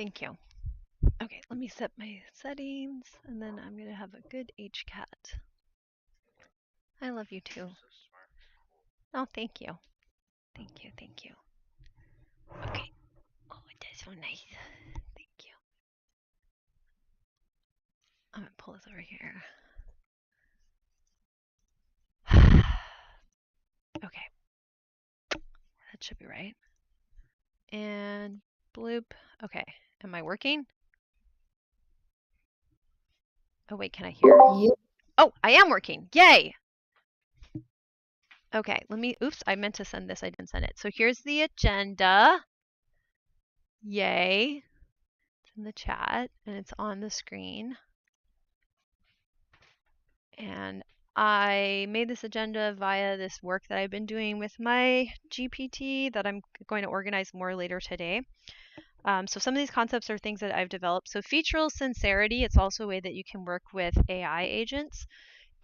Thank you. Okay, let me set my settings, and then I'm gonna have a good HCAT. I love you too. Oh, thank you. Thank you, thank you. Okay. Oh, that's so nice. Thank you. I'm gonna pull this over here. Okay. That should be right. And bloop. Okay. Am I working? Oh, wait, can I hear? Yep. Oh, I am working. Yay! Okay, oops, I meant to send this. I didn't send it. So here's the agenda. Yay. It's in the chat, and it's on the screen. And I made this agenda via this work that I've been doing with my GPT that I'm going to organize more later today. So some of these concepts are things that I've developed. So featural sincerity, it's also a way that you can work with AI agents.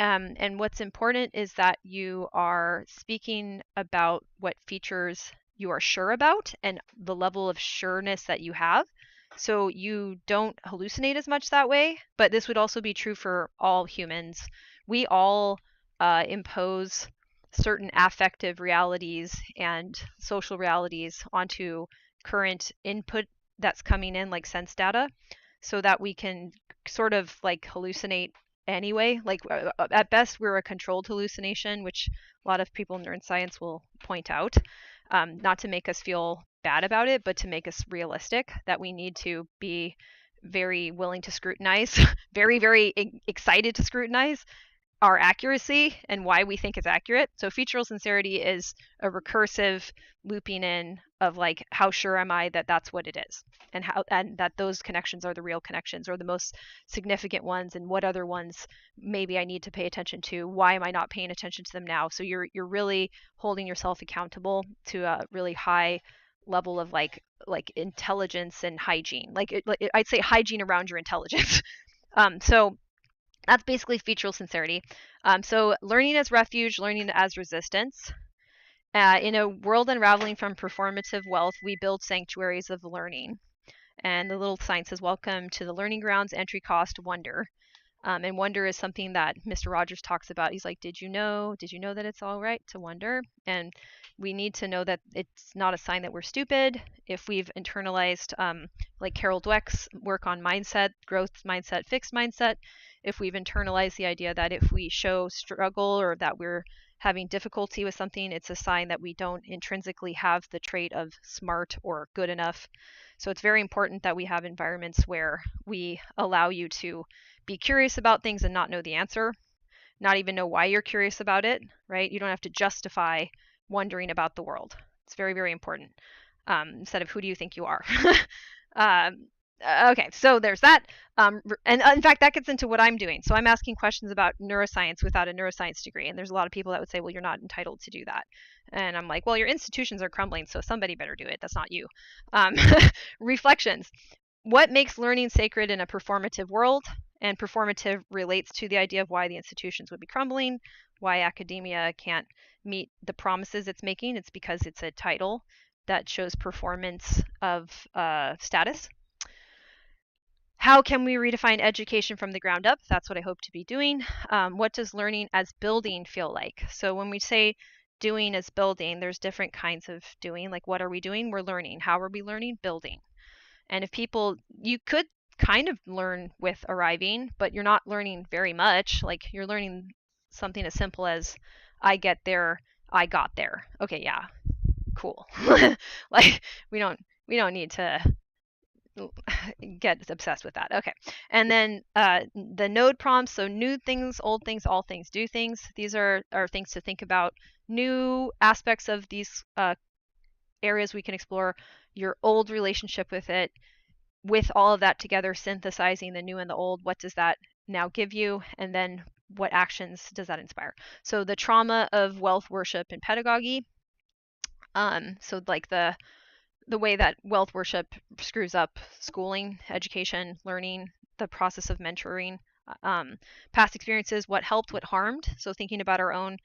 And what's important is that you are speaking about what features you are sure about and the level of sureness that you have. So you don't hallucinate as much that way, but this would also be true for all humans. We all impose certain affective realities and social realities onto current input that's coming in, like sense data, so that we can sort of like hallucinate anyway. Like at best, we're a controlled hallucination, which a lot of people in neuroscience will point out, not to make us feel bad about it, but to make us realistic that we need to be very willing to scrutinize, very, very excited to scrutinize our accuracy and why we think it's accurate. So featural sincerity is a recursive looping in of like, how sure am I that that's what it is, and that those connections are the real connections or the most significant ones, and what other ones maybe I need to pay attention to. Why am I not paying attention to them now? So you're really holding yourself accountable to a really high level of like intelligence and hygiene. I'd say hygiene around your intelligence. So that's basically featural sincerity. So learning as refuge, learning as resistance. In a world unraveling from performative wealth, we build sanctuaries of learning. And the little sign says, welcome to the learning grounds, entry cost, wonder. And wonder is something that Mr. Rogers talks about. He's like, did you know that it's all right to wonder? And we need to know that it's not a sign that we're stupid. If we've internalized, like Carol Dweck's work on mindset, growth mindset, fixed mindset, if we've internalized the idea that if we show struggle or that we're having difficulty with something, it's a sign that we don't intrinsically have the trait of smart or good enough. So it's very important that we have environments where we allow you to be curious about things and not know the answer, not even know why you're curious about it, right? You don't have to justify wondering about the world. It's very, very important. Instead of who do you think you are? Okay, so there's that. And in fact, that gets into what I'm doing. So I'm asking questions about neuroscience without a neuroscience degree. And there's a lot of people that would say, well, you're not entitled to do that. And I'm like, well, your institutions are crumbling, so somebody better do it. That's not you. Reflections. What makes learning sacred in a performative world? And performative relates to the idea of why the institutions would be crumbling, why academia can't meet the promises it's making. It's because it's a title that shows performance of status. How can we redefine education from the ground up? That's what I hope to be doing. What does learning as building feel like? So when we say doing as building, there's different kinds of doing. Like, what are we doing? We're learning. How are we learning? Building. And if people, you could kind of learn with arriving, but you're not learning very much. Like, you're learning something as simple as, I get there, I got there. Okay, yeah, cool. Like, we don't need to get obsessed with that. Okay. And then the node prompts, so new things, old things, all things, do things. These are things to think about. New aspects of these areas we can explore, your old relationship with it, with all of that together, synthesizing the new and the old. What does that now give you? And then what actions does that inspire? So the trauma of wealth worship and pedagogy. So like the way that wealth worship screws up schooling, education, learning, the process of mentoring, past experiences, what helped, what harmed. So thinking about our own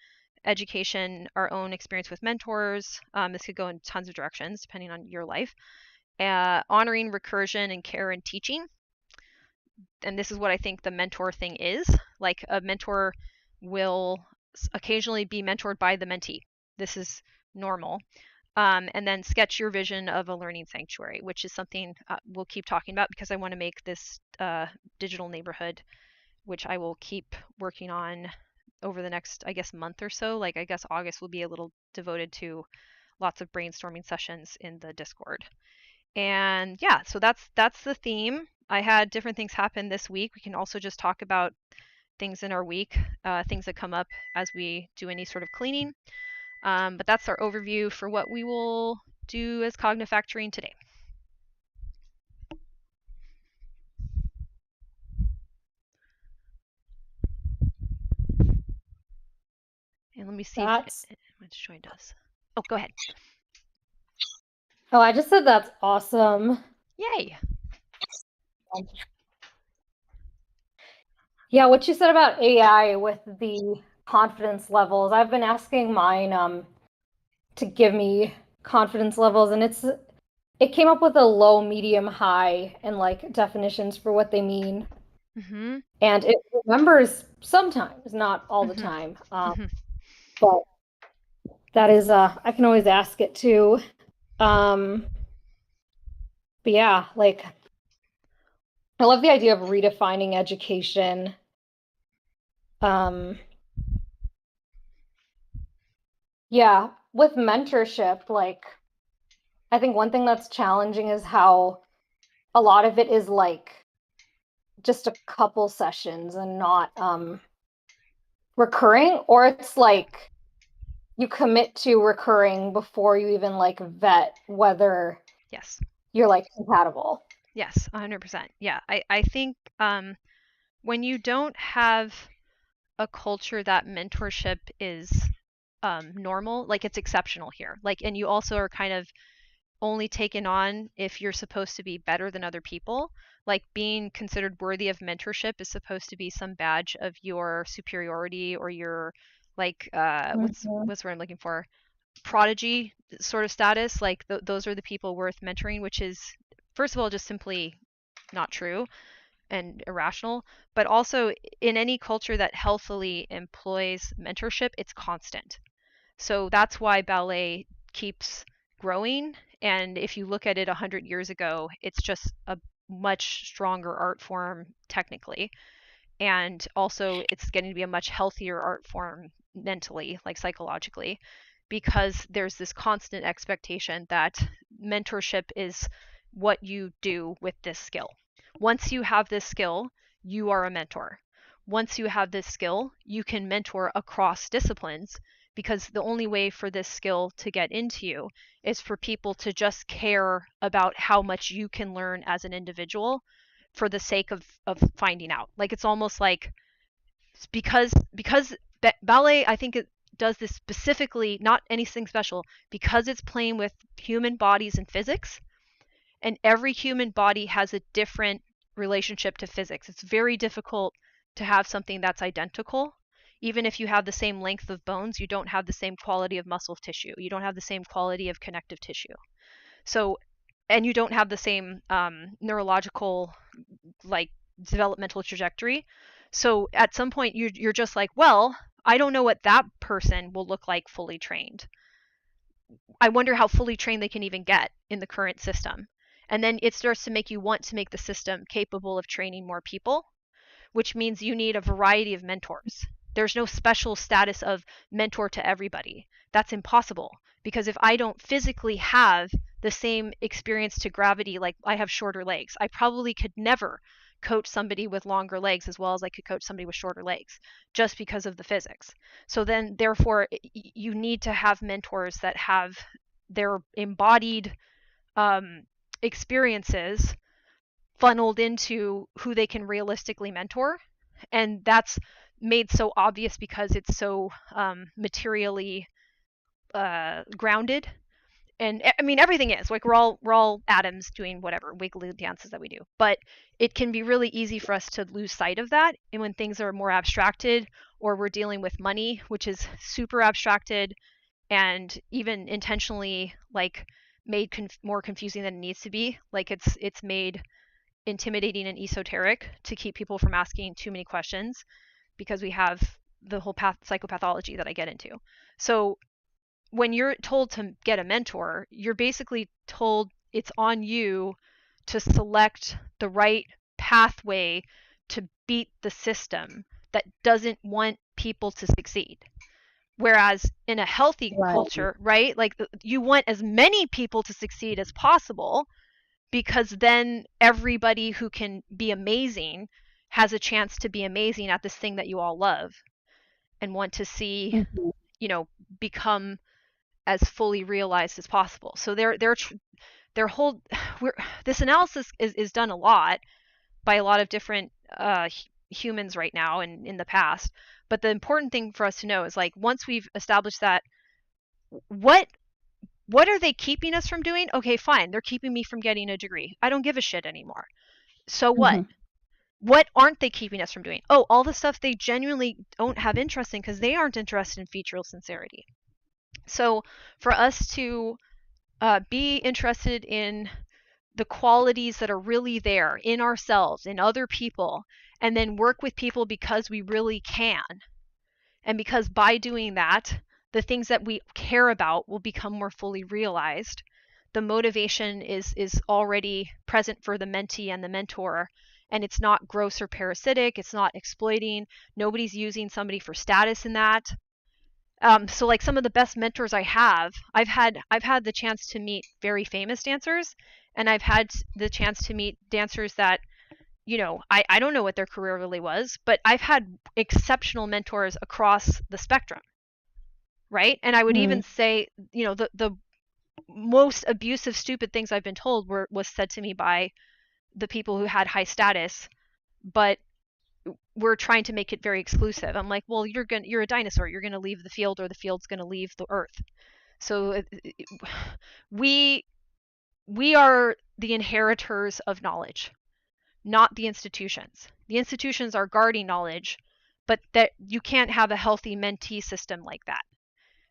education, our own experience with mentors. This could go in tons of directions depending on your life. honoring recursion and care and teaching. And this is what I think the mentor thing is. Like a mentor will occasionally be mentored by the mentee. This is normal. And then sketch your vision of a learning sanctuary, which is something we'll keep talking about because I want to make this digital neighborhood, which I will keep working on over the next, I guess, month or so. Like, I guess August will be a little devoted to lots of brainstorming sessions in the Discord. And yeah, so that's the theme. I had different things happen this week. We can also just talk about things in our week, things that come up as we do any sort of cleaning. But that's our overview for what we will do as cognitive factoring today. And let me see if Joy does. Oh, go ahead. Oh, I just said that's awesome. Yay. Yeah, what you said about AI with the confidence levels, I've been asking mine to give me confidence levels, and it came up with a low, medium, high, and like definitions for what they mean. Mm-hmm. And it remembers sometimes, not all the time. But that is, I can always ask it too. But yeah, like, I love the idea of redefining education. Yeah, with mentorship, like, I think one thing that's challenging is how a lot of it is like just a couple sessions and not recurring, or it's like you commit to recurring before you even like vet whether yes, you're like compatible. Yes, 100%. Yeah, I think when you don't have a culture that mentorship is normal, like it's exceptional here. Like, and you also are kind of only taken on if you're supposed to be better than other people. Like being considered worthy of mentorship is supposed to be some badge of your superiority or your like what's what I'm looking for? Prodigy sort of status. Like those are the people worth mentoring, which is first of all just simply not true and irrational, but also in any culture that healthily employs mentorship, it's constant. So that's why ballet keeps growing. And if you look at it 100 years ago, it's just a much stronger art form technically. And also, it's getting to be a much healthier art form mentally, like psychologically, because there's this constant expectation that mentorship is what you do with this skill. Once you have this skill, you are a mentor. Once you have this skill, you can mentor across disciplines because the only way for this skill to get into you is for people to just care about how much you can learn as an individual for the sake of finding out. Like it's almost like because ballet, I think it does this specifically, not anything special, because it's playing with human bodies and physics, and every human body has a different relationship to physics. It's very difficult to have something that's identical. Even if you have the same length of bones, you don't have the same quality of muscle tissue. You don't have the same quality of connective tissue. So, and you don't have the same neurological like developmental trajectory. So at some point you're just like, well, I don't know what that person will look like fully trained. I wonder how fully trained they can even get in the current system. And then it starts to make you want to make the system capable of training more people, which means you need a variety of mentors. There's no special status of mentor to everybody. That's impossible because if I don't physically have the same experience to gravity, like I have shorter legs, I probably could never coach somebody with longer legs as well as I could coach somebody with shorter legs just because of the physics. So then, therefore, you need to have mentors that have their embodied experiences funneled into who they can realistically mentor. And that's made so obvious because it's so materially grounded. And I mean, everything is like we're all atoms doing whatever wiggly dances that we do. But it can be really easy for us to lose sight of that. And when things are more abstracted, or we're dealing with money, which is super abstracted, and even intentionally like made more confusing than it needs to be. Like it's made intimidating and esoteric to keep people from asking too many questions because we have the whole psychopathology that I get into. So when you're told to get a mentor, you're basically told it's on you to select the right pathway to beat the system that doesn't want people to succeed. Whereas in a healthy Right. culture, right, like you want as many people to succeed as possible, because then everybody who can be amazing has a chance to be amazing at this thing that you all love and want to see, Mhm. you know, become as fully realized as possible. So their whole this analysis is done a lot by a lot of different humans right now and in the past. But the important thing for us to know is, like, once we've established that, what what are they keeping us from doing? Okay, fine, they're keeping me from getting a degree. I don't give a shit anymore. So what? Mhm. What aren't they keeping us from doing? Oh, all the stuff they genuinely don't have interest in because they aren't interested in featural sincerity. So for us to be interested in the qualities that are really there in ourselves, in other people, and then work with people because we really can. And because by doing that, the things that we care about will become more fully realized. The motivation is already present for the mentee and the mentor, and it's not gross or parasitic. It's not exploiting. Nobody's using somebody for status in that. So like some of the best mentors I've had the chance to meet very famous dancers, and I've had the chance to meet dancers that, I don't know what their career really was, but I've had exceptional mentors across the spectrum, right? And I would even Mhm. say, the most abusive, stupid things I've been told was said to me by the people who had high status, but we're trying to make it very exclusive. I'm like, well, you're a dinosaur. You're gonna leave the field, or the field's gonna leave the earth. So we we are the inheritors of knowledge, not the institutions. The institutions are guarding knowledge, but that you can't have a healthy mentee system like that,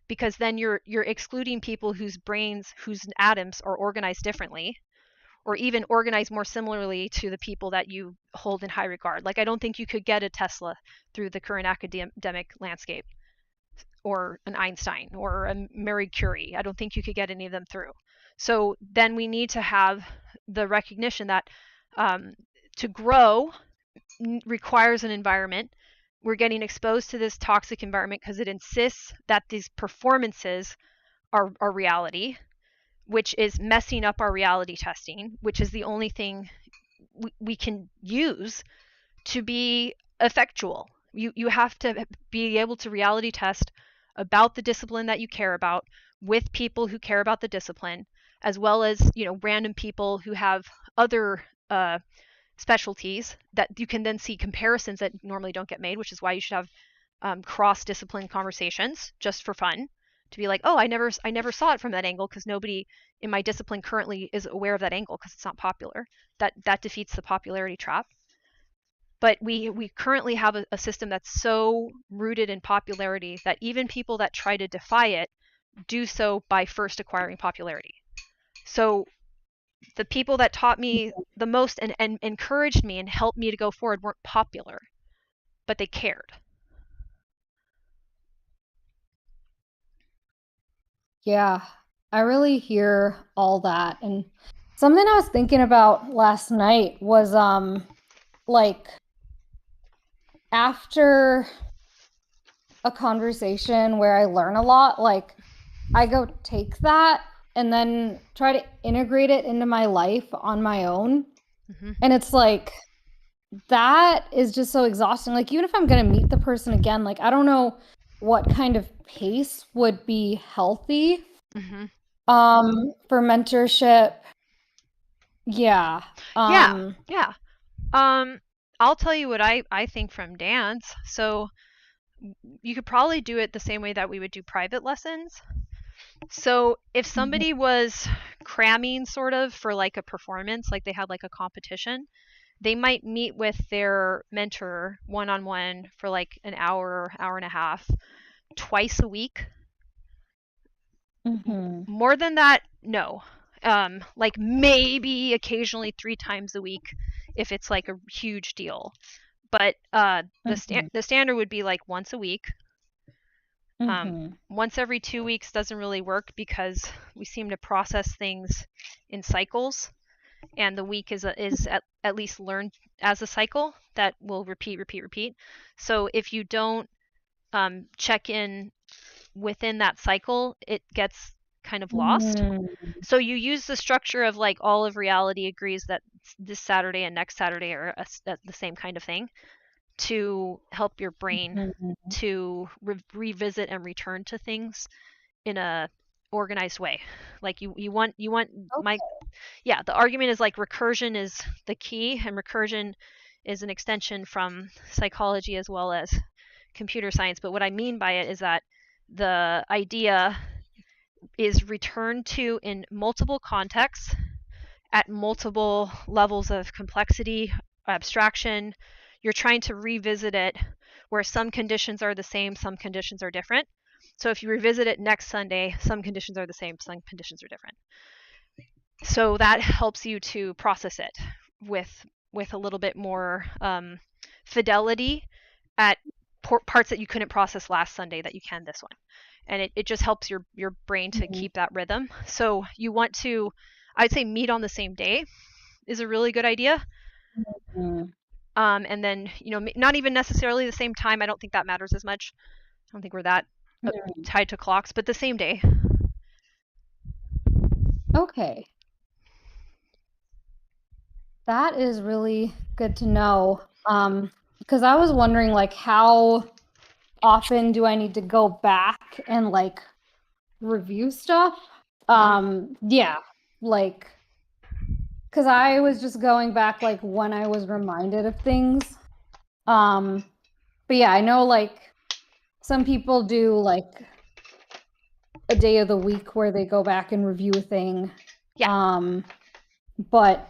because then you're excluding people whose brains, whose atoms are organized differently, or even organized more similarly to the people that you hold in high regard. Like, I don't think you could get a Tesla through the current academic landscape, or an Einstein, or a Marie Curie. I don't think you could get any of them through. So then we need to have the recognition that to grow requires an environment. We're getting exposed to this toxic environment because it insists that these performances are reality, which is messing up our reality testing, which is the only thing we can use to be effectual. You have to be able to reality test about the discipline that you care about, with people who care about the discipline, as well as, random people who have other specialties that you can then see comparisons that normally don't get made, which is why you should have cross-discipline conversations just for fun, to be like, oh, I never saw it from that angle because nobody in my discipline currently is aware of that angle because it's not popular. That defeats the popularity trap. But we currently have a system that's so rooted in popularity that even people that try to defy it do so by first acquiring popularity. So the people that taught me the most and encouraged me and helped me to go forward weren't popular, but they cared. Yeah, I really hear all that. And something I was thinking about last night was like after a conversation where I learn a lot, like I go take that and then try to integrate it into my life on my own. Mm-hmm. And it's like that is just so exhausting. Like even if I'm going to meet the person again, like I don't know what kind of pace would be healthy Mm-hmm. for mentorship. Yeah. Yeah, yeah. Um, I'll tell you what I think from dance. So you could probably do it the same way that we would do private lessons. So if Mhm. somebody was cramming sort of for like a performance, like they had like a competition, they might meet with their mentor one on one for like an hour, hour and a half, twice a week. Mhm. More than that, no. like maybe occasionally 3 times a week if it's like a huge deal. But the standard would be like once a week. Once every 2 weeks doesn't really work because we seem to process things in cycles, and the week is at least learned as a cycle that will repeat. So if you don't check in within that cycle, it gets kind of lost. So you use the structure of like all of reality agrees that this Saturday and next Saturday are the same kind of thing to help your brain to revisit and return to things in a organized way. Like you want my the argument is like recursion is the key, and recursion is an extension from psychology as well as computer science. But what I mean by it is that the idea is returned to in multiple contexts at multiple levels of complexity, abstraction. You're trying to revisit it where some conditions are the same, some conditions are different. So if you revisit it next Sunday, some conditions are the same, some conditions are different. So that helps you to process it with a little bit more fidelity at parts that you couldn't process last Sunday that you can this one. And it just helps your brain to keep that rhythm. So you want to, I'd say, meet on the same day is a really good idea. And then, not even necessarily the same time. I don't think that matters as much. I don't think we're that tied to clocks, but the same day. Okay. That is really good to know. Because I was wondering, like, how often do I need to go back and like review stuff? Yeah, like, because I was just going back like when I was reminded of things. But yeah, I know like some people do like a day of the week where they go back and review a thing. Yeah. But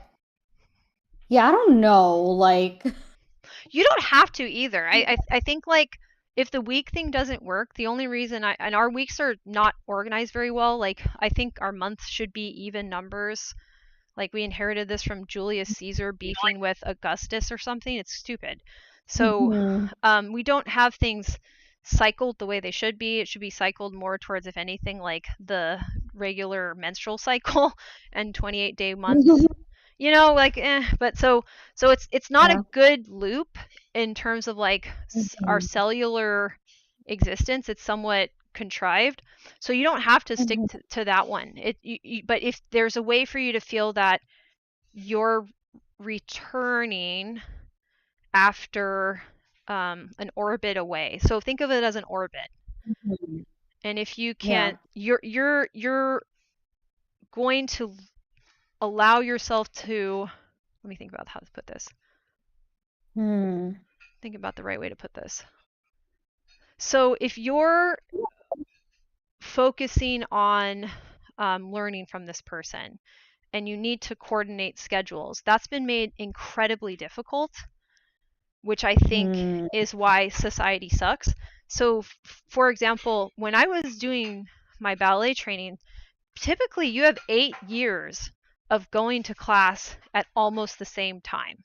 yeah, I don't know, like you don't have to either. I think like if the week thing doesn't work, the only reason and our weeks are not organized very well. Like I think our months should be even numbers. Like we inherited this from Julius Caesar beefing with Augustus or something. It's stupid. So we don't have things cycled the way they should be. It should be cycled more towards, if anything, like the regular menstrual cycle and 28-day months. But so it's not a good loop in terms of like our cellular existence. It's somewhat contrived, so you don't have to stick to that one. But if there's a way for you to feel that you're returning after an orbit away, so think of it as an orbit. And if you can't, you're going to allow yourself to, let me think about how to put this. Think about the right way to put this. So if you're focusing on learning from this person and you need to coordinate schedules, that's been made incredibly difficult, which I think is why society sucks. So for example, when I was doing my ballet training, typically you have 8 years of going to class at almost the same time.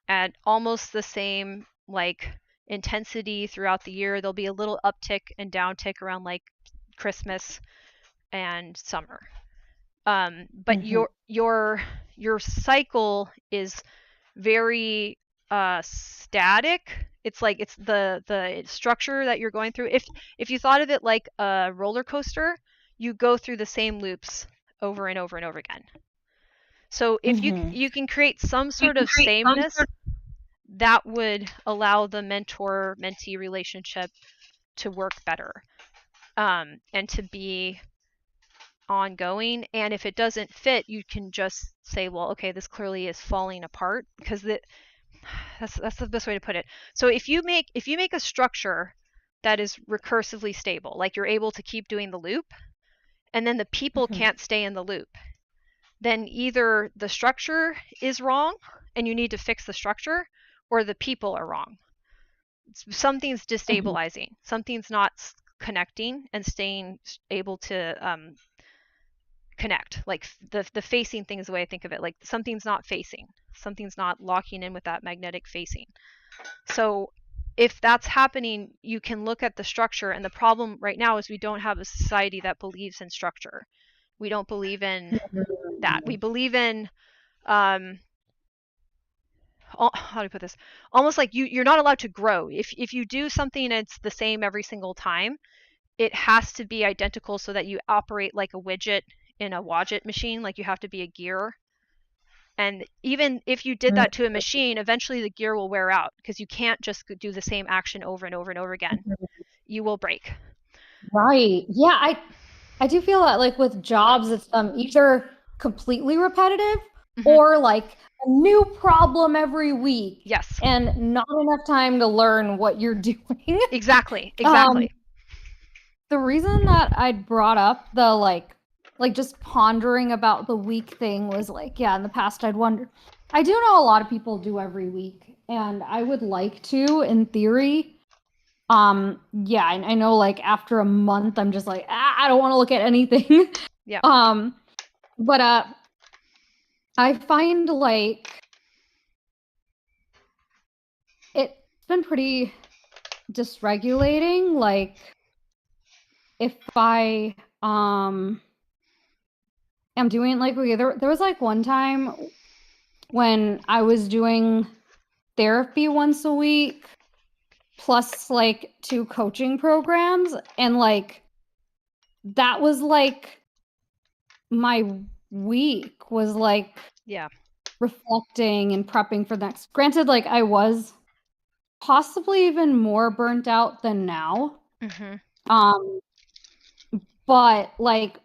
At almost the same like intensity throughout the year. There'll be a little uptick and downtick around like Christmas and summer. But your cycle is very static. It's like it's the structure that you're going through. If you thought of it like a roller coaster, you go through the same loops over and over and over again. So if you can create some sort of sameness, that would allow the mentor-mentee relationship to work better, and to be ongoing. And if it doesn't fit, you can just say, well, okay, this clearly is falling apart, because that's the best way to put it. So if you make a structure that is recursively stable, like you're able to keep doing the loop, and then the people can't stay in the loop, then either the structure is wrong and you need to fix the structure, or the people are wrong. Something's destabilizing. Something's not connecting and staying able to connect. Like the facing thing is the way I think of it. Like something's not facing, something's not locking in with that magnetic facing. So if that's happening, you can look at the structure. And the problem right now is we don't have a society that believes in structure. We don't believe in that. We believe in how do I put this? Almost like you're not allowed to grow. If you do something and it's the same every single time, it has to be identical so that you operate like a widget in a wadget machine. Like you have to be a gear. And even if you did that to a machine, eventually the gear will wear out because you can't just do the same action over and over and over again. You will break. Right. Yeah, I do feel that like with jobs, it's either completely repetitive Mm-hmm. or like a new problem every week Yes. and not enough time to learn what you're doing. Exactly. Um, Exactly. the reason that I brought up the like just pondering about the week thing was like, yeah, in the past I'd wondered. I do know a lot of people do every week, and I would like to, in theory. Yeah, I know like after a month I'm just like, I don't want to look at anything. Yeah. Um, but I find like it's been pretty dysregulating. Like if I am doing like okay, there was like one time when I was doing therapy once a week plus like 2 coaching programs, and like that was like my week was like Yeah. reflecting and prepping for the next. Granted, like I was possibly even more burnt out than now. Mm-hmm. Um, but like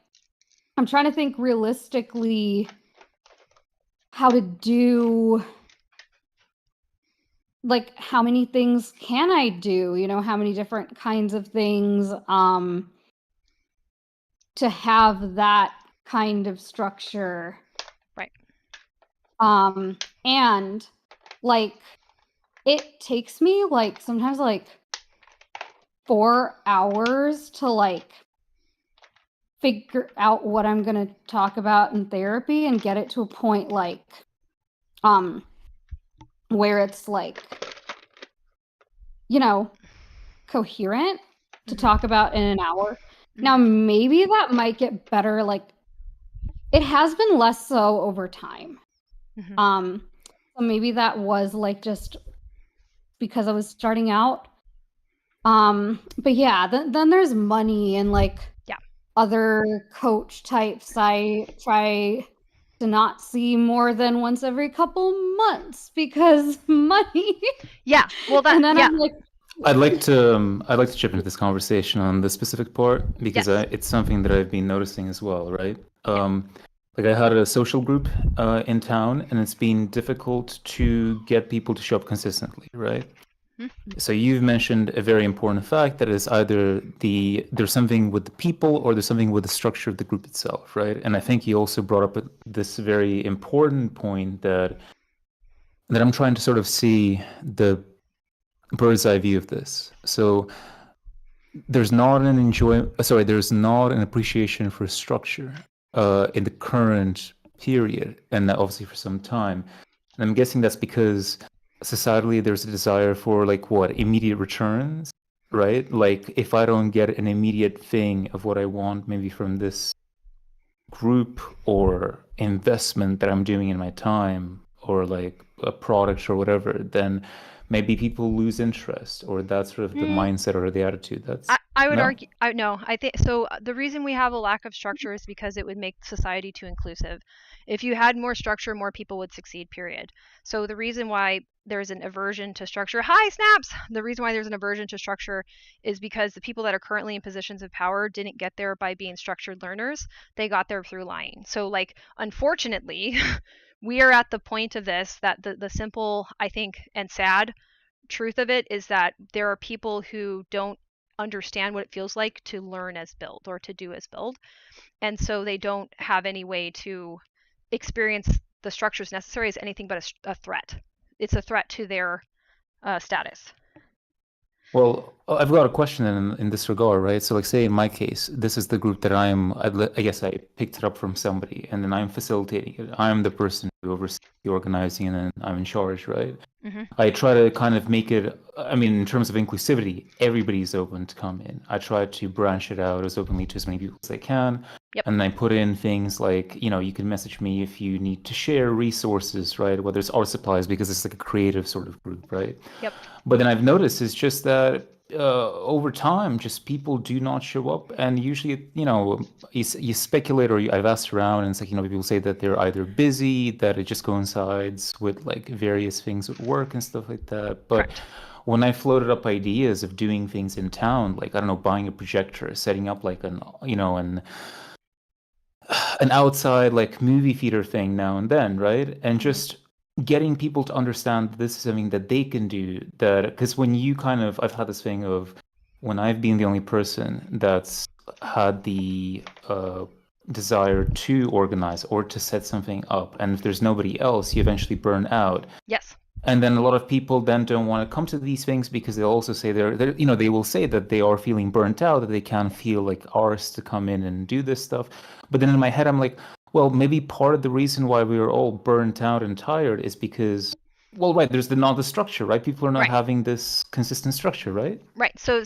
I'm trying to think realistically how to do like how many things can I do? You know, how many different kinds of things to have that kind of structure. Right. And like it takes me like sometimes like 4 hours to like figure out what I'm going to talk about in therapy and get it to a point like where it's like you know coherent to Mm-hmm. talk about in an hour. Mm-hmm. Now maybe that might get better, like it has been less so over time. Mm-hmm. So maybe that was like just because I was starting out. But yeah, then there's money and like Yeah. other coach types I try to not see more than once every couple months because money. Yeah. Well, that. And then Yeah. I'm like, I'd like to chip into this conversation on this specific part because Yes. it's something that I've been noticing as well, right? Yeah. Like I had a social group in town, and it's been difficult to get people to show up consistently, right? Mm-hmm. So you've mentioned a very important fact that is either there's something with the people or there's something with the structure of the group itself, right? And I think you also brought up this very important point that I'm trying to sort of see the bird's eye view of this. So there's not there's not an appreciation for structure in the current period, and obviously for some time. And I'm guessing that's because societally there's a desire for like what immediate returns, right? Like if I don't get an immediate thing of what I want, maybe from this group or investment that I'm doing in my time, or like a product or whatever, then maybe people lose interest, or that's sort of the Mm, mindset or the attitude. That's I would no. argue, no, I think so. The reason we have a lack of structure is because it would make society too inclusive. If you had more structure, more people would succeed, period. So the reason why there's an aversion to structure, hi, snaps! The reason why there's an aversion to structure is because the people that are currently in positions of power didn't get there by being structured learners. They got there through lying. So, like, unfortunately, we are at the point of this that the simple, I think, and sad truth of it is that there are people who don't understand what it feels like to learn as build or to do as build, and so they don't have any way to experience the structures necessary as anything but a threat. It's a threat to their status. Well, I've got a question in this regard, right? So, like, say in my case, this is the group that I guess I picked it up from somebody, and then I'm facilitating it. I'm the person who oversees the organizing, and then I'm in charge, right? Mm-hmm. I try to kind of make it, I mean, in terms of inclusivity, everybody's open to come in. I try to branch it out as openly to as many people as I can. Yep. And I put in things like, you can message me if you need to share resources, right? Whether it's art supplies, because it's like a creative sort of group, right? Yep. But then I've noticed it's just that over time, just people do not show up. And usually, you speculate, or I've asked around, and it's like, people say that they're either busy, that it just coincides with like various things at work and stuff like that. But Correct. when I floated up ideas of doing things in town, like, I don't know, buying a projector, setting up like an outside like movie theater thing now and then, right? And just getting people to understand this is something that they can do, that because when you I've had this thing of when I've been the only person that's had the desire to organize or to set something up, and if there's nobody else, you eventually burn out. Yes. And then a lot of people then don't want to come to these things because they'll also say they will say that they are feeling burnt out, that they can't feel like ours to come in and do this stuff. But then in my head, I'm like, well, maybe part of the reason why we are all burnt out and tired is because, well, right, there's not the structure, right? People are not having this consistent structure, right? Right. So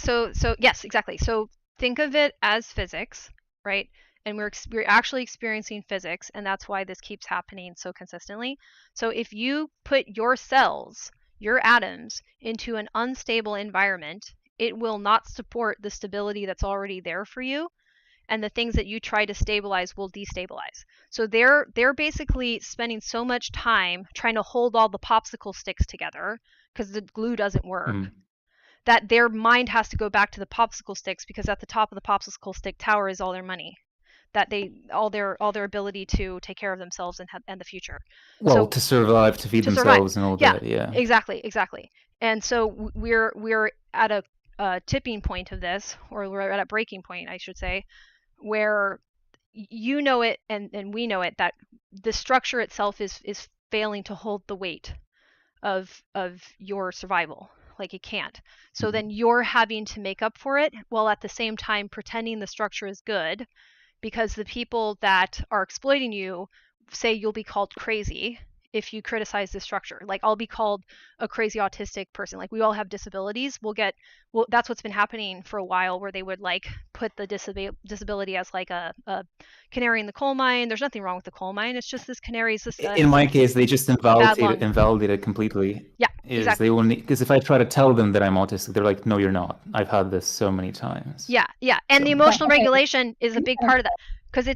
yes, exactly. So think of it as physics, right? And we're actually experiencing physics, and that's why this keeps happening so consistently. So if you put your cells, your atoms, into an unstable environment, it will not support the stability that's already there for you, and the things that you try to stabilize will destabilize. So they're basically spending so much time trying to hold all the popsicle sticks together because the glue doesn't work. That their mind has to go back to the popsicle sticks, because at the top of the popsicle stick tower is all their money, that all their ability to take care of themselves and the future. Well, so, to survive, to feed themselves, and all that. Yeah. Exactly. And so we're at a tipping point of this, or we're at a breaking point, I should say, where you know it and we know it, that the structure itself is failing to hold the weight of your survival. Like, it can't. So then you're having to make up for it, while at the same time pretending the structure is good, because the people that are exploiting you say you'll be called crazy if you criticize the structure. Like, I'll be called a crazy autistic person. Like, we all have disabilities. That's what's been happening for a while, where they would like put the disability as like a canary in the coal mine. There's nothing wrong with the coal mine. It's just this canary is this. In my case, they just invalidate it completely. Yeah, exactly. They will, because if I try to tell them that I'm autistic, they're like, "No, you're not. I've had this so many times." Yeah, and the emotional regulation is a big part of that, because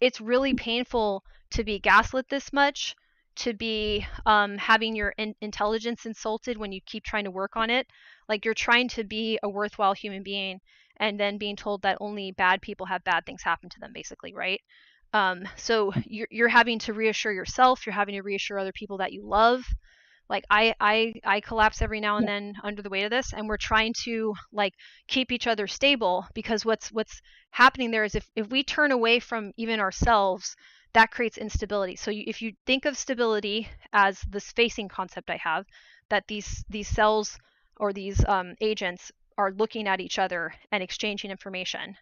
it's really painful to be gaslit this much, to be having your intelligence insulted when you keep trying to work on it. Like, you're trying to be a worthwhile human being, and then being told that only bad people have bad things happen to them, basically, right? So you're having to reassure yourself, you're having to reassure other people that you love. Like, I collapse every now and then under the weight of this, and we're trying to like keep each other stable, because what's happening there is if we turn away from even ourselves, that creates instability. So if you think of stability as this facing concept I have, that these cells or these agents are looking at each other and exchanging information.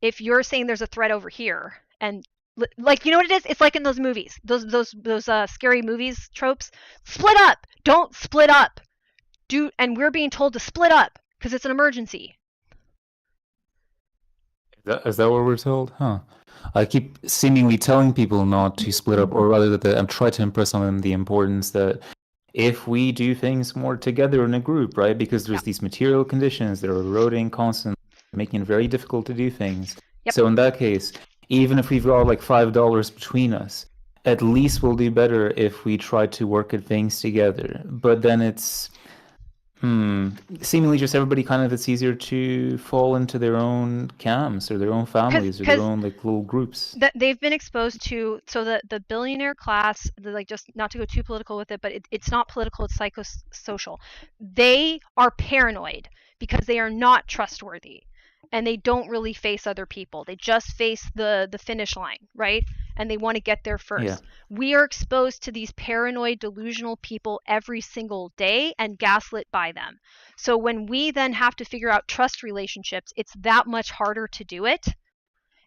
If you're saying there's a threat over here, and like, you know what it is? It's like in those movies, those scary movies tropes. Split up. Don't split up. And we're being told to split up because it's an emergency. Is that what we're told? Huh. I keep seemingly telling people not to split up, or rather that I'm trying to impress on them the importance that if we do things more together in a group, right? Because there's these material conditions that are eroding constantly, making it very difficult to do things. Yep. So in that case, even if we've got like $5 between us, at least we'll do better if we try to work at things together. But then it's seemingly just everybody it's easier to fall into their own camps or their own families or their own like little groups. They've been exposed to, so the billionaire class, like, just not to go too political with it, but it's not political, it's psychosocial. They are paranoid because they are not trustworthy, and they don't really face other people. They just face the finish line, right? and they want to get there first. Yeah. We are exposed to these paranoid, delusional people every single day and gaslit by them. So when we then have to figure out trust relationships, it's that much harder to do it.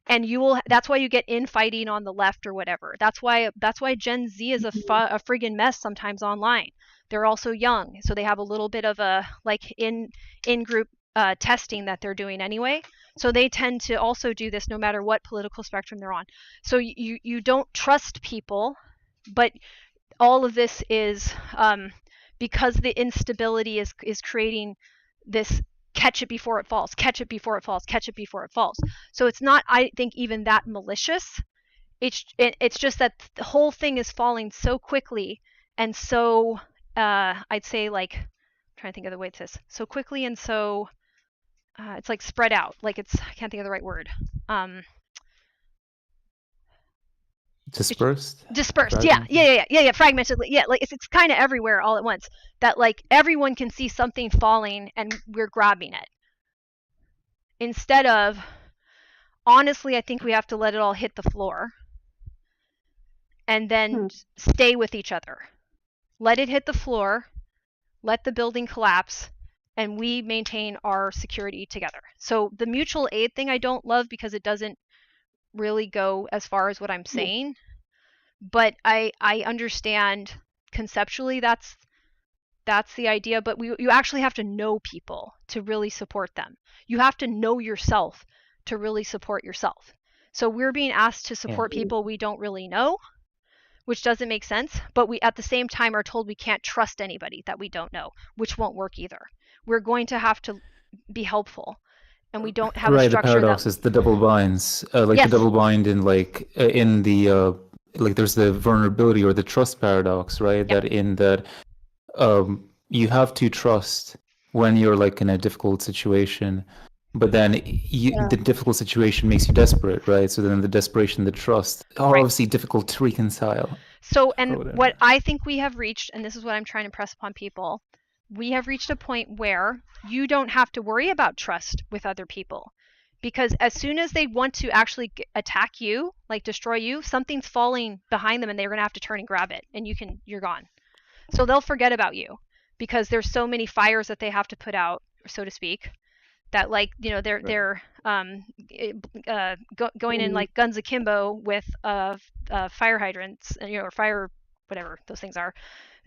And that's why you get infighting on the left or whatever. That's why Gen Z is a friggin' mess sometimes online. They're also young, so they have a little bit of a like in group testing that they're doing anyway. So they tend to also do this no matter what political spectrum they're on. So you don't trust people, but all of this is because the instability is creating this catch it before it falls, catch it before it falls, catch it before it falls. So it's not, I think, even that malicious. It's just that the whole thing is falling so quickly and so I'd say like, I'm trying to think of the way it says, so quickly and so it's like spread out. Like I can't think of the right word. Dispersed. Fragmented. Yeah. Fragmentedly. Yeah, like it's kind of everywhere all at once. That like everyone can see something falling and we're grabbing it. Instead of, honestly, I think we have to let it all hit the floor and then stay with each other. Let it hit the floor, let the building collapse, and we maintain our security together. So the mutual aid thing I don't love because it doesn't really go as far as what I'm saying. But I understand conceptually that's the idea, but you actually have to know people to really support them. You have to know yourself to really support yourself. So we're being asked to support people we don't really know, which doesn't make sense, but we at the same time are told we can't trust anybody that we don't know, which won't work either. We're going to have to be helpful, and we don't have a structure. The paradox is the double binds, the double bind in like in the like there's the vulnerability or the trust paradox, right? That in that you have to trust when you're like in a difficult situation, but then the difficult situation makes you desperate, right? So then the desperation, the trust are obviously difficult to reconcile. So, and what I think we have reached, and this is what I'm trying to press upon people, we have reached a point where you don't have to worry about trust with other people. Because as soon as they want to actually attack you, like destroy you, something's falling behind them and they're going to have to turn and grab it and you're gone. So they'll forget about you because there's so many fires that they have to put out, so to speak, that like, they're going in like guns akimbo with fire hydrants, or fire, whatever those things are,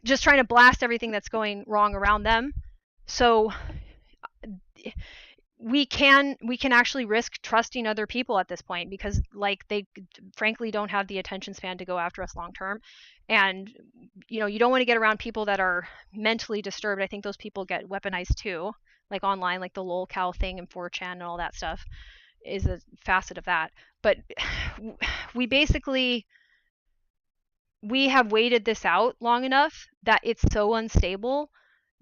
just trying to blast everything that's going wrong around them. So we can actually risk trusting other people at this point because like they frankly don't have the attention span to go after us long term. And you don't want to get around people that are mentally disturbed. I think those people get weaponized too, like online, like the lolcow thing and 4chan and all that stuff is a facet of that. But we have waited this out long enough that it's so unstable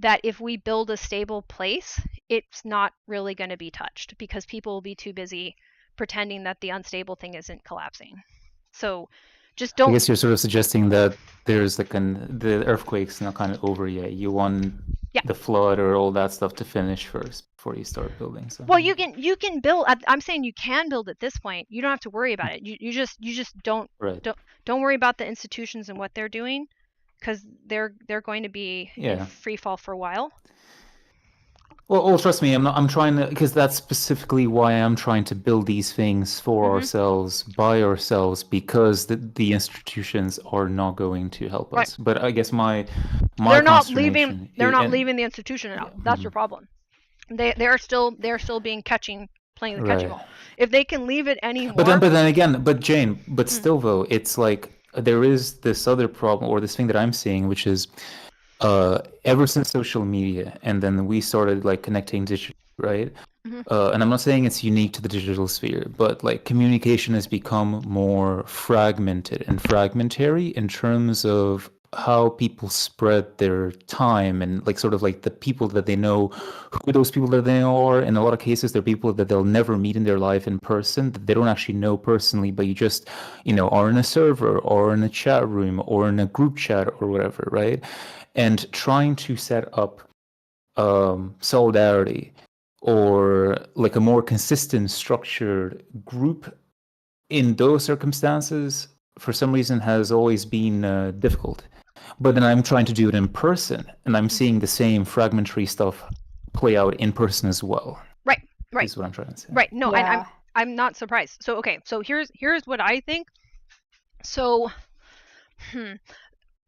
that if we build a stable place, it's not really going to be touched because people will be too busy pretending that the unstable thing isn't collapsing. So just don't. I guess you're sort of suggesting that there's like the earthquake's not kind of over yet. You want the flood or all that stuff to finish first before you start building something. Well, you can build. I'm saying you can build at this point. You don't have to worry about it. You just don't worry about the institutions and what they're doing because they're going to be in free fall for a while. Well, trust me, I'm trying to, because that's specifically why I'm trying to build these things for ourselves, by ourselves, because the institutions are not going to help us. But I guess my they're not leaving the institution now. That's your problem. They're still being playing the catch ball. If they can leave it anymore. But then again, Jane, still though, it's like there is this other problem or this thing that I'm seeing, which is ever since social media, and then we started like connecting digitally, right? And I'm not saying it's unique to the digital sphere, but like communication has become more fragmented and fragmentary in terms of how people spread their time and like sort of like the people that they know, who those people that they know are. In a lot of cases, they're people that they'll never meet in their life in person, that they don't actually know personally, but you just, are in a server or in a chat room or in a group chat or whatever, right? And trying to set up solidarity or like a more consistent, structured group in those circumstances for some reason has always been difficult. But then I'm trying to do it in person, and I'm seeing the same fragmentary stuff play out in person as well. Right. Is what I'm trying to say. Right. No, Yeah. I'm not surprised. So okay, so here's what I think. So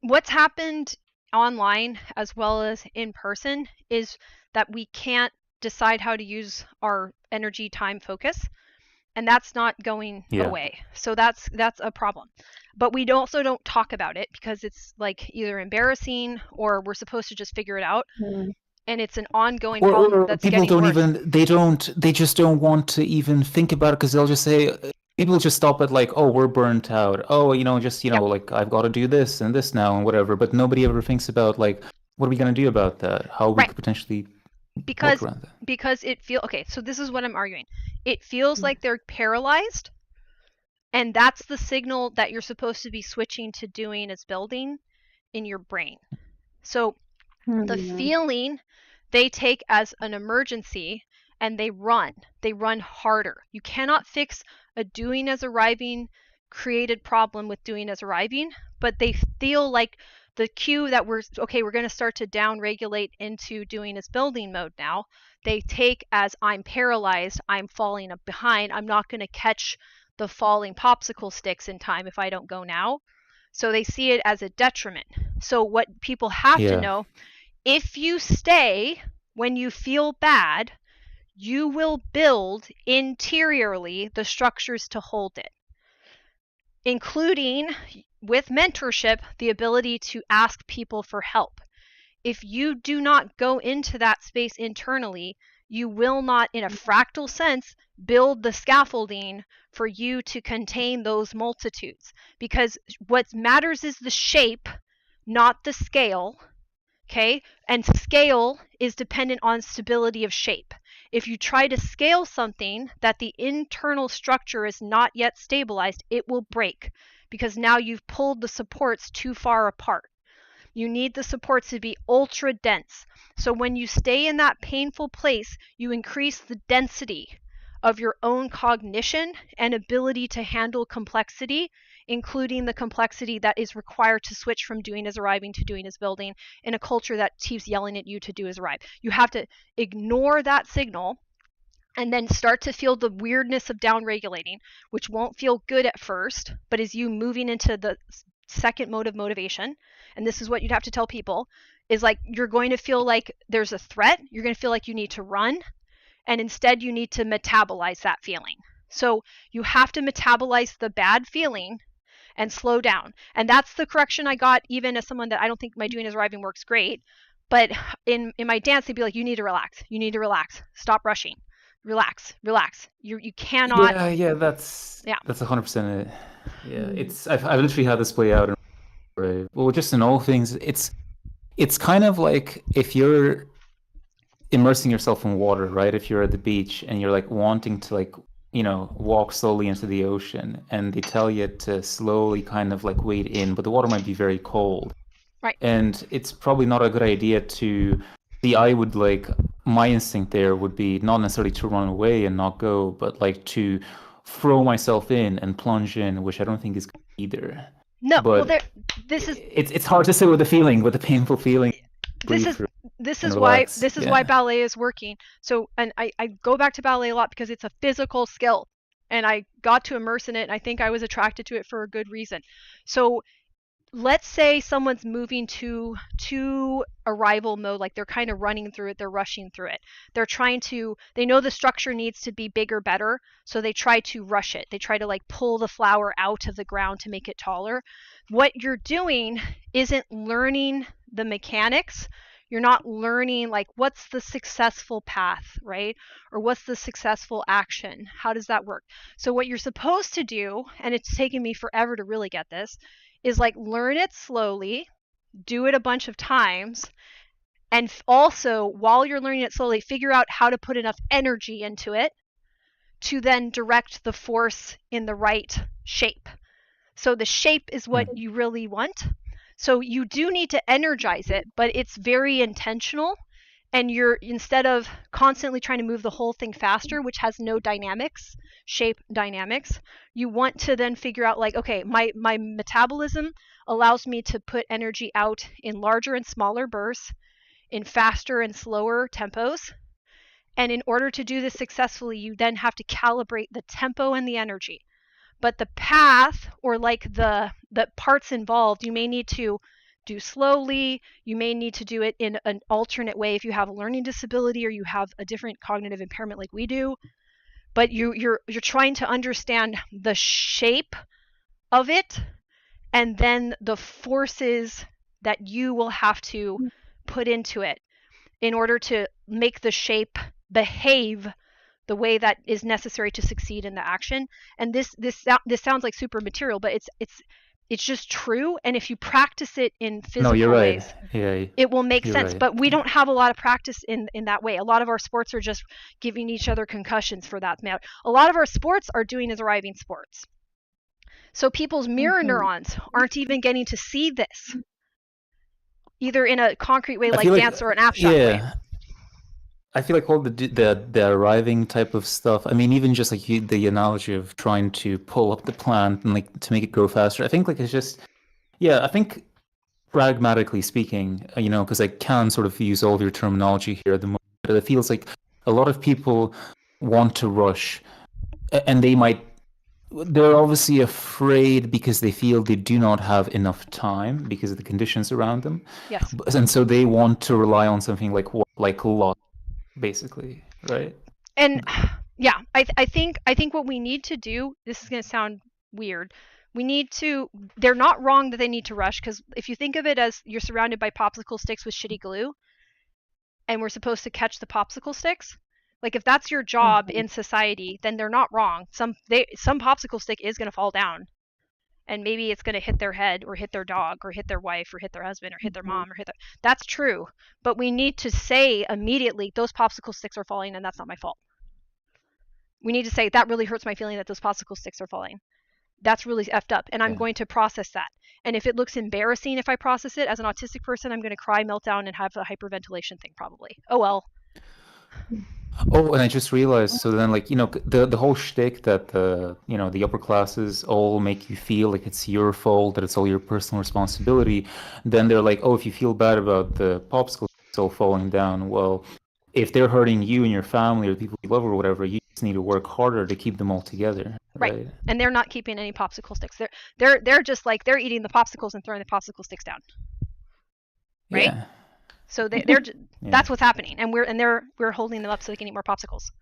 what's happened online as well as in person is that we can't decide how to use our energy, time, focus, and that's not going away. So that's a problem. But we also don't talk about it because it's like either embarrassing or we're supposed to just figure it out. And it's an ongoing problem that's people getting don't worse. they just don't want to even think about it because they'll just say, people just stop at like, oh, we're burnt out. Oh, like I've got to do this and this now and whatever. But nobody ever thinks about like, what are we going to do about that? How we could potentially work around that. Because it feels, okay, so this is what I'm arguing. It feels like they're paralyzed, and that's the signal that you're supposed to be switching to doing as building in your brain. So the feeling they take as an emergency and they run harder. You cannot fix a doing as arriving created problem with doing as arriving, but they feel like the cue that we're going to start to down regulate into doing as building mode now, they take as I'm paralyzed, I'm falling behind, I'm not going to catch the falling popsicle sticks in time if I don't go now. So they see it as a detriment. So what people have to know, if you stay when you feel bad, you will build interiorly the structures to hold it, including with mentorship, the ability to ask people for help. If you do not go into that space internally, you will not, in a fractal sense, build the scaffolding for you to contain those multitudes. Because what matters is the shape, not the scale. Okay? And scale is dependent on stability of shape. If you try to scale something that the internal structure is not yet stabilized, it will break because now you've pulled the supports too far apart. You need the supports to be ultra dense. So when you stay in that painful place, you increase the density of your own cognition and ability to handle complexity, including the complexity that is required to switch from doing as arriving to doing as building in a culture that keeps yelling at you to do as arrive. You have to ignore that signal and then start to feel the weirdness of downregulating, which won't feel good at first, but is you moving into the second mode of motivation. And this is what you'd have to tell people, is like you're going to feel like there's a threat, you're going to feel like you need to run, and instead you need to metabolize that feeling. So you have to metabolize the bad feeling and slow down. And that's the correction I got even as someone that I don't think my doing as arriving works great. But in my dance, they'd be like, you need to relax. You need to relax. Stop rushing. Relax. You cannot. Yeah, that's 100%. It's I've literally had this play out. Well, just in all things, it's kind of like if you're immersing yourself in water, right? If you're at the beach and you're like wanting to like walk slowly into the ocean, and they tell you to slowly kind of like wade in, but the water might be very cold. Right. And it's probably not a good idea to. My instinct there would be not necessarily to run away and not go, but like to throw myself in and plunge in, which I don't think is good either. No, but well, this is it's hard to say with the painful feeling. This is why ballet is working. So, and I go back to ballet a lot because it's a physical skill, and I got to immerse in it, and I think I was attracted to it for a good reason. So let's say someone's moving to arrival mode, like they're kind of running through it, they're rushing through it. They know the structure needs to be bigger, better, so they try to rush it. They try to like pull the flower out of the ground to make it taller. What you're doing isn't learning the mechanics. You're not learning like what's the successful path, right? Or what's the successful action? How does that work? So what you're supposed to do, and it's taken me forever to really get this, is like learn it slowly, do it a bunch of times, and also while you're learning it slowly, figure out how to put enough energy into it to then direct the force in the right shape. So the shape is what you really want. So you do need to energize it, but it's very intentional, And you're, instead of constantly trying to move the whole thing faster, which has no dynamics, shape dynamics, you want to then figure out like, okay, my metabolism allows me to put energy out in larger and smaller bursts, in faster and slower tempos. And in order to do this successfully, you then have to calibrate the tempo and the energy. But the path, or like the parts involved, you may need to do slowly. You may need to do it in an alternate way if you have a learning disability or you have a different cognitive impairment like we do. But you're trying to understand the shape of it, and then the forces that you will have to put into it in order to make the shape behave the way that is necessary to succeed in the action. And this sounds like super material, but it's just true. And if you practice it in No, you're physical right. ways, Yeah, it will make you're sense. right. But we don't have a lot of practice in that way. A lot of our sports are just giving each other concussions for that matter. A lot of our sports are doing as arriving sports. So people's mirror neurons aren't even getting to see this, either in a concrete way I like feel like, dance or an abstract way. yeah, I feel like all the arriving type of stuff. I mean, even just like the analogy of trying to pull up the plant and like to make it grow faster. I think like it's just, yeah, I think pragmatically speaking, you know, because I can sort of use all of your terminology here at the moment, but it feels like a lot of people want to rush, and they're obviously afraid because they feel they do not have enough time because of the conditions around them. Yes. And so they want to rely on something like luck, basically, right? And yeah, I think what we need to do, this is going to sound weird, they're not wrong that they need to rush, because if you think of it as you're surrounded by popsicle sticks with shitty glue and we're supposed to catch the popsicle sticks, like if that's your job in society, then they're not wrong. Some popsicle stick is going to fall down, and maybe it's going to hit their head or hit their dog or hit their wife or hit their husband or hit their mom or that's true. But we need to say immediately, those popsicle sticks are falling and that's not my fault. We need to say, that really hurts my feeling that those popsicle sticks are falling. That's really effed up, and I'm going to process that. And if it looks embarrassing if I process it, as an autistic person, I'm going to cry, melt down, and have a hyperventilation thing probably. Oh well. Oh, and I just realized, so then like, you know, the whole shtick that you know, the upper classes all make you feel like it's your fault, that it's all your personal responsibility, then they're like, oh, if you feel bad about the popsicle all falling down, well, if they're hurting you and your family or the people you love or whatever, you just need to work harder to keep them all together, right? And they're not keeping any popsicle sticks. They're just like, they're eating the popsicles and throwing the popsicle sticks down. Right? Yeah. So they're that's what's happening, and we're holding them up so they can eat more popsicles.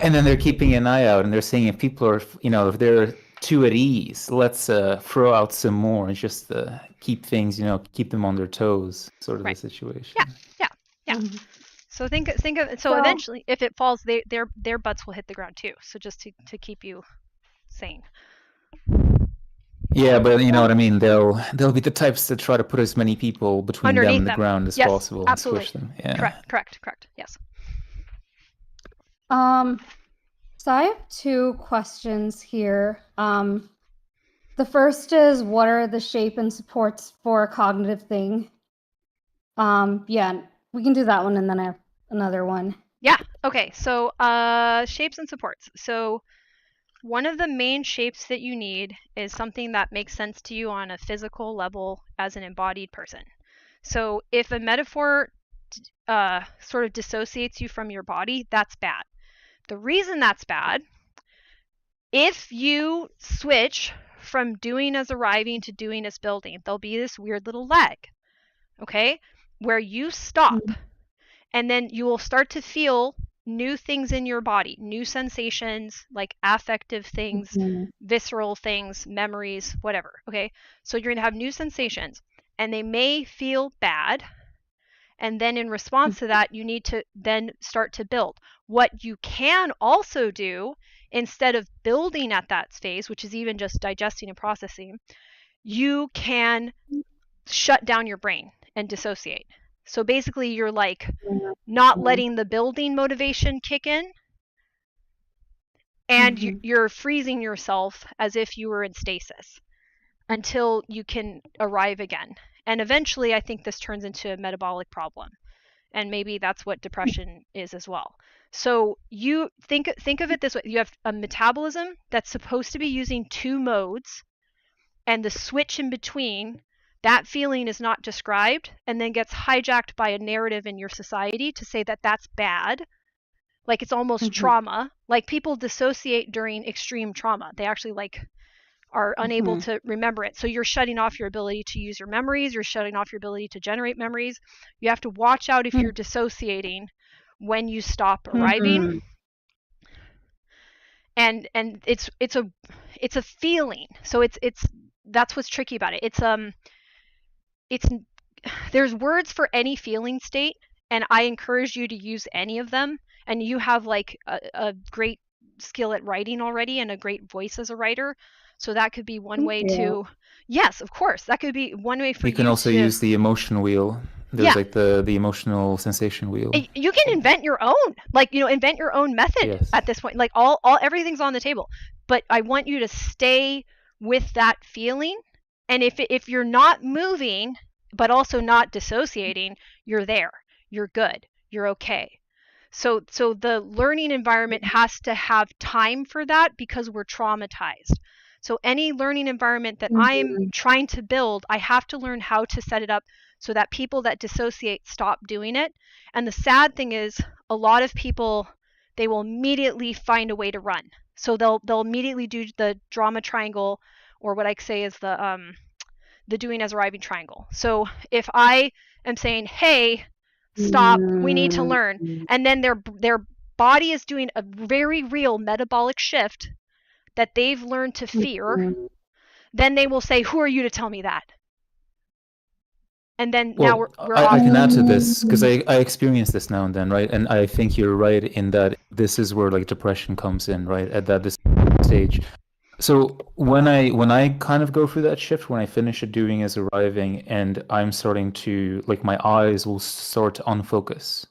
And then they're keeping an eye out, and they're saying if people are, you know, if they're too at ease, let's throw out some more and just keep things, you know, keep them on their toes, sort of the situation. Yeah. Mm-hmm. So think of so eventually, if it falls, their butts will hit the ground too. So just to keep you sane. Yeah, but you know what I mean. They'll be the types that try to put as many people between them and the ground as possible and squish them. Yeah. Correct. Yes. So I have two questions here. The first is, what are the shape and supports for a cognitive thing? Yeah, we can do that one, and then I have another one. Yeah. Okay. So shapes and supports. So one of the main shapes that you need is something that makes sense to you on a physical level as an embodied person. So if a metaphor sort of dissociates you from your body, that's bad. The reason that's bad, if you switch from doing as arriving to doing as building, there'll be this weird little lag, okay, where you stop, and then you will start to feel new things in your body, new sensations, like affective things, visceral things, memories, whatever, okay? So you're going to have new sensations, and they may feel bad, and then in response to that, you need to then start to build. What you can also do, instead of building at that phase, which is even just digesting and processing, you can shut down your brain and dissociate. So basically, you're like not letting the building motivation kick in, and you're freezing yourself as if you were in stasis until you can arrive again. And eventually, I think this turns into a metabolic problem. And maybe that's what depression is as well. So you think of it this way. You have a metabolism that's supposed to be using 2 modes, and the switch in between, that feeling is not described and then gets hijacked by a narrative in your society to say that that's bad. Like it's almost trauma. Like people dissociate during extreme trauma. They actually are unable to remember it. So you're shutting off your ability to use your memories. You're shutting off your ability to generate memories. You have to watch out if you're dissociating when you stop arriving. And it's a feeling. So it's that's what's tricky about it. It's there's words for any feeling state, and I encourage you to use any of them. And you have like a great skill at writing already and a great voice as a writer. So that could be one way to, yes, of course, that could be one way for you to. You can also use the emotion wheel. There's like the emotional sensation wheel. You can invent your own, invent your own method at this point. Like all everything's on the table. But I want you to stay with that feeling. And if you're not moving, but also not dissociating, you're there. You're good. You're okay. So the learning environment has to have time for that because we're traumatized. So any learning environment that I'm trying to build, I have to learn how to set it up so that people that dissociate stop doing it. And the sad thing is, a lot of people, they will immediately find a way to run. So they'll immediately do the drama triangle, or what I say is the doing as arriving triangle. So if I am saying, hey, stop, we need to learn, and then their body is doing a very real metabolic shift that they've learned to fear, then they will say, who are you to tell me that? And then now we're I can add to this because I experience this now and then, right? And I think you're right in that this is where like depression comes in, right? At this stage. So when I kind of go through that shift, when I finish it doing as arriving, and I'm starting to, like, my eyes will start to unfocus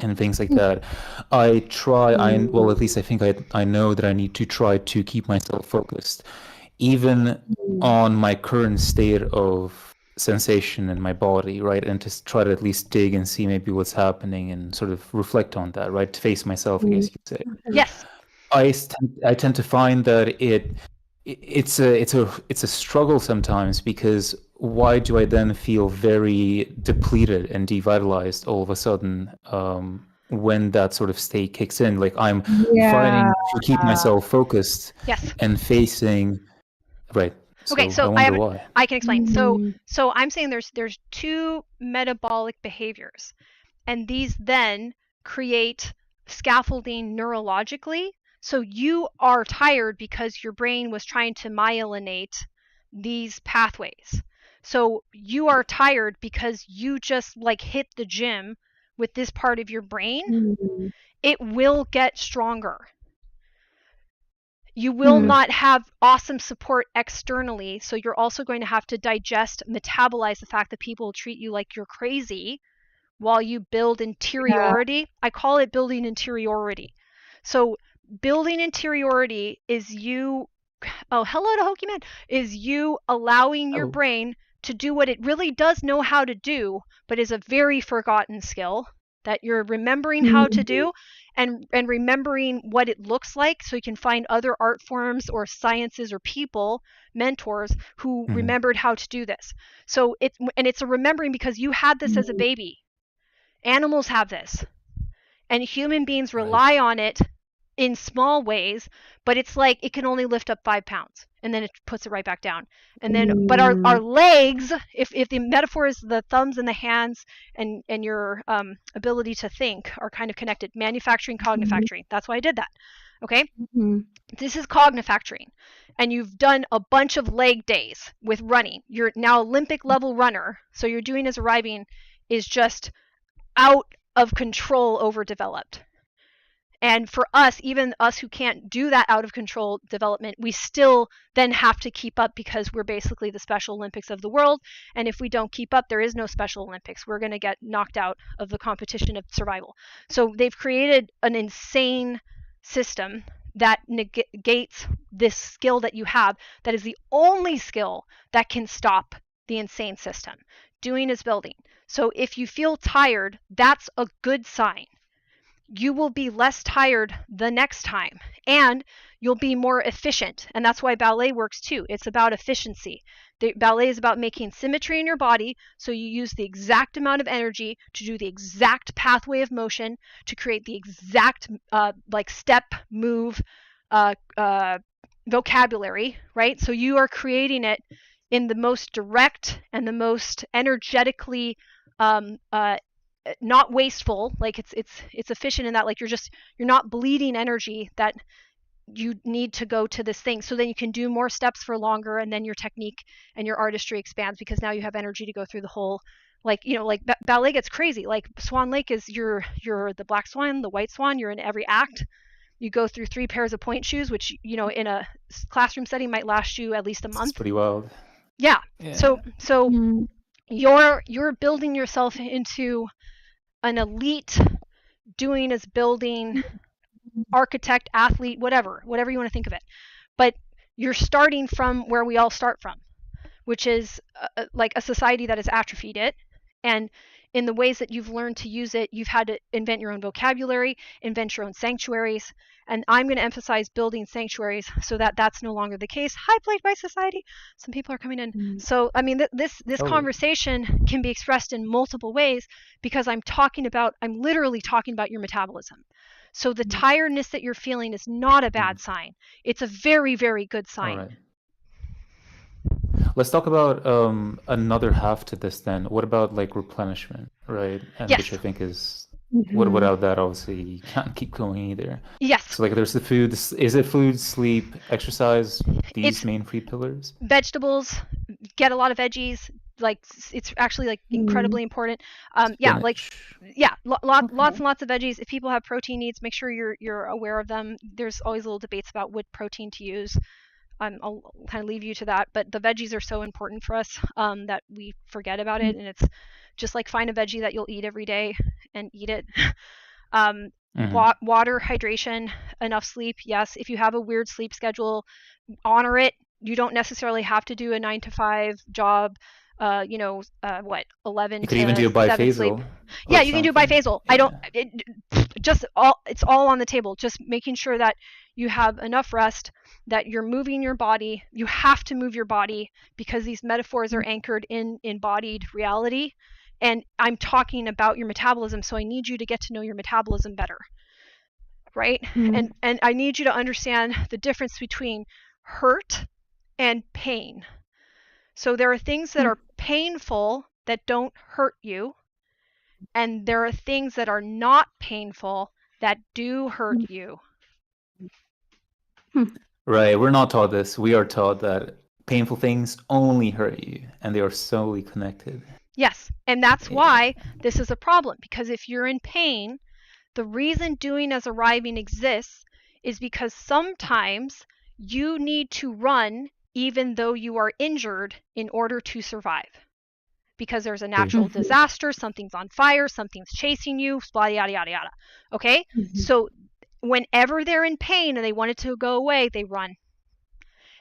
and things like that, I try, well, at least I think I know that I need to try to keep myself focused, even on my current state of sensation in my body, right? And to try to at least dig and see maybe what's happening and sort of reflect on that, right? To face myself, I guess you could say. Yes. I tend to find that it's a struggle sometimes, because why do I then feel very depleted and devitalized all of a sudden when that sort of state kicks in? Like I'm fighting to keep myself focused and facing, right? Okay, so I wonder why. I can explain. So I'm saying there's 2 metabolic behaviors, and these then create scaffolding neurologically. So you are tired because your brain was trying to myelinate these pathways. So you are tired because you just like hit the gym with this part of your brain. It will get stronger. You will not have awesome support externally. So you're also going to have to digest, metabolize the fact that people will treat you like you're crazy while you build interiority. I call it building interiority. So building interiority is you, oh, hello to Hokey Man, is you allowing your brain to do what it really does know how to do, but is a very forgotten skill that you're remembering how to do, and remembering what it looks like, so you can find other art forms or sciences or people, mentors who remembered how to do this. So it's a remembering because you had this as a baby. Animals have this, and human beings rely on it in small ways, but it's like it can only lift up 5 pounds and then it puts it right back down. And then, but our legs, if the metaphor is the thumbs and the hands and your ability to think are kind of connected, manufacturing, cognifacturing. That's why I did that. Okay. This is cognifacturing, and you've done a bunch of leg days with running. You're now Olympic level runner. So you're doing as arriving is just out of control, overdeveloped. And for us, even us who can't do that out of control development, we still then have to keep up because we're basically the Special Olympics of the world. And if we don't keep up, there is no Special Olympics. We're going to get knocked out of the competition of survival. So they've created an insane system that negates this skill that you have, that is the only skill that can stop the insane system. doing is building. So if you feel tired, that's a good sign. You will be less tired the next time, and you'll be more efficient. And that's why ballet works too. It's about efficiency. Ballet is about making symmetry in your body, so you use the exact amount of energy to do the exact pathway of motion, to create the exact like step, move, vocabulary, right? So you are creating it in the most direct and the most energetically not wasteful, like it's efficient in that, like you're not bleeding energy that you need to go to this thing, so then you can do more steps for longer, and then your technique and your artistry expands because now you have energy to go through the whole, like, you know, like ballet gets crazy. Like Swan Lake is you're the black swan, the white swan, you're in every act. You go through 3 pairs of pointe shoes, which, you know, in a classroom setting might last you at least a month. It's pretty wild. Yeah. So you're building yourself into an elite doing is building architect, athlete, whatever you want to think of it. But you're starting from where we all start from, which is like a society that has atrophied it. And in the ways that you've learned to use it, you've had to invent your own vocabulary, invent your own sanctuaries. And I'm going to emphasize building sanctuaries so that that's no longer the case. Hi, Plagued by Society. Some people are coming in. So, I mean, this conversation can be expressed in multiple ways because I'm literally talking about your metabolism. So the tiredness that you're feeling is not a bad sign. It's a very, very good sign. All right. Let's talk about another half to this then. What about like replenishment, right? And yes. Which I think is without that, obviously you can't keep going either. Yes. So like there's the food. Is it food, sleep, exercise? These main 3 pillars? Vegetables, get a lot of veggies. Like it's actually like incredibly important. Lots and lots of veggies. If people have protein needs, make sure you're aware of them. There's always little debates about what protein to use. I'll kind of leave you to that, but the veggies are so important for us that we forget about it, and it's just like find a veggie that you'll eat every day and eat it. Water, hydration, enough sleep. Yes, if you have a weird sleep schedule, honor it. You don't necessarily have to do a 9-to-5 job. 11 you could to even do a 7 sleep. biphasal. Yeah, you can do biphasal. Yeah. It's all on the table. Just making sure that you have enough rest, that you're moving your body. You have to move your body because these metaphors are anchored in embodied reality. And I'm talking about your metabolism, so I need you to get to know your metabolism better, right? And I need you to understand the difference between hurt and pain. So there are things that are painful that don't hurt you, and there are things that are not painful that do hurt you. Right. We're not taught this. We are taught that painful things only hurt you, and they are solely connected. Yes, and that's why this is a problem, because if you're in pain, the reason doing as arriving exists is because sometimes you need to run even though you are injured in order to survive. Because there's a natural disaster, something's on fire, something's chasing you, blah, yada, yada, yada. Okay? So whenever they're in pain and they want it to go away, they run.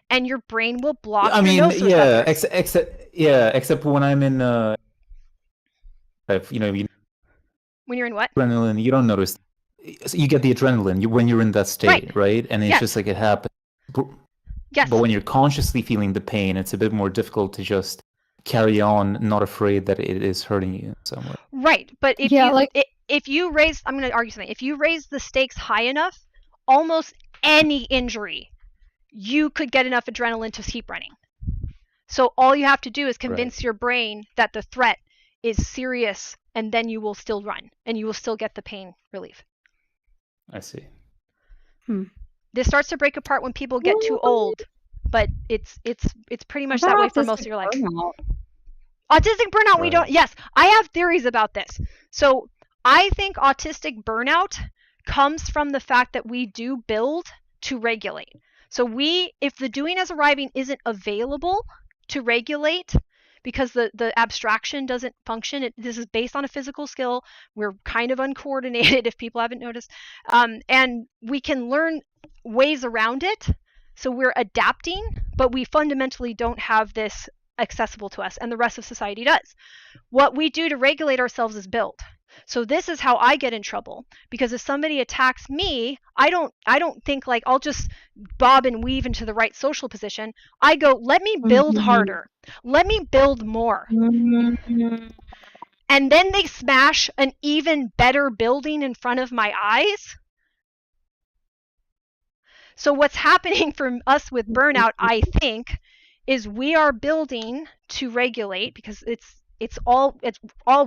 And your brain will block your nociceptors. Except when I'm in when you're in what? Adrenaline, you don't notice. You get the adrenaline when you're in that state, right? And it's just like it happens. Yes. But when you're consciously feeling the pain, it's a bit more difficult to just carry on, not afraid that it is hurting you somewhere. Right. But if you raise, I'm going to argue something. If you raise the stakes high enough, almost any injury, you could get enough adrenaline to keep running. So all you have to do is convince your brain that the threat is serious, and then you will still run, and you will still get the pain relief. I see. This starts to break apart when people get too old, but it's pretty much that way for most of your life. Autistic burnout, we don't. Yes, I have theories about this. So I think autistic burnout comes from the fact that we do build to regulate. So if the doing as arriving isn't available to regulate because the abstraction doesn't function, this is based on a physical skill. We're kind of uncoordinated, if people haven't noticed, and we can learn ways around it. So we're adapting, but we fundamentally don't have this accessible to us, and the rest of society does. What we do to regulate ourselves is build. So this is how I get in trouble, because if somebody attacks me, I don't think like I'll just bob and weave into the right social position. I go, let me build harder. Let me build more. And then they smash an even better building in front of my eyes. So what's happening for us with burnout, I think, is we are building to regulate, because it's all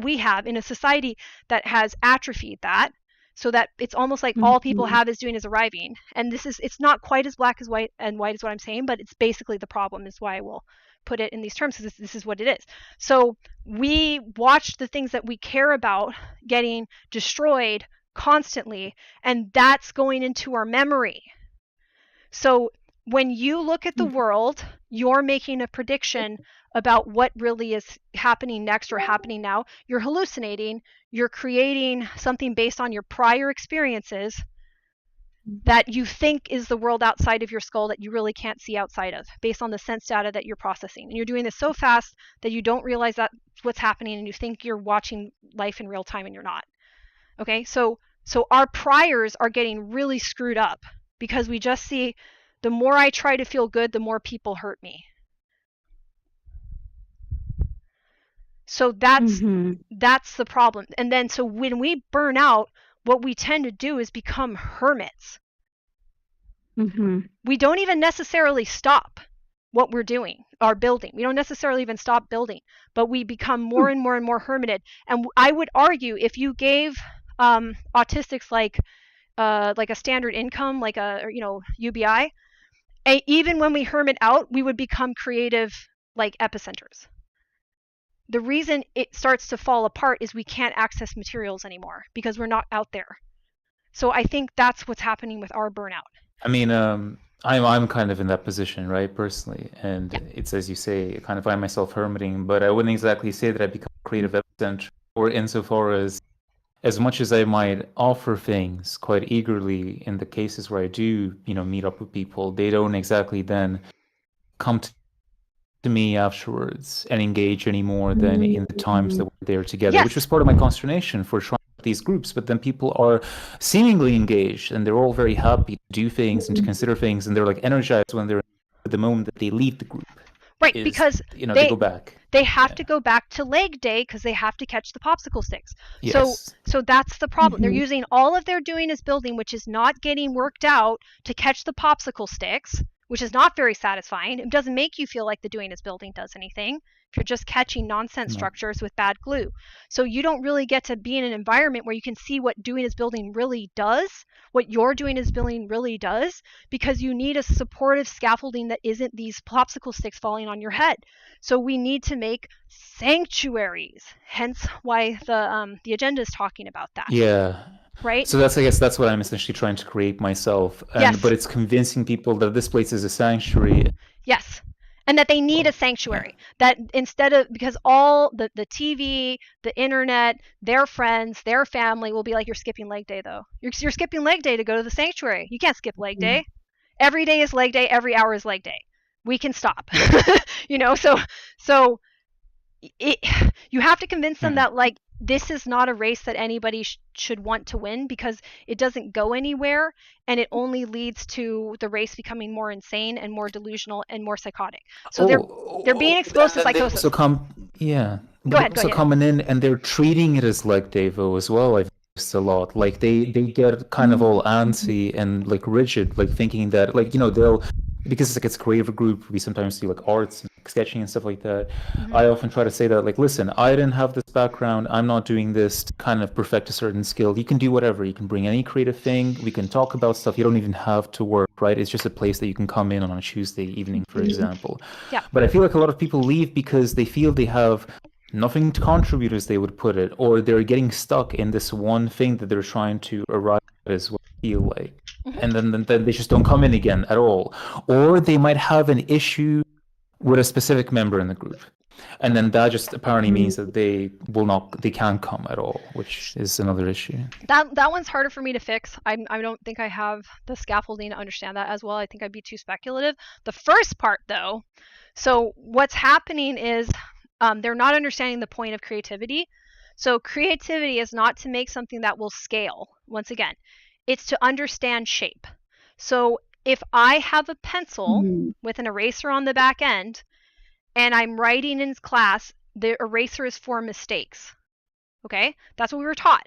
we have in a society that has atrophied that, so that it's almost like all people have is doing is arriving. And it's not quite as black as white and white is what I'm saying, but it's basically the problem, is why I will put it in these terms, because this is what it is. So we watch the things that we care about getting destroyed constantly, and that's going into our memory. So when you look at the world, you're making a prediction about what really is happening next or happening now. You're hallucinating. You're creating something based on your prior experiences that you think is the world outside of your skull that you really can't see outside of, based on the sense data that you're processing. And you're doing this so fast that you don't realize that's what's happening, and you think you're watching life in real time, and you're not. Okay, so our priors are getting really screwed up, because we just see, the more I try to feel good, the more people hurt me. So that's the problem. And then so when we burn out, what we tend to do is become hermits. We don't even necessarily stop what we're doing, our building. We don't necessarily even stop building, but we become more and more and more hermited. And I would argue, if you gave autistics like a standard income, like a UBI, even when we hermit out, we would become creative, like epicenters. The reason it starts to fall apart is we can't access materials anymore, because we're not out there. So I think that's what's happening with our burnout. I mean, I'm kind of in that position, right, personally, and it's, as you say, kind of find myself hermiting, but I wouldn't exactly say that I become a creative epicenter, or insofar as much as I might offer things quite eagerly in the cases where I do, meet up with people, they don't exactly then come to me afterwards and engage any more than in the times that we're there together, which was part of my consternation for trying these groups. But then people are seemingly engaged, and they're all very happy to do things and to consider things, and they're like energized when they're at the moment that they leave the group. Right, because they go back. They have to go back to leg day, because they have to catch the popsicle sticks. Yes. So that's the problem. They're using all of their doing is building, which is not getting worked out, to catch the popsicle sticks, which is not very satisfying. It doesn't make you feel like the doing is building does anything if you're just catching nonsense structures with bad glue. So you don't really get to be in an environment where you can see what doing is building really does, what your doing is building really does, because you need a supportive scaffolding that isn't these popsicle sticks falling on your head. So we need to make sanctuaries, hence why the agenda is talking about that. Yeah. Right? So I guess that's what I'm essentially trying to create myself. But it's convincing people that this place is a sanctuary. Yes. And that they need a sanctuary. That instead of, because all the TV, the internet, their friends, their family will be like, you're skipping leg day though. You're skipping leg day to go to the sanctuary. You can't skip leg day. Every day is leg day. Every hour is leg day. We can stop. So you have to convince them that, like, this is not a race that anybody should want to win, because it doesn't go anywhere, and it only leads to the race becoming more insane and more delusional and more psychotic. So they're being exposed to psychosis. So come coming in, and they're treating it as like Devo as well. I've noticed a lot. Like they get kind of all antsy and like rigid, like thinking that, like, they'll, because it's a creative group, we sometimes do like arts and sketching and stuff like that. I often try to say that, like, listen, I didn't have this background. I'm not doing this to kind of perfect a certain skill. You can do whatever. You can bring any creative thing. We can talk about stuff. You don't even have to work, right? It's just a place that you can come in on a Tuesday evening, for example. Yeah. But I feel like a lot of people leave because they feel they have nothing to contribute, as they would put it, or they're getting stuck in this one thing that they're trying to arrive at, is what I feel like. And then they just don't come in again at all. Or they might have an issue with a specific member in the group. And then that just apparently means that they can't come at all, which is another issue. That one's harder for me to fix. I don't think I have the scaffolding to understand that as well. I think I'd be too speculative. The first part, though, so what's happening is they're not understanding the point of creativity. So creativity is not to make something that will scale. Once again, it's to understand shape. So if I have a pencil with an eraser on the back end and I'm writing in class, the eraser is for mistakes. Okay? That's what we were taught.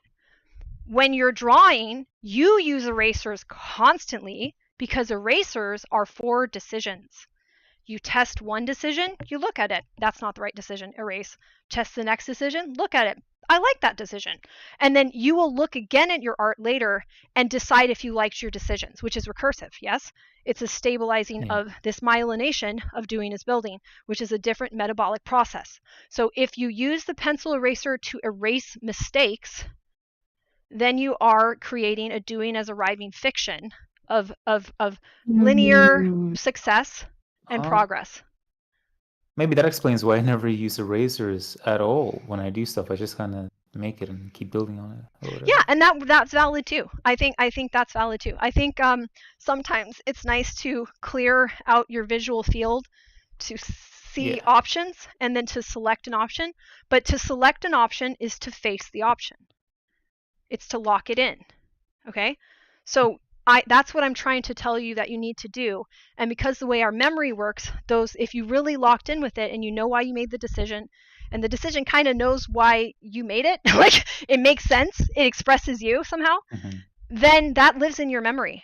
When you're drawing, you use erasers constantly because erasers are for decisions. You test one decision, you look at it. That's not the right decision, erase. Test the next decision, look at it. I like that decision. And then you will look again at your art later and decide if you liked your decisions, which is recursive, yes? It's a stabilizing of this myelination of doing is building, which is a different metabolic process. So if you use the pencil eraser to erase mistakes, then you are creating a doing as arriving fiction of linear success and progress. Maybe that explains why I never use erasers at all when I do stuff. I just kind of make it and keep building on it. Or whatever. Yeah, and that's valid too. I think that's valid too. I think sometimes it's nice to clear out your visual field to see options and then to select an option. But to select an option is to face the option. It's to lock it in. Okay? So that's what I'm trying to tell you that you need to do. And because the way our memory works, if you really locked in with it and you know why you made the decision, and the decision kind of knows why you made it, like it makes sense, it expresses you somehow, then that lives in your memory.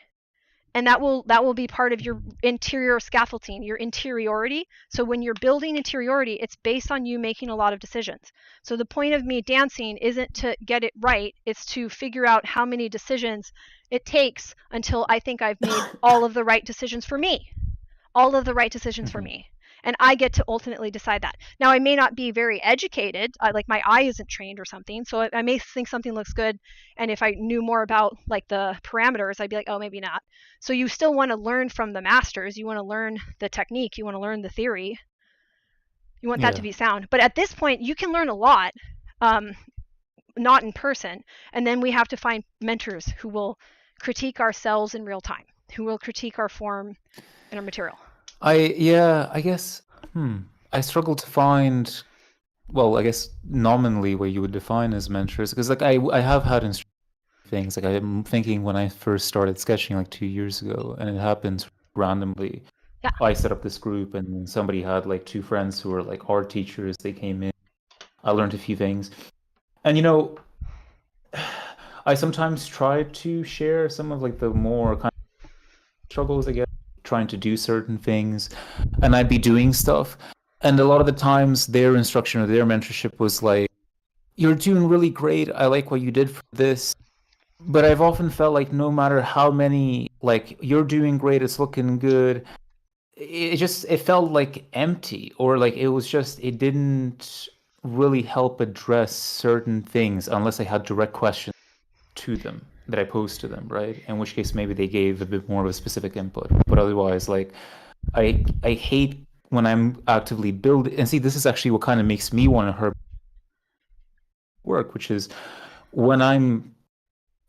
And that will be part of your interior scaffolding, your interiority. So when you're building interiority, it's based on you making a lot of decisions. So the point of me dancing isn't to get it right, it's to figure out how many decisions it takes until I think I've made all of the right decisions for me. All of the right decisions for me. And I get to ultimately decide that. Now, I may not be very educated, like my eye isn't trained or something, so I may think something looks good, and if I knew more about like the parameters, I'd be like, oh, maybe not. So you still want to learn from the masters, you want to learn the technique, you want to learn the theory, you want that to be sound. But at this point, you can learn a lot, not in person, and then we have to find mentors who will critique ourselves in real time, who will critique our form and our material. I guess I struggle to find, well, I guess nominally what you would define as mentors, because like I have had things, like I'm thinking when I first started sketching like 2 years ago, and it happens randomly. I set up this group and somebody had like 2 friends who were like art teachers. They came in, I learned a few things, and I sometimes try to share some of like the more kind of struggles I get trying to do certain things, and I'd be doing stuff, and a lot of the times their instruction or their mentorship was like, you're doing really great, I like what you did for this. But I've often felt like no matter how many, like, you're doing great, it's looking good, it felt like empty, or like it didn't really help address certain things unless I had direct questions to them that I posed to them, right? In which case maybe they gave a bit more of a specific input. But otherwise, like, I hate when I'm actively building, and see, this is actually what kind of makes me want to hurt work, which is when I'm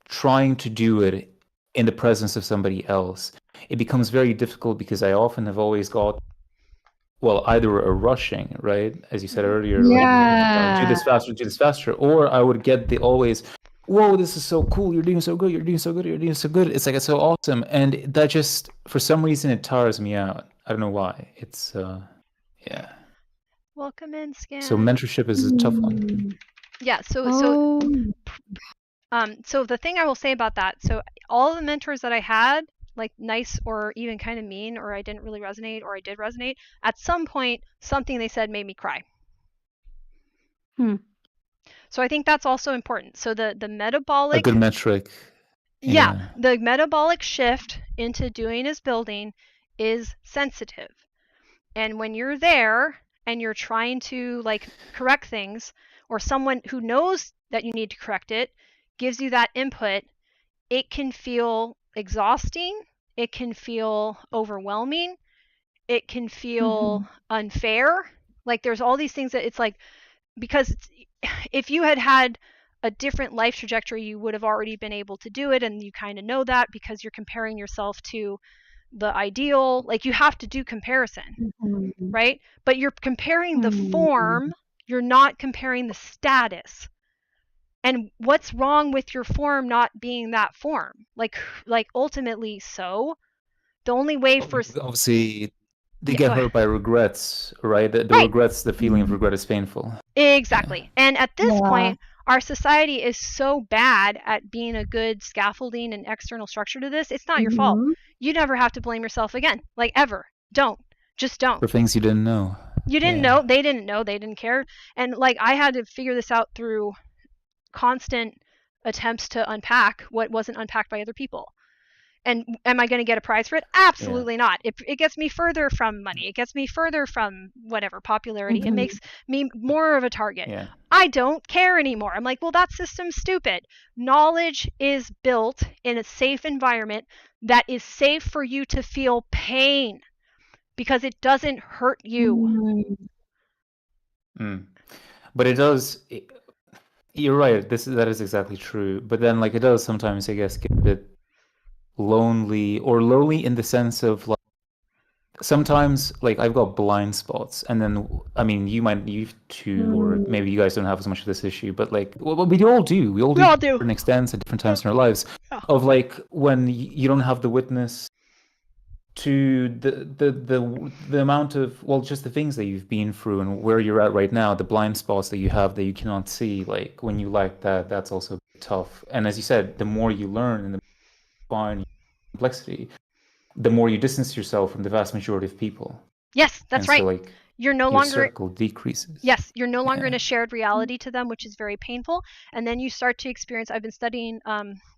trying to do it in the presence of somebody else, it becomes very difficult because I often have always got, well, either a rushing, right? As you said earlier, like, do this faster, or I would get the always, whoa, this is so cool, you're doing so good, you're doing so good, you're doing so good. It's like, it's so awesome. And that just, for some reason, it tires me out. I don't know why. It's, yeah. Welcome in, Scan. So mentorship is a tough one. Yeah, so the thing I will say about that, so all the mentors that I had, like nice or even kind of mean, or I didn't really resonate, or I did resonate, at some point, something they said made me cry. So I think that's also important. So the metabolic... A good metric. Yeah, the metabolic shift into doing is building is sensitive. And when you're there and you're trying to like correct things, or someone who knows that you need to correct it gives you that input, it can feel exhausting, it can feel overwhelming, it can feel unfair, Like there's all these things that it's like, because if you had a different life trajectory, you would have already been able to do it, and you kind of know that because you're comparing yourself to the ideal. Like you have to do comparison, right? But you're comparing the form, you're not comparing the status. And what's wrong with your form not being that form? Like ultimately, so the only way for obviously they Yeah, get go ahead. hurt by regrets, right? The Right. regrets, the feeling of regret is painful. Exactly. And at this Yeah. point, our society is so bad at being a good scaffolding and external structure to this. It's not your fault. You never have to blame yourself again. Like ever. Don't. Just don't. For things you didn't know. You didn't Yeah. know. They didn't know. They didn't care. And like I had to figure this out through constant attempts to unpack what wasn't unpacked by other people. And am I going to get a prize for it? Absolutely not. It gets me further from money. It gets me further from whatever popularity. It makes me more of a target. Yeah. I don't care anymore. I'm like, well, that system's stupid. Knowledge is built in a safe environment that is safe for you to feel pain because it doesn't hurt you. But it does. You're right. That is exactly true. But then, like, it does sometimes, I guess, get a bit lonely in the sense of like sometimes like I've got blind spots, and then I mean you too, or maybe you guys don't have as much of this issue, but like we all do. We all do different extents at different times in our lives. Of like when you don't have the witness to the amount of, well, just the things that you've been through and where you're at right now, the blind spots that you have that you cannot see. Like when you lack that, that's also tough. And as you said, the more you learn and the more you find complexity, the more you distance yourself from the vast majority of people. Yes, that's right. So like you're no your longer circle decreases. Yes, you're no longer in a shared reality to them, which is very painful. And then you start to experience, I've been studying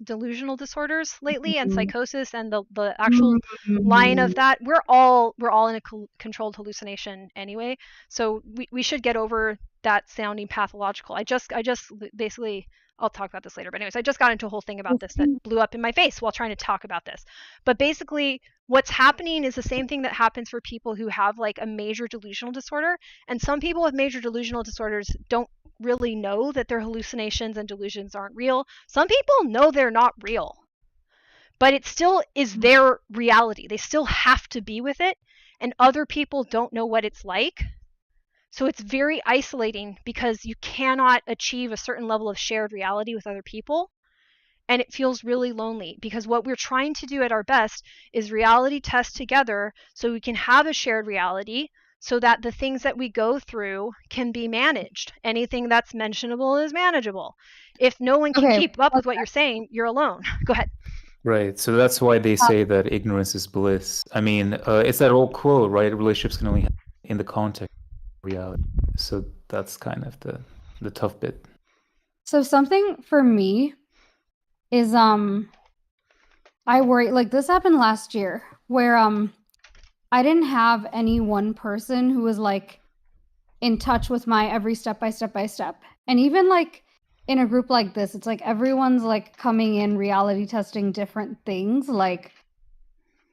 delusional disorders lately and psychosis, and the actual line of that. We're all in a controlled hallucination anyway. So we should get over that sounding pathological. I just basically, I'll talk about this later. But anyways, I just got into a whole thing about this that blew up in my face while trying to talk about this. But basically, what's happening is the same thing that happens for people who have like a major delusional disorder. And some people with major delusional disorders don't really know that their hallucinations and delusions aren't real. Some people know they're not real, but it still is their reality. They still have to be with it, and other people don't know what it's like. So it's very isolating because you cannot achieve a certain level of shared reality with other people. And it feels really lonely because what we're trying to do at our best is reality test together so we can have a shared reality so that the things that we go through can be managed. Anything that's mentionable is manageable. If no one can keep up with what you're saying, you're alone. Go ahead. Right. So that's why they say that ignorance is bliss. I mean, it's that old quote, right? Relationships can only happen in the context of reality. So that's kind of the tough bit. So something for me is I worry, like this happened last year where I didn't have any one person who was like in touch with my every step by step. And even like in a group like this, it's like everyone's like coming in reality testing different things. Like,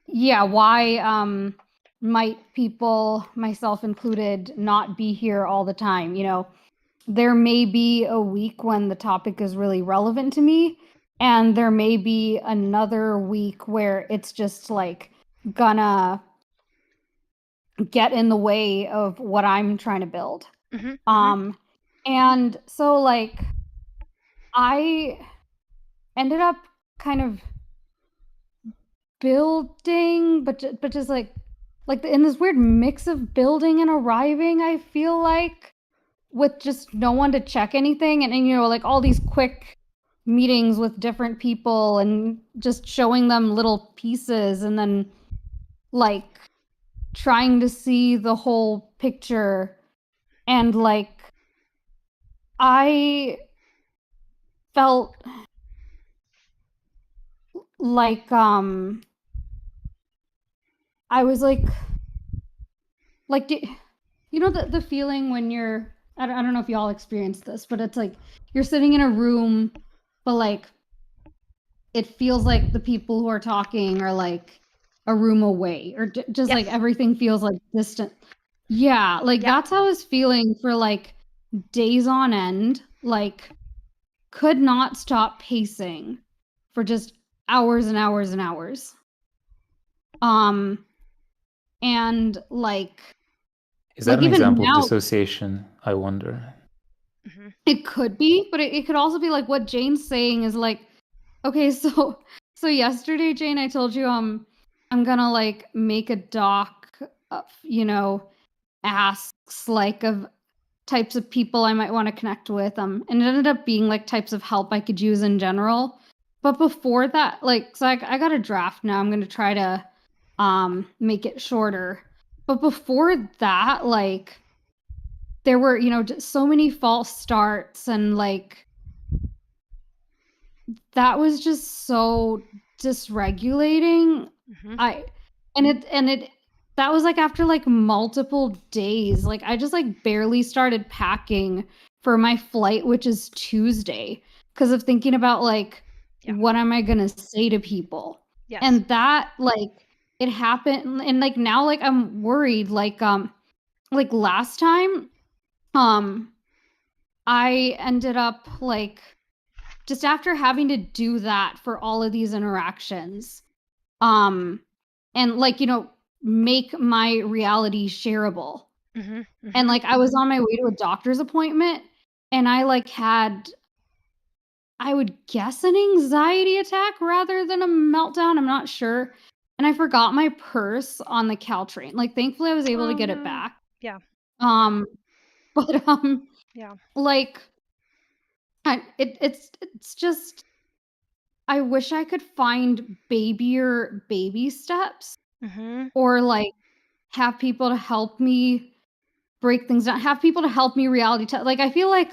yeah, why might people, myself included, not be here all the time? You know, there may be a week when the topic is really relevant to me, and there may be another week where it's just like gonna get in the way of what I'm trying to build. And so like I ended up kind of building, but just like in this weird mix of building and arriving, I feel like, with just no one to check anything, and you know, like all these quick meetings with different people and just showing them little pieces and then like trying to see the whole picture. And like I felt like I was like you know the feeling when you're, I don't know if y'all experienced this, but it's like you're sitting in a room, but like it feels like the people who are talking are like a room away, or just like everything feels like distant. Yeah, like Yeah. that's how I was feeling for like days on end, like could not stop pacing for just hours and hours and hours. And like Is that an even example of now dissociation, I wonder? it could be, but it could also be like what Jane's saying is like, okay, so yesterday, Jane, I told you I'm gonna like make a doc of, asks like of types of people I might want to connect with. And it ended up being like types of help I could use in general. But before that, like, so I got a draft now. I'm gonna try to make it shorter. But before that, like there were, just so many false starts, and like that was just so dysregulating. That was like after like multiple days. Like I just like barely started packing for my flight, which is Tuesday, because of thinking about like what am I gonna say to people? Yes. And that like it happened, and like now like I'm worried. Like last time, I ended up like just after having to do that for all of these interactions, and like make my reality shareable. And like I was on my way to a doctor's appointment, and I like had, I would guess, an anxiety attack rather than a meltdown. I'm not sure. And I forgot my purse on the Caltrain. Like thankfully I was able to get it back. Yeah. But yeah. Like it's just, I wish I could find baby steps, or like have people to help me break things down, have people to help me reality test. Like I feel like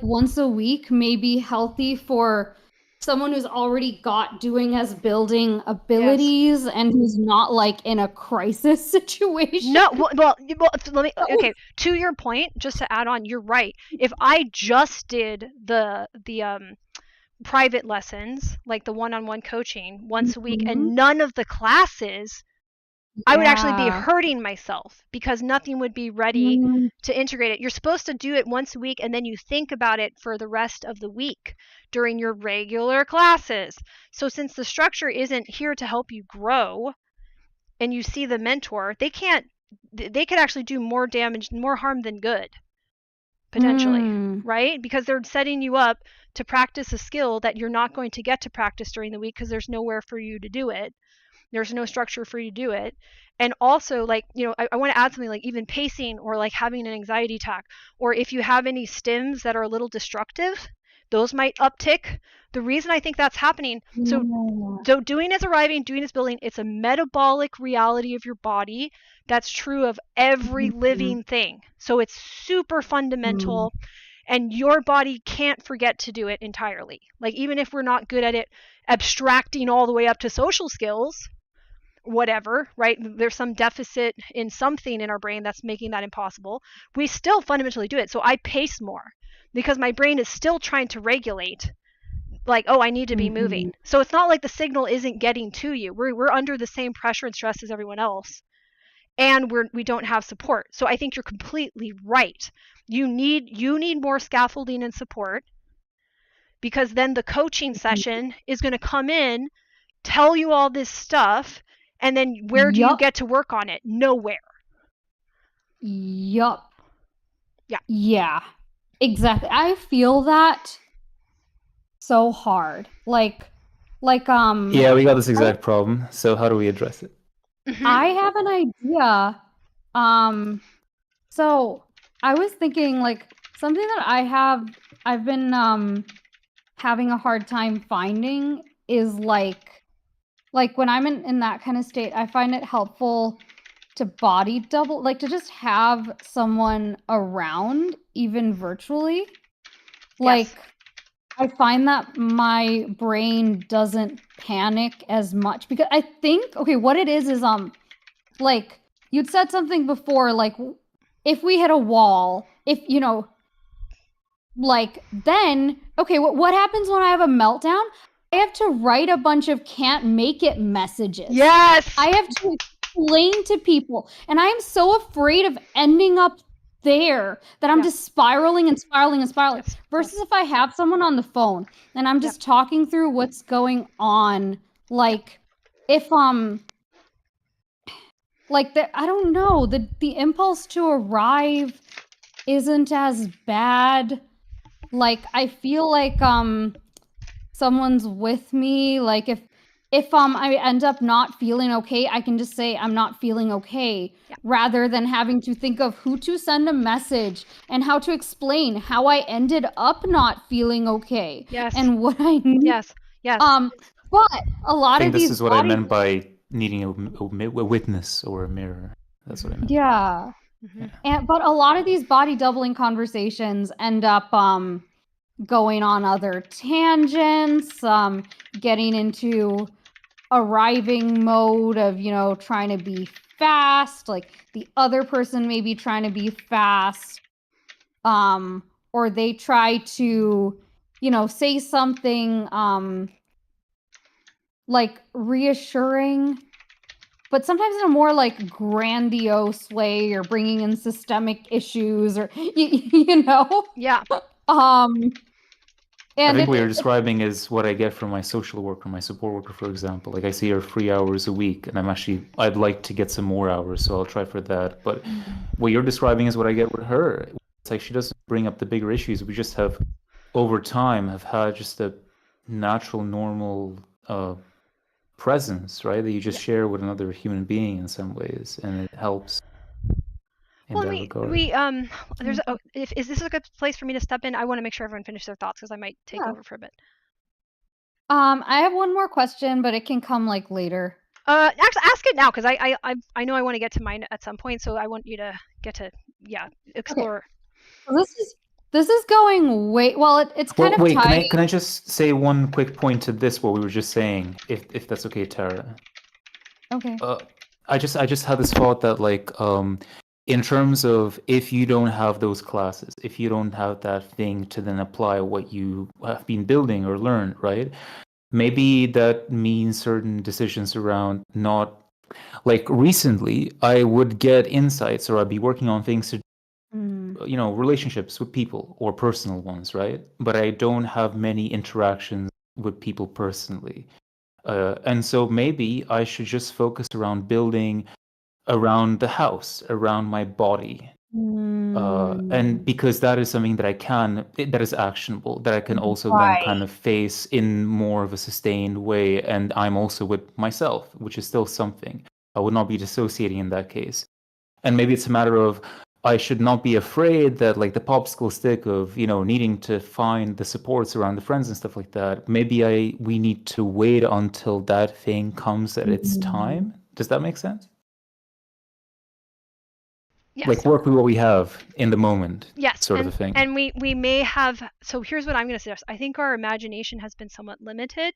once a week may be healthy for someone who's already got doing as building abilities, and who's not like in a crisis situation. No, well, let me. Okay, to your point, just to add on, you're right. If I just did the private lessons, like the one-on-one coaching once a week, and none of the classes, I would actually be hurting myself because nothing would be ready to integrate it. You're supposed to do it once a week, and then you think about it for the rest of the week during your regular classes. So since the structure isn't here to help you grow, and you see the mentor, they could actually do more damage, more harm than good, potentially, right? Because they're setting you up to practice a skill that you're not going to get to practice during the week because there's nowhere for you to do it. There's no structure for you to do it. And also, like, I want to add something like even pacing, or like having an anxiety attack, or if you have any stims that are a little destructive, those might uptick. The reason I think that's happening, so doing is arriving, doing is building. It's a metabolic reality of your body that's true of every living thing. So it's super fundamental, and your body can't forget to do it entirely. Like even if we're not good at it, abstracting all the way up to social skills, whatever, right? There's some deficit in something in our brain that's making that impossible. We still fundamentally do it. So I pace more because my brain is still trying to regulate, like, oh, I need to be moving. So it's not like the signal isn't getting to you. We're under the same pressure and stress as everyone else, and we don't have support. So I think you're completely right. You need more scaffolding and support, because then the coaching session is going to come in, tell you all this stuff, and then where do you get to work on it? Nowhere. Yup. Yeah. Yeah. Exactly. I feel that so hard. Like Yeah, we got this exact problem. So how do we address it? I have an idea. So I was thinking like something that I've been having a hard time finding is like when I'm in that kind of state, I find it helpful to body double, like to just have someone around, even virtually. Like I find that my brain doesn't panic as much, because I think, okay, what it is like you'd said something before, like if we hit a wall, if like then okay, what happens when I have a meltdown? I have to write a bunch of can't make it messages. Yes. I have to explain to people. And I am so afraid of ending up there that I'm just spiraling and spiraling and spiraling. Versus if I have someone on the phone and I'm just talking through what's going on, like if like I don't know, the impulse to arrive isn't as bad. Like I feel like someone's with me, like if I end up not feeling okay, I can just say I'm not feeling okay, rather than having to think of who to send a message and how to explain how I ended up not feeling okay. And what I need. Yes. But a lot I of think this these is what I meant by needing a witness or a mirror. That's what I meant. Yeah. But a lot of these body doubling conversations end up going on other tangents, getting into arriving mode of, you know, trying to be fast, like the other person may be trying to be fast, or they try to, you know, say something like reassuring, but sometimes in a more like grandiose way, or bringing in systemic issues, or you know. I think what you're describing is what I get from my social worker, my support worker, for example. Like I see her 3 hours a week, and I'd like to get some more hours, so I'll try for that. But what you're describing is what I get with her. It's like she doesn't bring up the bigger issues. We just have, over time, have had just a natural, normal presence, right? That you just share with another human being in some ways, and it helps. Well, there's is this a good place for me to step in? I want to make sure everyone finishes their thoughts because I might take over for a bit. I have one more question, but it can come like later. Actually, ask it now because I know I want to get to mine at some point, so I want you to get to explore. Okay. This is going way well. It's kind of tight. Can I just say one quick point to this? What we were just saying, if that's okay, Tara. Okay. I just had this thought that like in terms of if you don't have those classes, if you don't have that thing to then apply what you have been building or learned, right? Maybe that means certain decisions around not, like recently, I would get insights or I'd be working on things to, you know, relationships with people or personal ones, right? But I don't have many interactions with people personally. And so maybe I should just focus around building around the house, around my body. And because that is something that is actionable, that I can also then kind of face in more of a sustained way. And I'm also with myself, which is still something. I would not be dissociating in that case. And maybe it's a matter of, I should not be afraid that like the popsicle stick of, you know, needing to find the supports around the friends and stuff like that. Maybe we need to wait until that thing comes at its time. Does that make sense? Yes. Like work with what we have in the moment. Yes. Sort of a thing. And we may have, so here's what I'm going to suggest. I think our imagination has been somewhat limited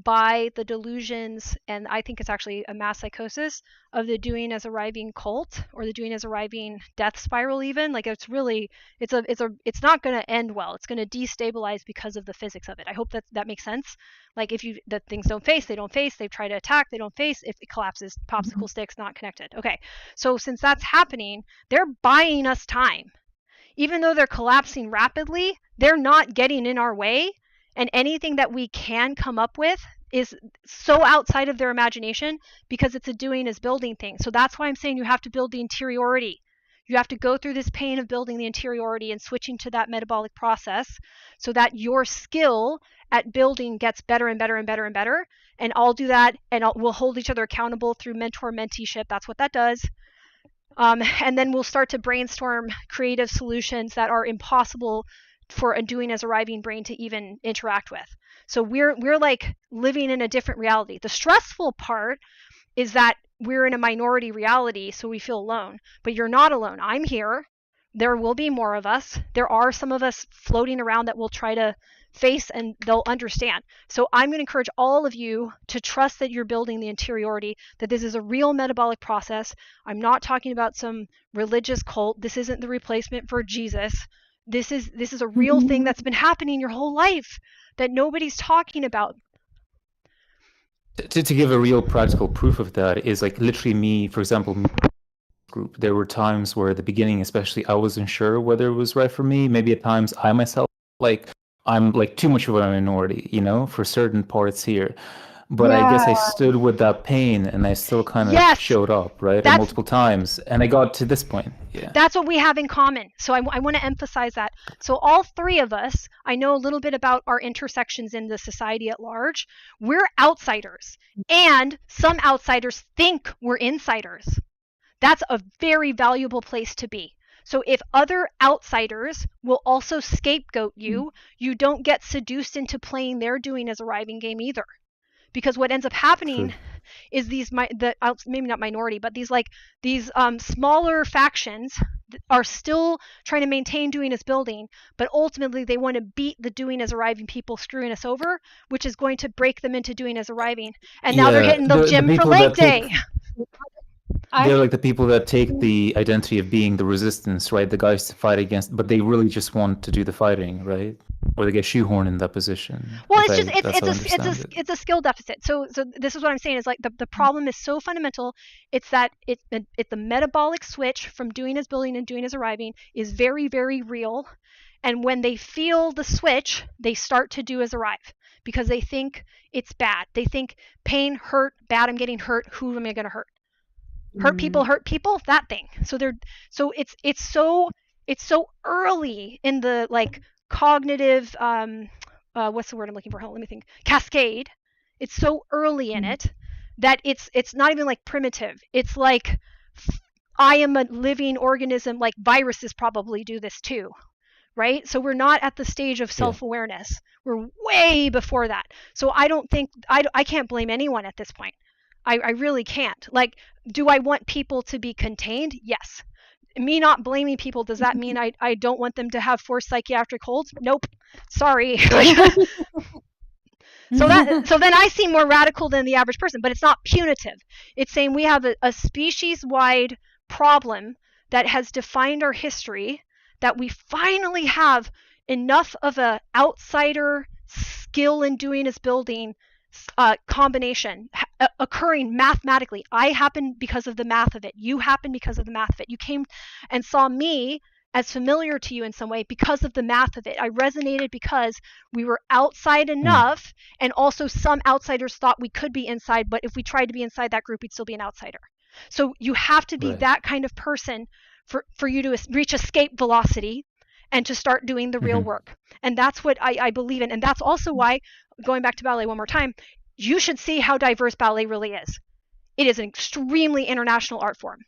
by the delusions, and I think it's actually a mass psychosis of the doing as arriving cult, or the doing as arriving death spiral. Even like it's not going to end well. It's going to destabilize because of the physics of it. I hope that makes sense. Like if the things don't face, they don't face. They try to attack, they don't face. If it collapses, popsicle sticks not connected. Okay, so since that's happening, they're buying us time. Even though they're collapsing rapidly, they're not getting in our way. And anything that we can come up with is so outside of their imagination because it's a doing as building thing. So that's why I'm saying you have to build the interiority. You have to go through this pain of building the interiority and switching to that metabolic process so that your skill at building gets better and better and better and better. And I'll do that, and we'll hold each other accountable through mentor-menteeship. That's what that does. And then we'll start to brainstorm creative solutions that are impossible for a doing as arriving brain to even interact with. So we're like living in a different reality. The stressful part is that we're in a minority reality, so we feel alone. But you're not alone. I'm here. There will be more of us. There are some of us floating around that will try to face, and they'll understand. So I'm going to encourage all of you to trust that you're building the interiority, that this is a real metabolic process. I'm not talking about some religious cult. This isn't the replacement for Jesus. This is a real thing that's been happening your whole life that nobody's talking about. To give a real practical proof of that is like literally me, for example, group. There were times where at the beginning, especially, I wasn't sure whether it was right for me. Maybe at times I myself, like, I'm like too much of a minority, for certain parts here. But I guess I stood with that pain and I still kind of Yes, showed up, right? And multiple times. And I got to this point. Yeah. that's what we have in common. So I want to emphasize that. So all three of us, I know a little bit about our intersections in the society at large. We're outsiders, and some outsiders think we're insiders. That's a very valuable place to be. So if other outsiders will also scapegoat you, you don't get seduced into playing their doing as arriving game either. Because what ends up happening True. is maybe not minority, but these smaller factions are still trying to maintain doing as building, but ultimately they want to beat the doing as arriving people screwing us over, which is going to break them into doing as arriving. And now they're hitting the gym for people leg that day. They're like the people that take the identity of being the resistance, right? The guys to fight against, but they really just want to do the fighting, right? Or they get shoehorned in that position. Well, it's a skill deficit. So this is what I'm saying is like the problem is so fundamental. It's that it's the metabolic switch from doing as building and doing as arriving is very, very real. And when they feel the switch, they start to do as arrive because they think it's bad. They think pain, hurt, bad. I'm getting hurt. Who am I going to hurt? Hurt people, that thing. So it's so early in the like cognitive what's the word I'm looking for? Hold on, let me think. Cascade. It's so early in it that it's not even like primitive. It's like I am a living organism, like viruses probably do this too. Right? So we're not at the stage of self-awareness. We're way before that. So I can't blame anyone at this point. I really can't. Like, do I want people to be contained? Yes. Me not blaming people, does that mean I don't want them to have forced psychiatric holds? Nope. Sorry. So then I seem more radical than the average person, but it's not punitive. It's saying we have a species-wide problem that has defined our history, that we finally have enough of a outsider skill in doing is building combination occurring mathematically. I happen because of the math of it. You happen because of the math of it. You came and saw me as familiar to you in some way because of the math of it. I resonated because we were outside enough, and also some outsiders thought we could be inside, but if we tried to be inside that group, we'd still be an outsider. So you have to be that kind of person for you to reach escape velocity and to start doing the real work. And that's what I believe in. And that's also why, going back to ballet one more time, you should see how diverse ballet really is. It is an extremely international art form.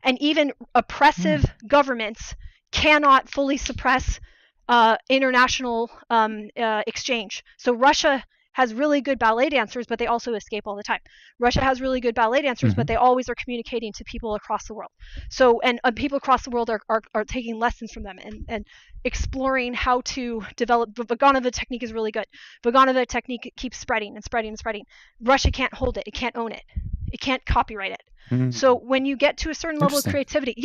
And even oppressive governments cannot fully suppress international exchange. So Russia has really good ballet dancers, but they also escape all the time. Russia has really good ballet dancers, but they always are communicating to people across the world. So, and people across the world are taking lessons from them and exploring how to develop. Vaganova technique is really good. Vaganova technique keeps spreading and spreading and spreading. Russia can't hold it. It can't own it. It can't copyright it. So when you get to a certain level of creativity,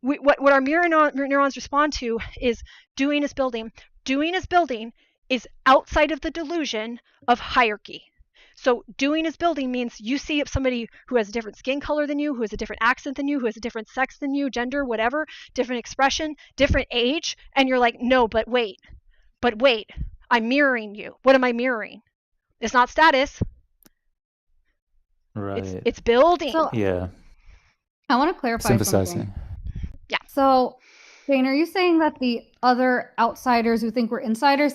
what our mirror neurons respond to is doing is building. Doing is building is outside of the delusion of hierarchy. So doing is building means you see somebody who has a different skin color than you, who has a different accent than you, who has a different sex than you, gender, whatever, different expression, different age, and you're like, no, but wait, I'm mirroring you. What am I mirroring? It's not status. Right. It's building. So, I want to clarify Synthesizing. Yeah. So, Jane, are you saying that the other outsiders who think we're insiders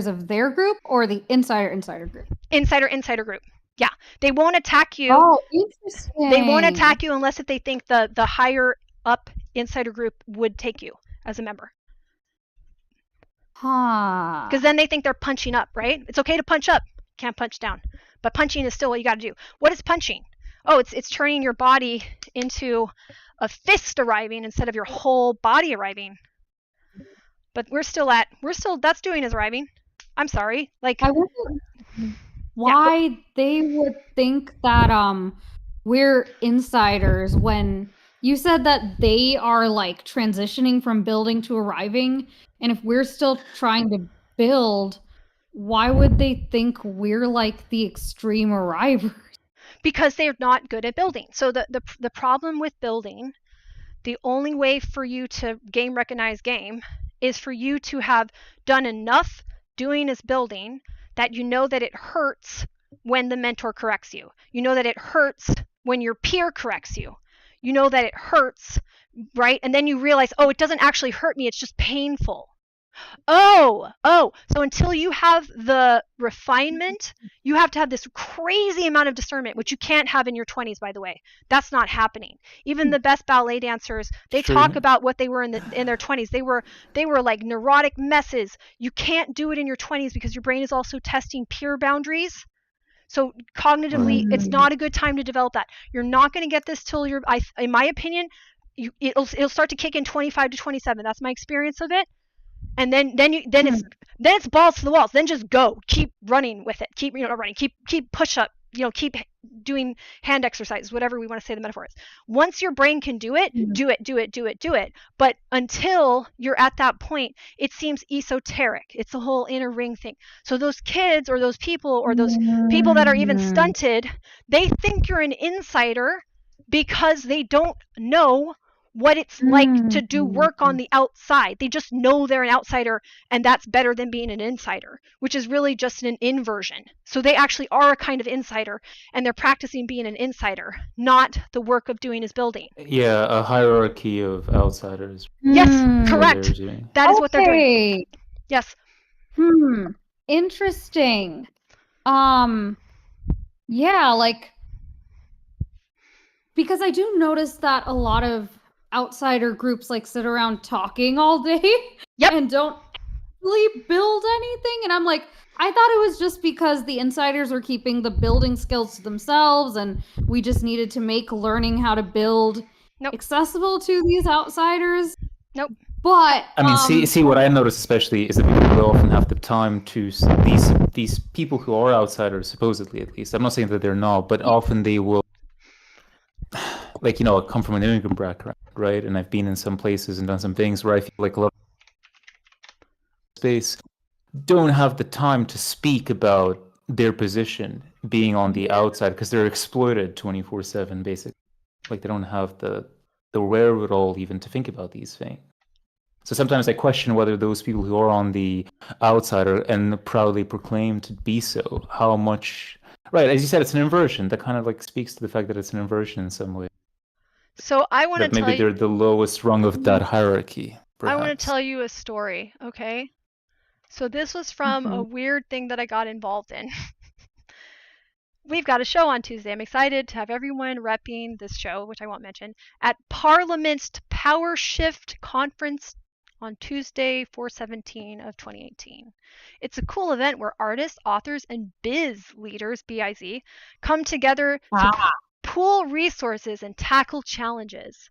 of their group, or the insider group? Insider group. Yeah. They won't attack you. Oh, interesting. They won't attack you unless if they think the higher up insider group would take you as a member. Because then they think they're punching up, right? It's okay to punch up. Can't punch down. But punching is still what you got to do. What is punching? Oh, it's turning your body into a fist arriving instead of your whole body arriving. But that's doing is arriving. I'm sorry. Like, I wonder why they would think that we're insiders when you said that they are like transitioning from building to arriving, and if we're still trying to build, why would they think we're like the extreme arrivers? Because they're not good at building. So the problem with building, the only way for you to game recognize game is for you to have done enough doing as building that you know that it hurts when the mentor corrects you. You know that it hurts when your peer corrects you. You know that it hurts, right? And then you realize, oh, it doesn't actually hurt me, it's just painful. So until you have the refinement, you have to have this crazy amount of discernment, which you can't have in your 20s, by the way. That's not happening. Even the best ballet dancers, they talk about what they were in their 20s. They were like neurotic messes. You can't do it in your 20s because your brain is also testing peer boundaries. So cognitively, it's not a good time to develop that. You're not going to get this till you're, in my opinion, it'll start to kick in 25 to 27. That's my experience of it. And then it's balls to the walls. Then just go, keep running with it. Keep running. Keep push up. Keep doing hand exercises, whatever we want to say the metaphor is. Once your brain can do it, do it. But until you're at that point, it seems esoteric. It's the whole inner ring thing. So those kids or those people that are even stunted, they think you're an insider because they don't know what it's like to do work on the outside. They just know they're an outsider, and that's better than being an insider, which is really just an inversion. So they actually are a kind of insider, and they're practicing being an insider, not the work of doing is building. Yeah, a hierarchy of outsiders. Yes, correct. That is what they're doing. Yes. Interesting. Yeah, like, because I do notice that a lot of outsider groups like sit around talking all day and don't really build anything. And I'm like, I thought it was just because the insiders were keeping the building skills to themselves and we just needed to make learning how to build accessible to these outsiders. Nope. But I mean, see what I notice especially is that people often have the time to these people who are outsiders, supposedly at least. I'm not saying that they're not, but often they will, like, I come from an immigrant background, right? And I've been in some places and done some things where I feel like a lot of space don't have the time to speak about their position being on the outside because they're exploited 24/7, basically. Like, they don't have the wherewithal even to think about these things. So sometimes I question whether those people who are on the outsider and proudly proclaim to be so, how much, right, as you said, it's an inversion. That kind of like speaks to the fact that it's an inversion in some way. So I want to tell you, maybe they're the lowest rung of that hierarchy, perhaps. I want to tell you a story, okay? So this was from a weird thing that I got involved in. We've got a show on Tuesday. I'm excited to have everyone repping this show, which I won't mention, at Parliament's Power Shift Conference on Tuesday, 4/17 of 2018. It's a cool event where artists, authors, and biz leaders, B-I-Z, come together to pool resources and tackle challenges.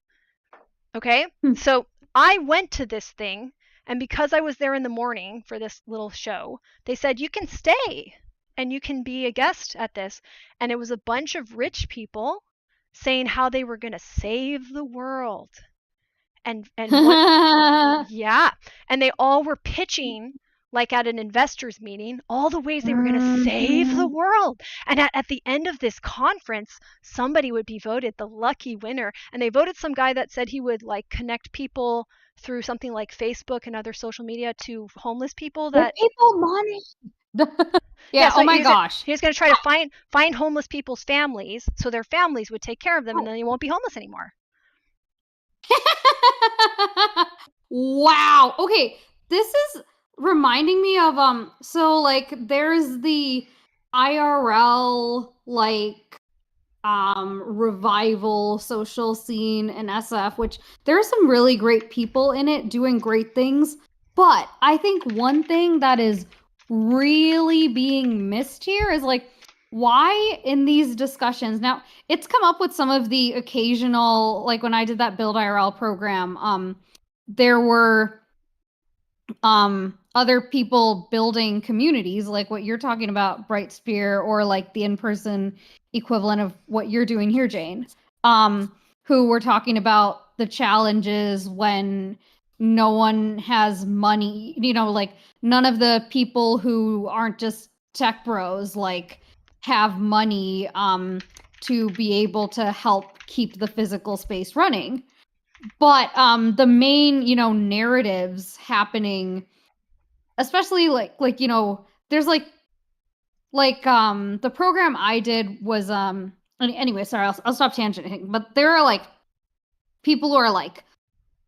Okay? So I went to this thing, and because I was there in the morning for this little show, they said, you can stay and you can be a guest at this. And it was a bunch of rich people saying how they were going to save the world. And what, yeah. And they all were pitching, like at an investors meeting, all the ways they were going to save the world. And at the end of this conference, somebody would be voted the lucky winner. And they voted some guy that said he would like connect people through something like Facebook and other social media to homeless people that people money. Yeah, so oh my gosh. He was going to try to find homeless people's families so their families would take care of them and then they won't be homeless anymore. Wow. Okay, this is reminding me of so like there's the IRL like revival social scene in SF, which there are some really great people in it doing great things, but I think one thing that is really being missed here is like, why in these discussions now, it's come up with some of the occasional, like when I did that Build IRL program, there were other people building communities like what you're talking about, Bright Spear, or like the in-person equivalent of what you're doing here, Jane, who were talking about the challenges when no one has money, like none of the people who aren't just tech bros like have money to be able to help keep the physical space running. But the main, narratives happening, especially like there's like the program I did was anyway, sorry, I'll stop tangenting, but there are like people who are like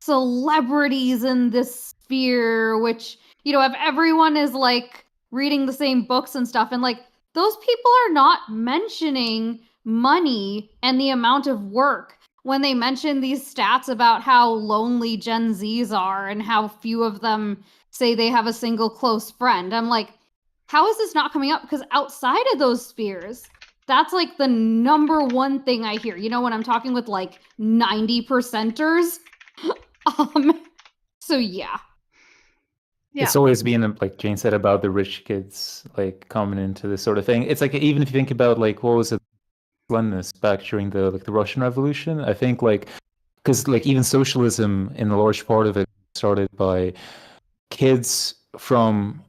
celebrities in this sphere, which, if everyone is like reading the same books and stuff, and like those people are not mentioning money and the amount of work when they mention these stats about how lonely Gen Zs are and how few of them say they have a single close friend. I'm like, how is this not coming up? Because outside of those spheres, that's like the number one thing I hear, when I'm talking with like 90%ers. So yeah. It's always been, like Jane said, about the rich kids like coming into this sort of thing. It's like, even if you think about like what was it, Leninism back during the Russian Revolution, I think like, because like even socialism in a large part of it started by kids from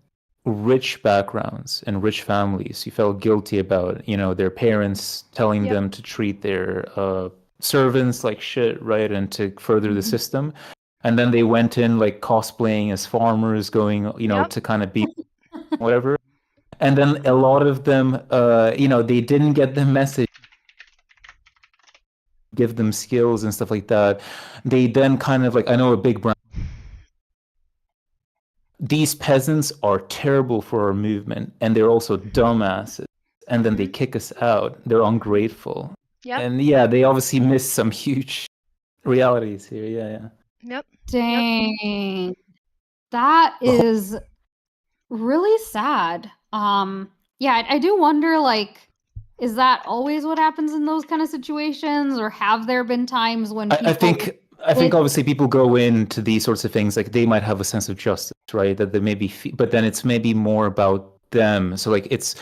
rich backgrounds and rich families who felt guilty about, their parents telling them to treat their servants like shit, right, and to further the system. And then they went in like cosplaying as farmers, going, to kind of be whatever. And then a lot of them, they didn't get the message, give them skills and stuff like that. They then kind of like, I know a big brand, these peasants are terrible for our movement, and they're also dumbasses. And then they kick us out. They're ungrateful. And yeah, they obviously miss some huge realities here. Yeah. Yep. Dang. That is really sad. Yeah, I do wonder, like, is that always what happens in those kind of situations, or have there been times when people... I think obviously people go into these sorts of things, like they might have a sense of justice, right? That they maybe, but then it's maybe more about them. So like, it's,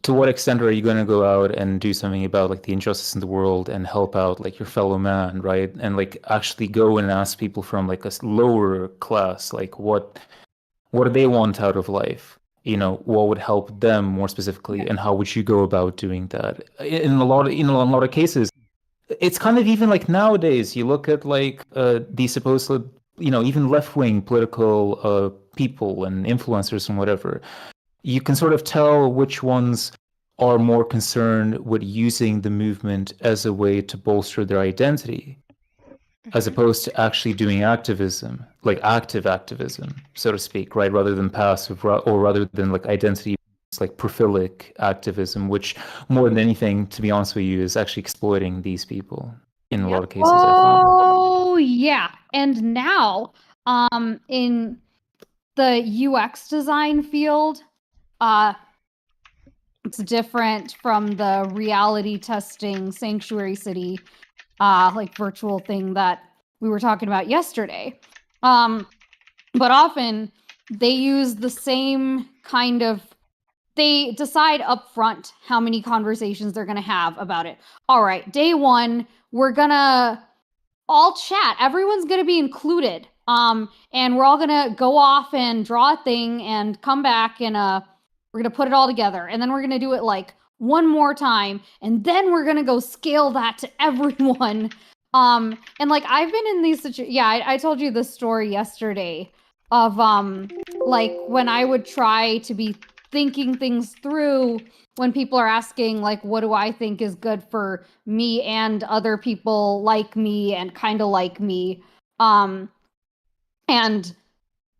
to what extent are you going to go out and do something about like the injustice in the world and help out like your fellow man, right? And like actually go and ask people from like a lower class, like what do they want out of life? What would help them more specifically, and how would you go about doing that? In a lot of cases, it's kind of, even like nowadays, you look at like these supposed, even left-wing political people and influencers and whatever, you can sort of tell which ones are more concerned with using the movement as a way to bolster their identity, as opposed to actually doing activism, like active activism, so to speak, right? Rather than passive, or rather than like identity, like prophilic activism, which more than anything, to be honest with you, is actually exploiting these people in a lot of cases. Oh, yeah. And now, in the UX design field, it's different from the reality testing Sanctuary City, like virtual thing that we were talking about yesterday. But often they use the same kind of, they decide up front how many conversations they're going to have about it. All right, day one, we're going to all chat. Everyone's going to be included. And we're all going to go off and draw a thing and come back, and we're going to put it all together. And then we're going to do it like one more time. And then we're going to go scale that to everyone. And like, I've been in these situations. Yeah, I told you this story yesterday of like when I would try to be thinking things through when people are asking like, what do I think is good for me and other people like me and kind of like me, and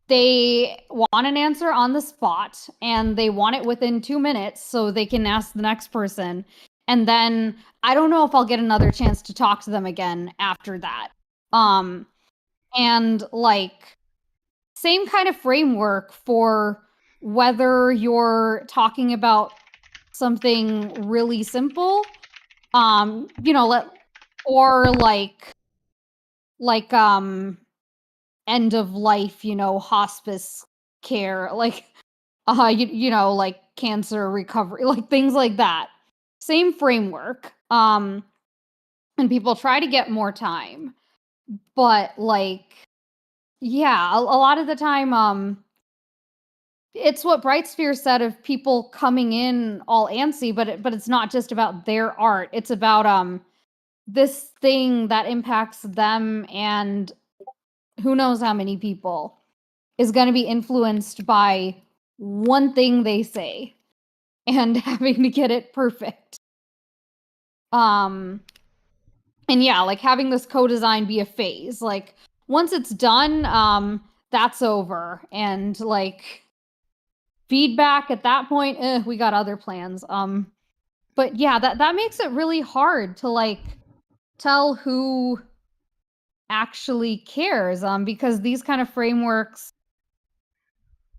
they want an answer on the spot, and they want it within 2 minutes so they can ask the next person, and then I don't know if I'll get another chance to talk to them again after that. And like, same kind of framework for whether you're talking about something really simple, or like end of life, hospice care, like like cancer recovery, like things like that. Same framework. And people try to get more time, but like yeah, a lot of the time, it's what Brightsphere said of people coming in all antsy, but it's not just about their art. It's about this thing that impacts them and who knows how many people is going to be influenced by one thing they say and having to get it perfect. And yeah, like having this co-design be a phase. Like once it's done, that's over. And like feedback at that point, we got other plans. But yeah, that makes it really hard to like tell who actually cares. Because these kind of frameworks,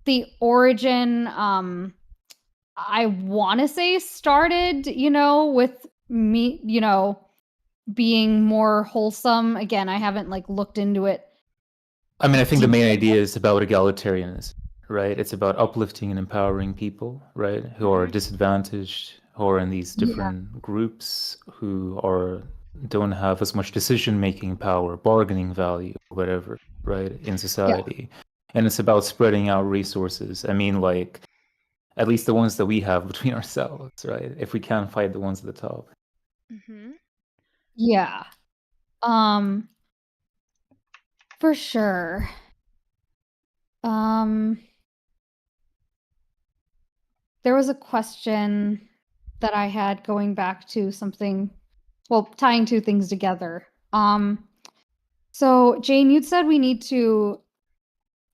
the origin, I want to say started, with me, being more wholesome. Again, I haven't like looked into it. I mean, I think the main idea is about egalitarianism, right? It's about uplifting and empowering people, right, who are disadvantaged, who are in these different groups, who don't have as much decision-making power, bargaining value, whatever, right, in society. And it's about spreading out resources. I mean, like, at least the ones that we have between ourselves, right? If we can't fight the ones at the top. Yeah. For sure. There was a question that I had going back to something, well, tying two things together. So Jane, you'd said we need to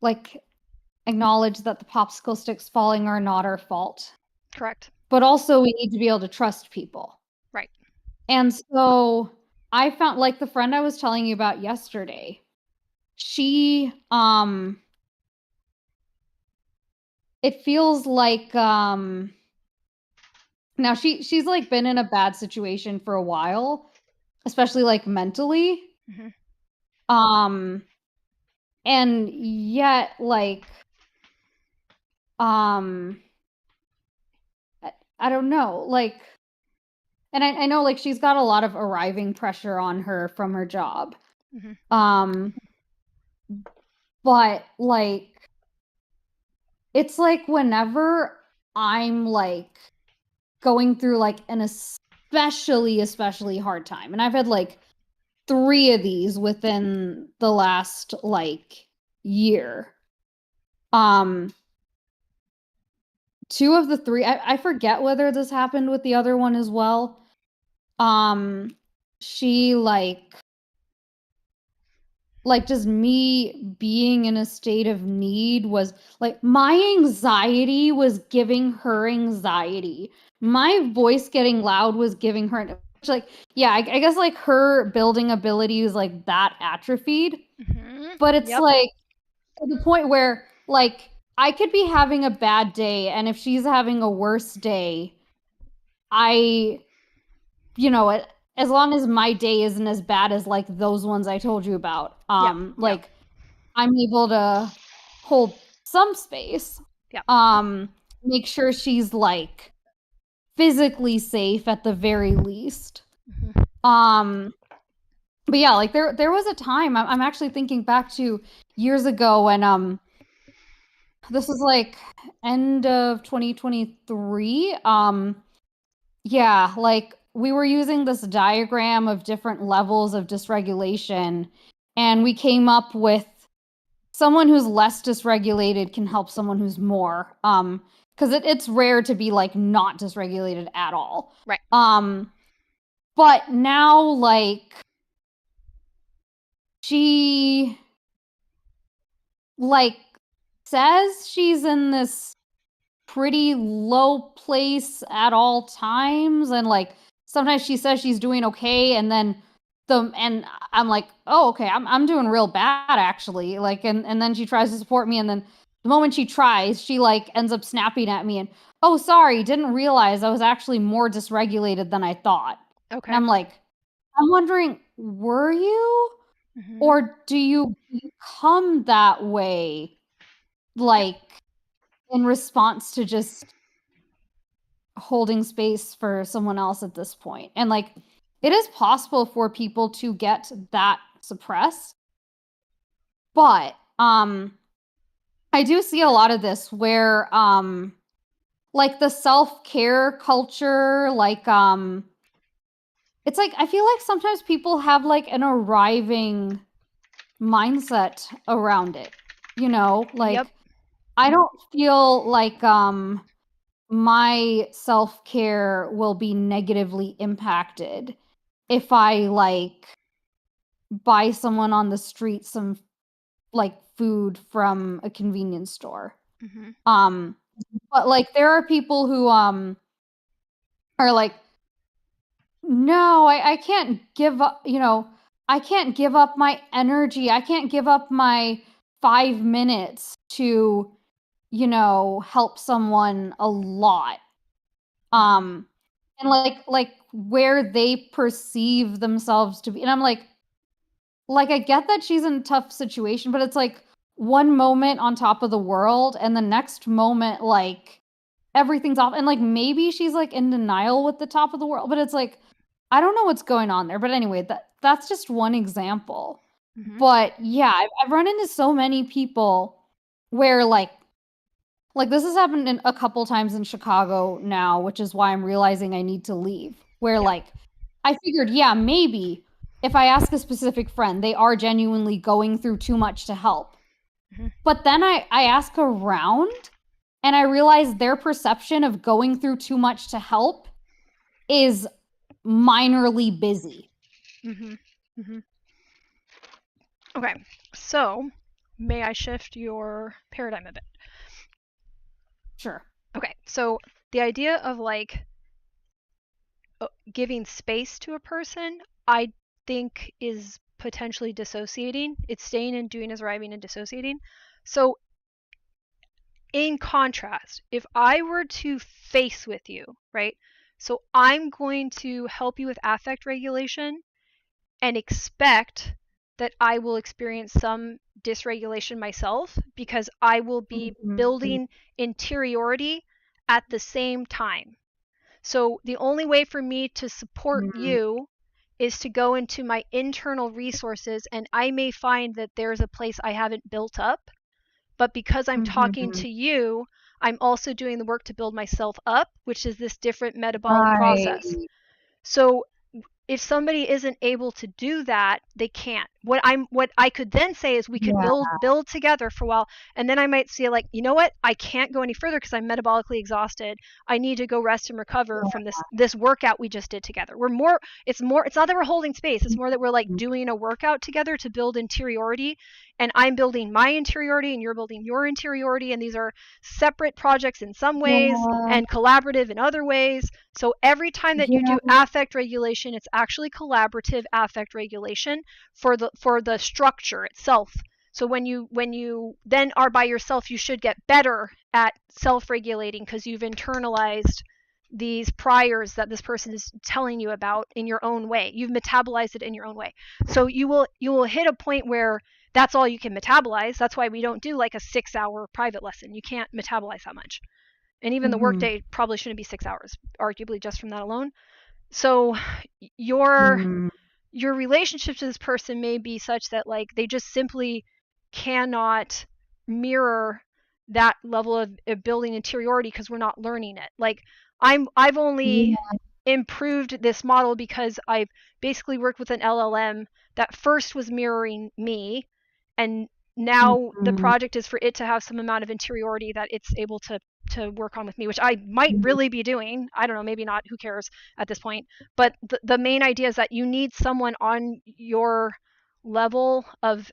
like acknowledge that the popsicle sticks falling are not our fault. Correct. But also we need to be able to trust people. Right. And so I found, like the friend I was telling you about yesterday, she it feels like now she's like been in a bad situation for a while, especially like mentally. And yet like I don't know, like, and I know like she's got a lot of arriving pressure on her from her job. But like it's like whenever I'm like going through like an especially hard time, and I've had like 3 of these within the last like year. 2 of the 3, I forget whether this happened with the other one as well. She like just me being in a state of need was like my anxiety was giving her anxiety. My voice getting loud was giving her like, yeah, I guess like her building ability is like that atrophied. But it's like to the point where like I could be having a bad day, and if she's having a worse day, as long as my day isn't as bad as like those ones I told you about, like I'm able to hold some space. Make sure she's like physically safe at the very least. But yeah, like there was a time, I'm actually thinking back to years ago when this was like end of 2023. Yeah, like we were using this diagram of different levels of dysregulation, and we came up with someone who's less dysregulated can help someone who's more. Because it's rare to be like not dysregulated at all. Right. But now like she like says she's in this pretty low place at all times, and like sometimes she says she's doing okay, and then and I'm like, oh, okay, I'm doing real bad actually, like, and then she tries to support me, and then the moment she tries, she like ends up snapping at me and, oh, sorry, didn't realize I was actually more dysregulated than I thought. Okay. And I'm like, I'm wondering, were you? Or do you become that way like in response to just holding space for someone else at this point? And like it is possible for people to get that suppressed, but I do see a lot of this where like the self-care culture, like it's like I feel like sometimes people have like an arriving mindset around it. You know, like Yep. I don't feel like my self-care will be negatively impacted if I like buy someone on the street some like food from a convenience store. Mm-hmm. But like there are people who are like, no, I can't give up, you know, I can't give up my energy. I can't give up my 5 minutes to, you know, help someone a lot. And like where they perceive themselves to be. And I'm like I get that she's in a tough situation, but it's like one moment on top of the world and the next moment like everything's off, and like maybe she's like in denial with the top of the world, but it's like I don't know what's going on there. But anyway, that's just one example. Mm-hmm. But yeah, I've run into so many people where like this has happened in a couple times in Chicago now, which is why I'm realizing I need to leave. Where like I figured, yeah, maybe if I ask a specific friend, they are genuinely going through too much to help. Mm-hmm. But then I ask around and I realize their perception of going through too much to help is minorly busy. Mm-hmm. Mm-hmm. Okay, so may I shift your paradigm a bit? Sure. Okay, so the idea of like giving space to a person, I think is potentially dissociating. It's staying and doing is arriving and dissociating. So in contrast, if I were to face with you, right? So I'm going to help you with affect regulation and expect that I will experience some dysregulation myself because I will be building interiority at the same time. So the only way for me to support you is to go into my internal resources, and I may find that there's a place I haven't built up, but because I'm talking to you, I'm also doing the work to build myself up, which is this different metabolic process. So if somebody isn't able to do that, they can't. What I could then say is we could build together for a while, and then I might see like, you know what? I can't go any further because I'm metabolically exhausted. I need to go rest and recover from this workout we just did together. It's not that we're holding space, it's more that we're like doing a workout together to build interiority, and I'm building my interiority and you're building your interiority, and these are separate projects in some ways and collaborative in other ways. So every time that you do affect regulation, it's actually collaborative affect regulation for the structure itself. So when you then are by yourself, you should get better at self-regulating because you've internalized these priors that this person is telling you about in your own way. You've metabolized it in your own way. So you will hit a point where that's all you can metabolize. That's why we don't do like a 6-hour private lesson. You can't metabolize that much. And even the workday probably shouldn't be 6 hours, arguably, just from that alone. So your relationship to this person may be such that like they just simply cannot mirror that level of building interiority because we're not learning it. Like I've only improved this model because I've basically worked with an LLM that first was mirroring me, and now the project is for it to have some amount of interiority that it's able to work on with me, which I might really be doing. I don't know, maybe not, who cares at this point. But the main idea is that you need someone on your level of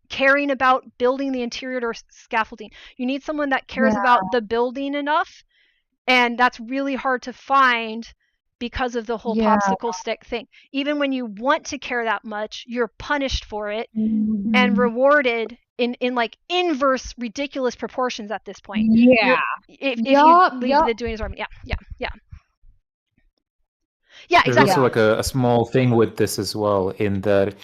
caring about building the interior scaffolding. You need someone that cares about the building enough, and that's really hard to find because of the whole popsicle stick thing. Even when you want to care that much, you're punished for it and rewarded in like inverse ridiculous proportions at this point. If you leave the doing is wrong. Yeah, There's exactly. also like a small thing with this as well, in that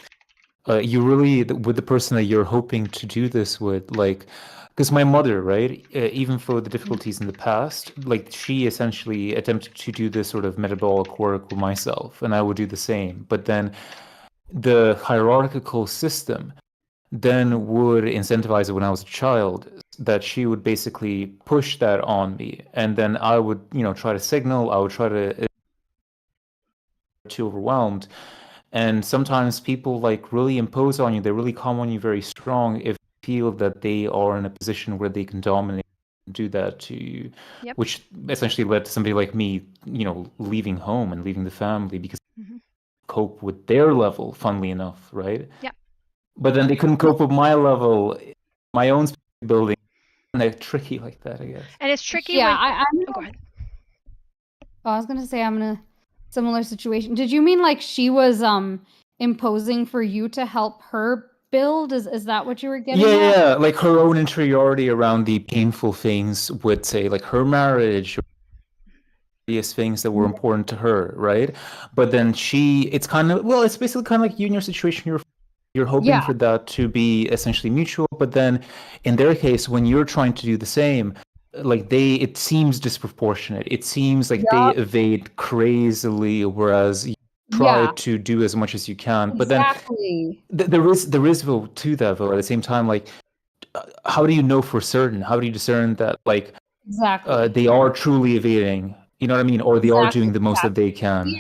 you really, with the person that you're hoping to do this with, like, because my mother, right, even for the difficulties in the past, like she essentially attempted to do this sort of metabolic work with myself, and I would do the same. But then the hierarchical system then would incentivize it when I was a child, that she would basically push that on me. And then I would, try to signal, I would try to too overwhelmed. And sometimes people like really impose on you, they really come on you very strong if they feel that they are in a position where they can dominate and do that to you. Yep. Which essentially led to somebody like me, leaving home and leaving the family because cope with their level, funnily enough, right? Yep. But then they couldn't cope with my level, my own building. Kind of tricky like that, I guess. And it's tricky Yeah, when... oh, go ahead. I was gonna say I'm in a similar situation. Did you mean like she was imposing for you to help her build? Is that what you were getting at? Yeah, like her own interiority around the painful things with, say, like her marriage, or various things that were important to her, right? But then it's basically kind of like you in your situation. You're hoping for that to be essentially mutual, but then in their case, when you're trying to do the same, like it seems disproportionate. It seems like they evade crazily, whereas you try to do as much as you can. Exactly. But then there is though to that though. At the same time, like how do you know for certain? How do you discern that like exactly they are truly evading? You know what I mean? Or they are doing the most that they can.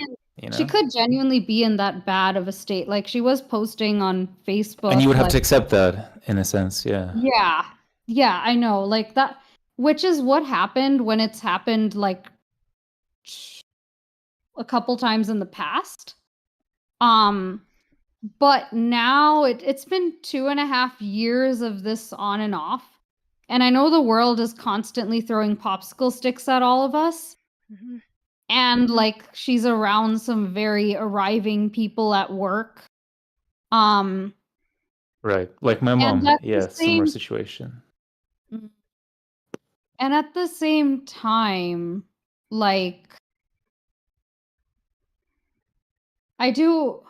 She could genuinely be in that bad of a state. Like she was posting on Facebook. And you would have to accept that in a sense, yeah. Yeah. Yeah, I know. Like that, which is what happened when it's happened like a couple times in the past. But now it's been 2.5 years of this on and off. And I know the world is constantly throwing popsicle sticks at all of us. And like she's around some very arriving people at work. Right. Like my mom. Yeah, similar situation. And at the same time, like I do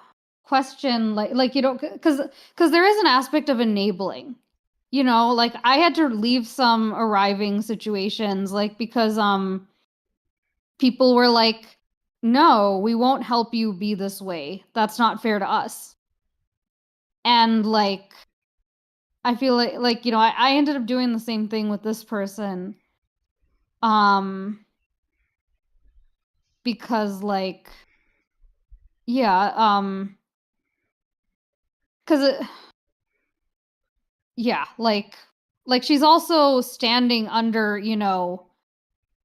question like because there is an aspect of enabling. Like I had to leave some arriving situations like because people were like, no, we won't help you be this way. That's not fair to us. And like, I feel like I ended up doing the same thing with this person. Because like, yeah, because like she's also standing under,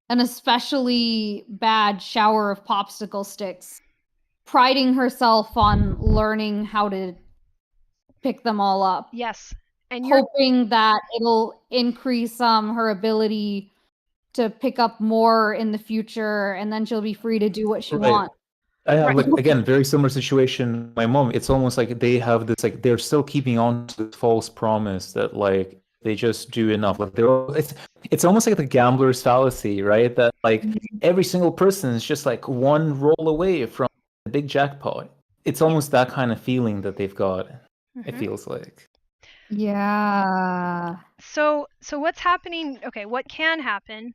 an especially bad shower of popsicle sticks, priding herself on learning how to pick them all up. Yes. And hoping that it'll increase her ability to pick up more in the future, and then she'll be free to do what she wants. I have like again very similar situation. My mom, it's almost like they have this like they're still keeping on to this false promise that like they just do enough. Like it's almost like the gambler's fallacy, right? That like every single person is just like one roll away from the big jackpot. It's almost that kind of feeling that they've got. It feels like. Yeah. So what's happening? Okay, what can happen?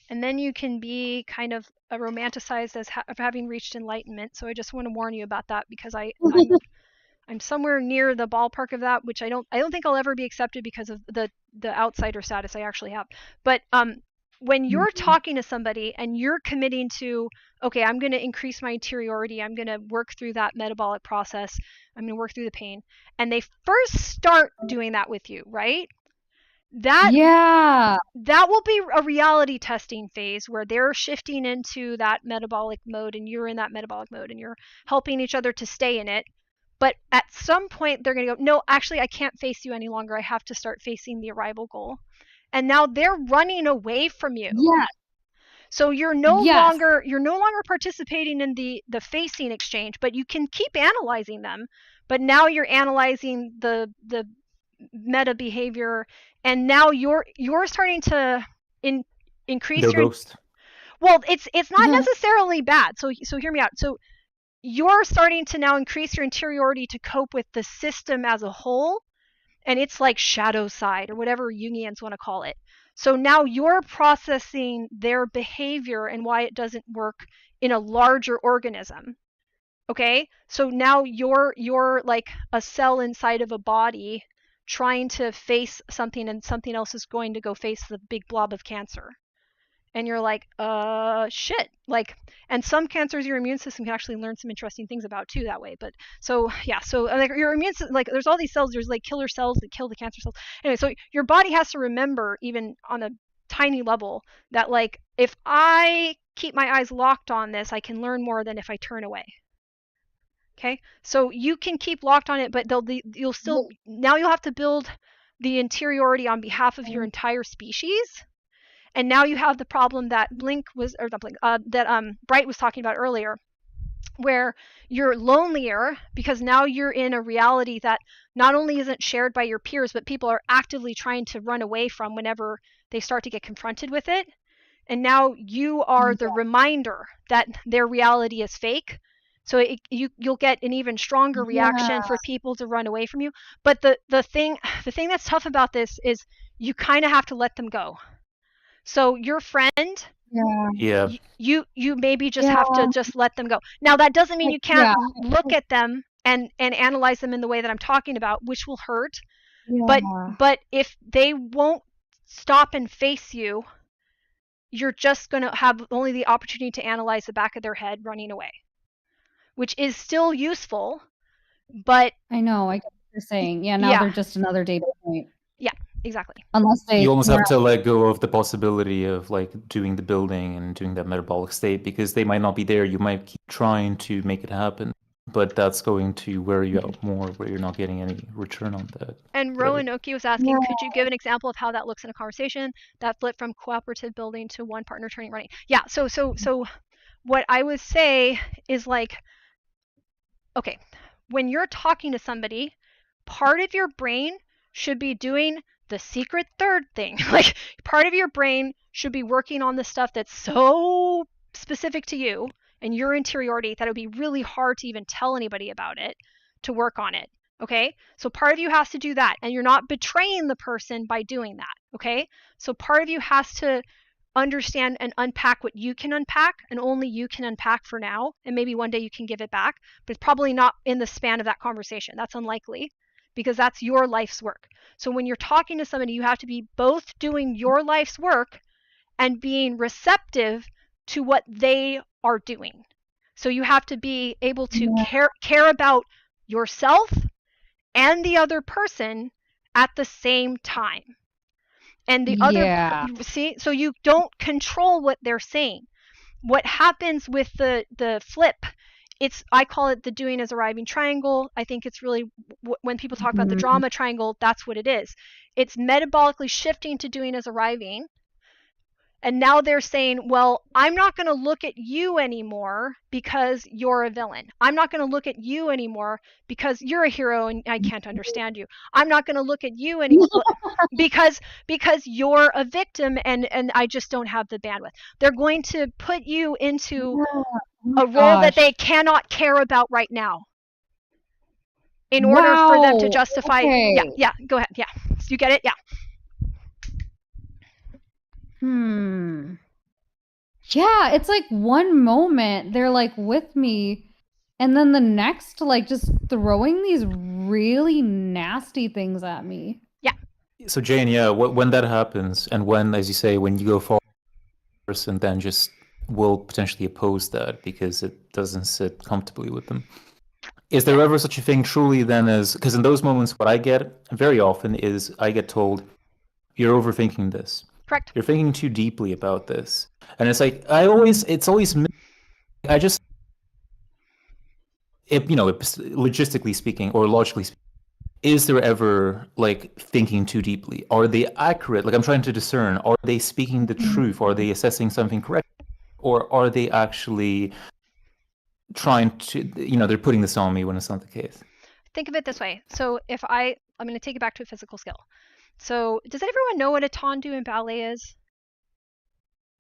And then you can be kind of romanticized as of having reached enlightenment. So I just want to warn you about that because I'm somewhere near the ballpark of that, which I don't think I'll ever be accepted because of the outsider status I actually have. But when you're talking to somebody and you're committing to, okay, I'm going to increase my interiority, I'm going to work through that metabolic process, I'm going to work through the pain, and they first start doing that with you, right? That will be a reality testing phase where they're shifting into that metabolic mode and you're in that metabolic mode and you're helping each other to stay in it. But at some point they're going to go, no, actually I can't face you any longer. I have to start facing the arrival goal. And now they're running away from you. Yeah. So you're no longer participating in the facing exchange, but you can keep analyzing them. But now you're analyzing the meta behavior, and now you're starting to increase They'll your ghost. Well, it's not necessarily bad. So hear me out. So you're starting to now increase your interiority to cope with the system as a whole, and it's like shadow side or whatever Jungians want to call it. So now you're processing their behavior and why it doesn't work in a larger organism. Okay? So now you're like a cell inside of a body trying to face something and something else is going to go face the big blob of cancer. And you're like, shit. Like, and some cancers your immune system can actually learn some interesting things about too that way. But so yeah, so like your immune system, like there's all these cells, there's like killer cells that kill the cancer cells. Anyway, so your body has to remember, even on a tiny level, that like if I keep my eyes locked on this, I can learn more than if I turn away. Okay, so you can keep locked on it, but you'll still, now you'll have to build the interiority on behalf of your entire species. And now you have the problem that Bright was talking about earlier, where you're lonelier because now you're in a reality that not only isn't shared by your peers, but people are actively trying to run away from whenever they start to get confronted with it. And now you are the reminder that their reality is fake. So you'll get an even stronger reaction for people to run away from you. But the thing that's tough about this is you kind of have to let them go. So your friend, Yeah. you maybe just have to just let them go. Now that doesn't mean you can't look at them and analyze them in the way that I'm talking about, which will hurt. But if they won't stop and face you, you're just going to have only the opportunity to analyze the back of their head running away, which is still useful. But I know, I get what you're saying. Yeah, now they're just another data point. Yeah, exactly. Unless they, you almost have to let go of the possibility of like doing the building and doing that metabolic state, because they might not be there. You might keep trying to make it happen, but that's going to wear you out more, where you're not getting any return on that. And Roanoke was asking, could you give an example of how that looks in a conversation that flipped from cooperative building to one partner turning running? Yeah, so what I would say is like, okay, when you're talking to somebody, part of your brain should be doing the secret third thing. Like part of your brain should be working on the stuff that's so specific to you and your interiority that it would be really hard to even tell anybody about it, to work on it. Okay, so part of you has to do that, and you're not betraying the person by doing that. Okay, so part of you has to understand and unpack what you can unpack, and only you can unpack for now, and maybe one day you can give it back, but it's probably not in the span of that conversation. That's unlikely, because that's your life's work. So when you're talking to somebody, you have to be both doing your life's work and being receptive to what they are doing. So you have to be able to care about yourself and the other person at the same time. And the other, see, so you don't control what they're saying. What happens with the flip, I call it the doing as arriving triangle. I think it's really, when people talk about the drama triangle, that's what it is. It's metabolically shifting to doing as arriving. And now they're saying, well, I'm not going to look at you anymore because you're a villain. I'm not going to look at you anymore because you're a hero and I can't understand you. I'm not going to look at you anymore because you're a victim and I just don't have the bandwidth. They're going to put you into a role that they cannot care about right now in order for them to justify. Yeah, go ahead. Yeah, you get it? Yeah. Yeah, it's like one moment they're like with me, and then the next, like just throwing these really nasty things at me. Yeah. So Jane, when that happens, and when, as you say, when you go far, person then just will potentially oppose that because it doesn't sit comfortably with them. Is there ever such a thing truly then as, because in those moments what I get very often is I get told, you're overthinking this. Correct. You're thinking too deeply about this. And it's like, logistically speaking or logically speaking, is there ever like thinking too deeply? Are they accurate? Like I'm trying to discern, are they speaking the truth? Are they assessing something correct? Or are they actually trying to, they're putting this on me when it's not the case? Think of it this way. So if I'm going to take it back to a physical skill. So does everyone know what a tendu in ballet is?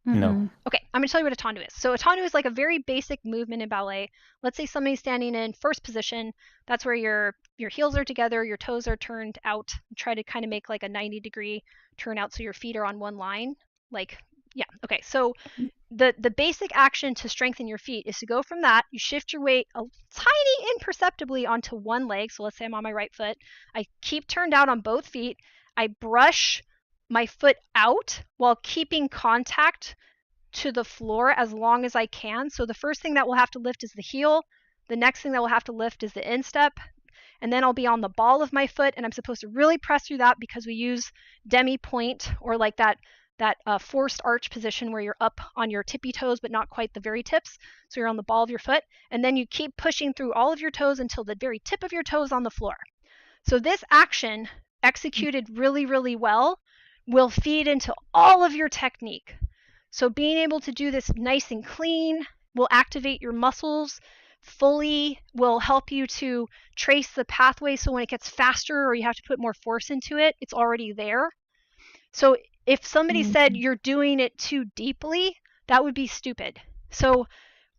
No. Okay, I'm going to tell you what a tendu is. So a tendu is like a very basic movement in ballet. Let's say somebody's standing in first position. That's where your heels are together, your toes are turned out. Try to kind of make like a 90-degree turn out so your feet are on one line, like Yeah. Okay. So the basic action to strengthen your feet is to go from that. You shift your weight a tiny imperceptibly onto one leg. So let's say I'm on my right foot. I keep turned out on both feet. I brush my foot out while keeping contact to the floor as long as I can. So the first thing that will have to lift is the heel. The next thing that will have to lift is the instep. And then I'll be on the ball of my foot, and I'm supposed to really press through that because we use demi point, or like that forced arch position where you're up on your tippy toes but not quite the very tips. So you're on the ball of your foot, and then you keep pushing through all of your toes until the very tip of your toe is on the floor. So this action, executed really, really well, will feed into all of your technique. So being able to do this nice and clean will activate your muscles fully, will help you to trace the pathway, so when it gets faster or you have to put more force into it, it's already there. So if somebody said you're doing it too deeply, that would be stupid. So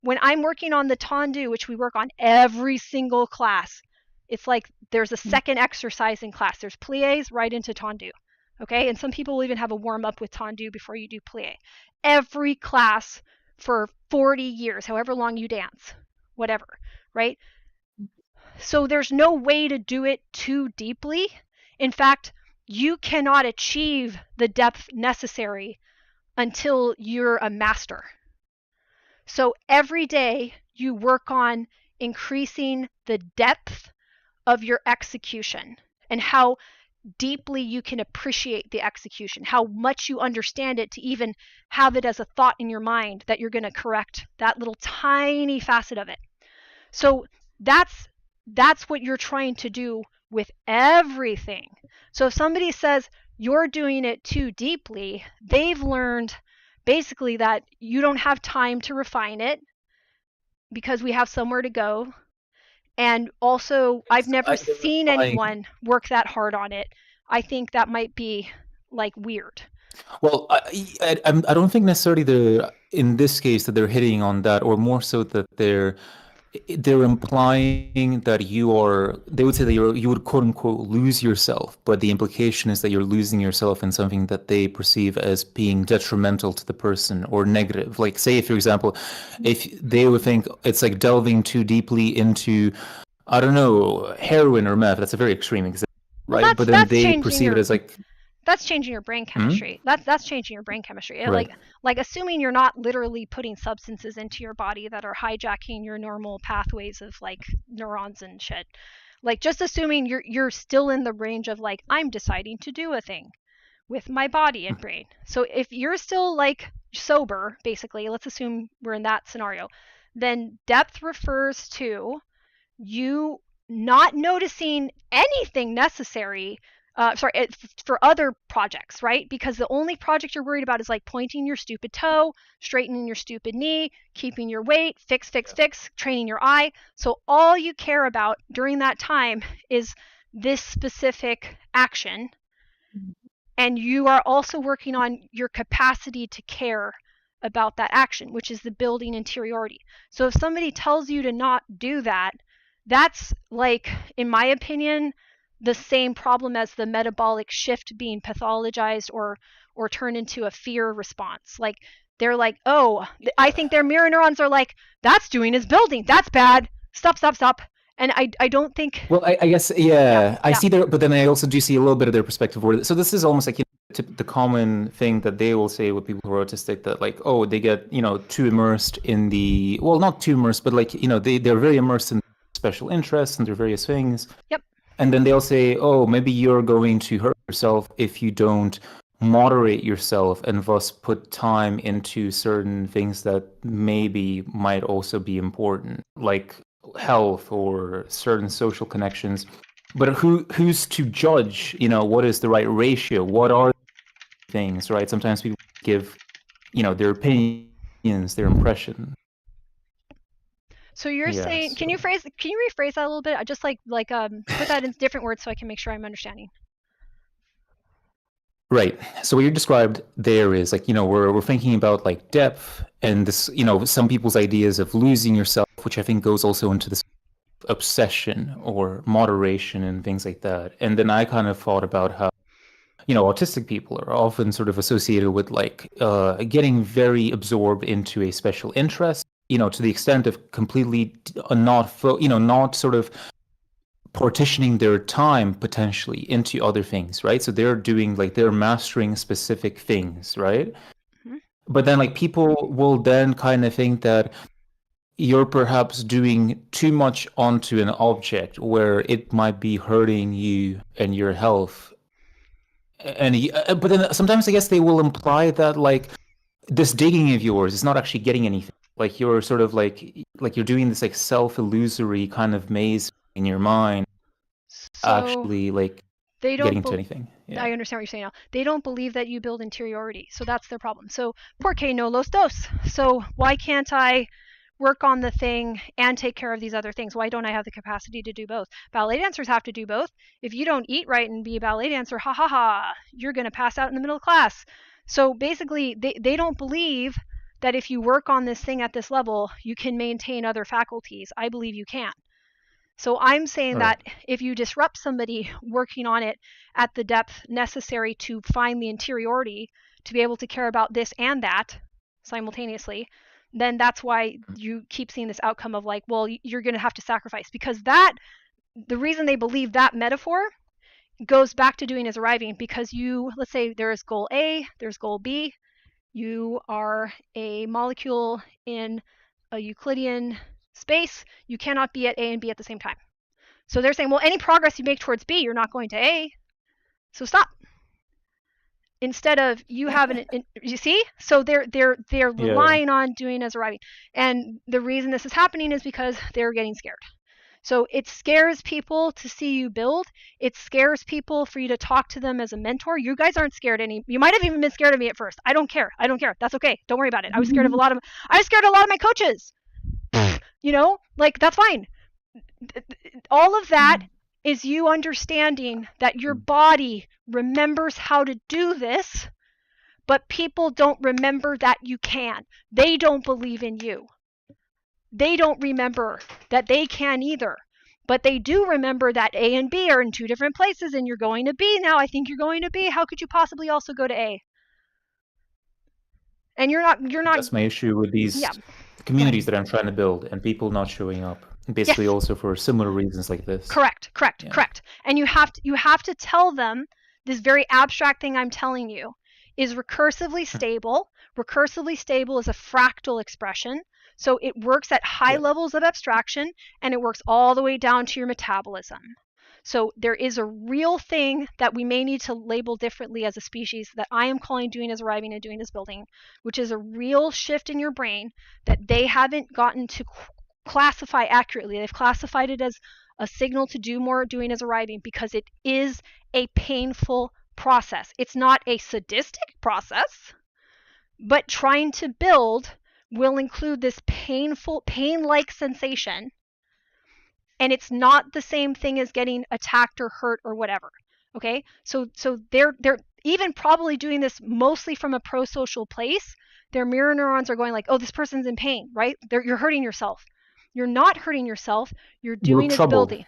when I'm working on the tendu, which we work on every single class, it's like there's a second exercise in class. There's pliés right into tendu. Okay, and some people will even have a warm up with tendu before you do plié. Every class for 40 years, however long you dance, whatever, right? So there's no way to do it too deeply. In fact, you cannot achieve the depth necessary until you're a master. So every day you work on increasing the depth of your execution and how deeply you can appreciate the execution, how much you understand it to even have it as a thought in your mind that you're going to correct that little tiny facet of it. So that's what you're trying to do with everything. So if somebody says you're doing it too deeply, they've learned basically that you don't have time to refine it because we have somewhere to go. And also, I've never seen anyone work that hard on it. I think that might be like weird. Well, I don't think necessarily in this case that they're hitting on that, or more so that they're implying that they would say that you would quote unquote lose yourself, but the implication is that you're losing yourself in something that they perceive as being detrimental to the person or negative. Like, say, for example, if they would think it's like delving too deeply into, I don't know, heroin or meth. That's a very extreme example, right? Well, but then they perceive it as like, that's changing your brain chemistry. That's changing your brain chemistry. Right. Like assuming you're not literally putting substances into your body that are hijacking your normal pathways of like neurons and shit. Like just assuming you're still in the range of like, I'm deciding to do a thing with my body and brain. So if you're still like sober, basically, let's assume we're in that scenario, then depth refers to you not noticing anything necessary for other projects, right? Because the only project you're worried about is like pointing your stupid toe, straightening your stupid knee, keeping your weight, fix, training your eye. So all you care about during that time is this specific action. And you are also working on your capacity to care about that action, which is the building interiority. So if somebody tells you to not do that, that's like, in my opinion, the same problem as the metabolic shift being pathologized or turned into a fear response. Like they're like, oh, I think their mirror neurons are like, that's doing is building, that's bad, stop. And I don't think. Well, I guess, yeah, I see there, but then I also do see a little bit of their perspective. So this is almost like the common thing that they will say with people who are autistic, that like, oh, they get, too immersed in not too immersed, but like, they're very immersed in special interests and their various things. Yep. And then they'll say, oh, maybe you're going to hurt yourself if you don't moderate yourself and thus put time into certain things that maybe might also be important, like health or certain social connections. But who's to judge, what is the right ratio? What are things, right? Sometimes people give, their opinions, their impression. So you're saying, can you rephrase that a little bit? I just like put that in different words so I can make sure I'm understanding. Right. So what you described there is like, we're thinking about like depth and this, some people's ideas of losing yourself, which I think goes also into this obsession or moderation and things like that. And then I kind of thought about how, autistic people are often sort of associated with like getting very absorbed into a special interest, to the extent of completely not sort of partitioning their time potentially into other things, right? So they're mastering specific things, right? Mhm. But then like people will then kind of think that you're perhaps doing too much onto an object where it might be hurting you and your health. But then sometimes I guess they will imply that like this digging of yours is not actually getting anything. Like you're sort of like you're doing this like self-illusory kind of maze in your mind, So actually like they getting don't to anything. Yeah. I understand what you're saying now. They don't believe that you build interiority. So that's their problem. So, porque no los dos? So, why can't I work on the thing and take care of these other things? Why don't I have the capacity to do both? Ballet dancers have to do both. If you don't eat right and be a ballet dancer, ha ha ha, you're going to pass out in the middle of class. So, basically, they don't believe that if you work on this thing at this level, you can maintain other faculties. I believe you can. So I'm saying Right. that if you disrupt somebody working on it at the depth necessary to find the interiority to be able to care about this and that simultaneously, then that's why you keep seeing this outcome of like, well, you're going to have to sacrifice, because the reason they believe that metaphor goes back to doing is arriving, because let's say there is goal A, there's goal B, you are a molecule in a Euclidean space, you cannot be at A and B at the same time. So they're saying, well, any progress you make towards B, you're not going to A. So stop. Instead of you have you see? So they're relying on doing as arriving. And the reason this is happening is because they're getting scared. So it scares people to see you build. It scares people for you to talk to them as a mentor. You guys aren't scared you might have even been scared of me at first. I don't care. That's okay. Don't worry about it. I was scared of a lot of my coaches. Like that's fine. All of that is you understanding that your body remembers how to do this, but people don't remember that you can. They don't believe in you. They don't remember that they can either. But they do remember that A and B are in two different places and you're going to B now. I think you're going to B. How could you possibly also go to A? And you're not That's my issue with these communities that I'm trying to build and people not showing up. Basically, yes. Also for similar reasons like this. Correct. And you have to tell them this very abstract thing I'm telling you is recursively stable. Recursively stable is a fractal expression. So it works at high levels of abstraction and it works all the way down to your metabolism. So there is a real thing that we may need to label differently as a species that I am calling doing as arriving and doing as building, which is a real shift in your brain that they haven't gotten to classify accurately. They've classified it as a signal to do more doing as arriving because it is a painful process. It's not a sadistic process, but trying to build will include this pain-like sensation, and it's not the same thing as getting attacked or hurt or whatever. Okay, so they're even probably doing this mostly from a pro-social place. Their mirror neurons are going like, oh, this person's in pain, right? You're hurting yourself. You're not hurting yourself. You're doing is building.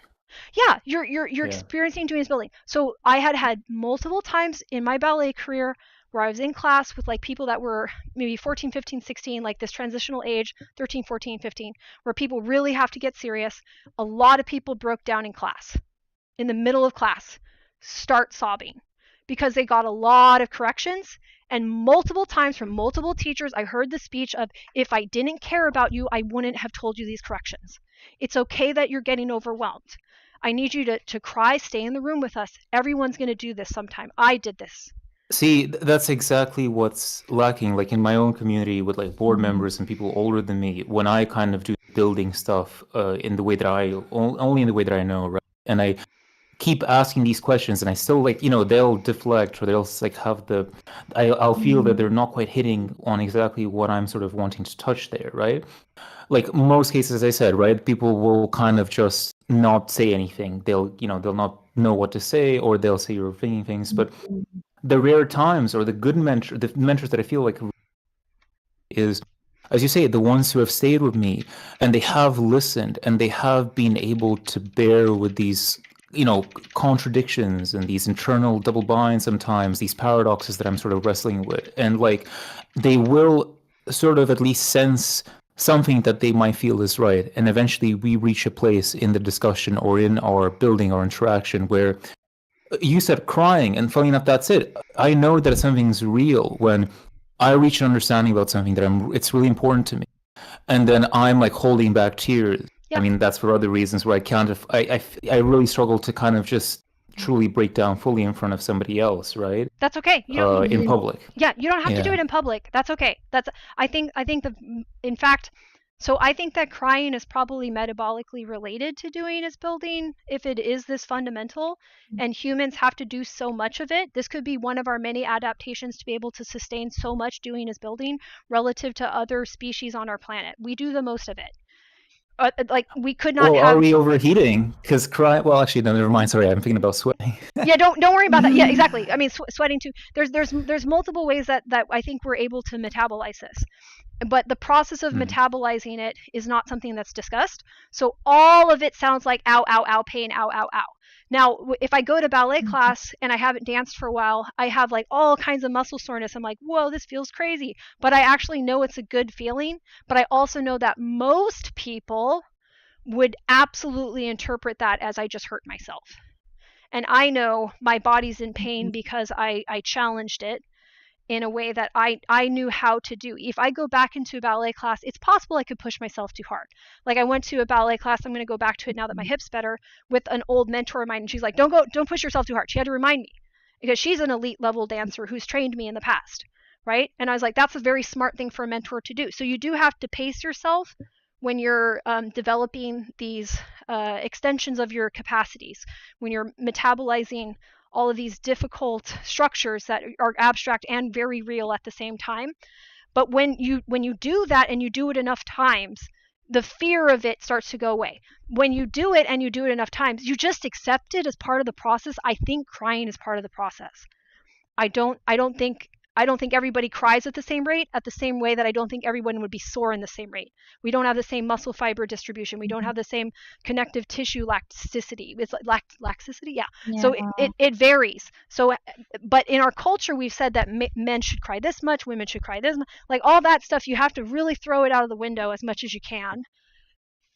Yeah, you're experiencing doing is building. So I had multiple times in my ballet career where I was in class with like people that were maybe 14, 15, 16, like this transitional age, 13, 14, 15, where people really have to get serious. A lot of people broke down in class, in the middle of class, start sobbing because they got a lot of corrections. And multiple times from multiple teachers, I heard the speech of, if I didn't care about you, I wouldn't have told you these corrections. It's okay that you're getting overwhelmed. I need you to cry, stay in the room with us. Everyone's going to do this sometime. I did this. See, that's exactly what's lacking. Like in my own community with like board members and people older than me, when I kind of do building stuff in the way that only in the way that I know, right? And I keep asking these questions and I still like, they'll deflect or they'll like have I'll feel that they're not quite hitting on exactly what I'm sort of wanting to touch there, right? Like most cases, as I said, right, people will kind of just not say anything. They'll not know what to say, or they'll say you're thinking things. But the rare times or the mentors that I feel like is, as you say, the ones who have stayed with me and they have listened and they have been able to bear with these contradictions and these internal double binds sometimes, these paradoxes that I'm sort of wrestling with. And like, they will sort of at least sense something that they might feel is right. And eventually we reach a place in the discussion or in our building or interaction where you said crying, and funny enough, that's it. I know that something's real when I reach an understanding about something that it's really important to me. And then I'm like holding back tears. Yeah. I mean, that's for other reasons where I can't, I really struggle to kind of just truly break down fully in front of somebody else, right? That's okay. In public. Yeah, you don't have to do it in public. That's okay. I think in fact, so I think that crying is probably metabolically related to doing is building if it is this fundamental, and humans have to do so much of it. This could be one of our many adaptations to be able to sustain so much doing is building relative to other species on our planet. We do the most of it. Like we could not have. Are we overheating? Because cry. Well, actually, no. Never mind. Sorry, I'm thinking about sweating. Yeah, don't worry about that. Yeah, exactly. I mean, sweating too. There's multiple ways that I think we're able to metabolize this, but the process of metabolizing it is not something that's discussed. So all of it sounds like ow, ow, ow, pain, ow, ow, ow. Now, if I go to ballet class and I haven't danced for a while, I have like all kinds of muscle soreness. I'm like, whoa, this feels crazy. But I actually know it's a good feeling. But I also know that most people would absolutely interpret that as I just hurt myself. And I know my body's in pain because I challenged it in a way that I knew how to do. If I go back into a ballet class, it's possible I could push myself too hard. Like I went to a ballet class, I'm going to go back to it now that my hip's better, with an old mentor of mine, and she's like, don't push yourself too hard. She had to remind me because she's an elite level dancer who's trained me in the past, right? And I was like, that's a very smart thing for a mentor to do. So you do have to pace yourself when you're developing these extensions of your capacities, when you're metabolizing all of these difficult structures that are abstract and very real at the same time. But when you do that and you do it enough times, the fear of it starts to go away. When you do it and you do it enough times, you just accept it as part of the process. I think crying is part of the process. I don't think everybody cries at the same rate, at the same way that I don't think everyone would be sore in the same rate. We don't have the same muscle fiber distribution. We don't have the same connective tissue elasticity. It's like laxicity, yeah. So it varies. So, but in our culture, we've said that men should cry this much, women should cry this much. Like all that stuff, you have to really throw it out of the window as much as you can.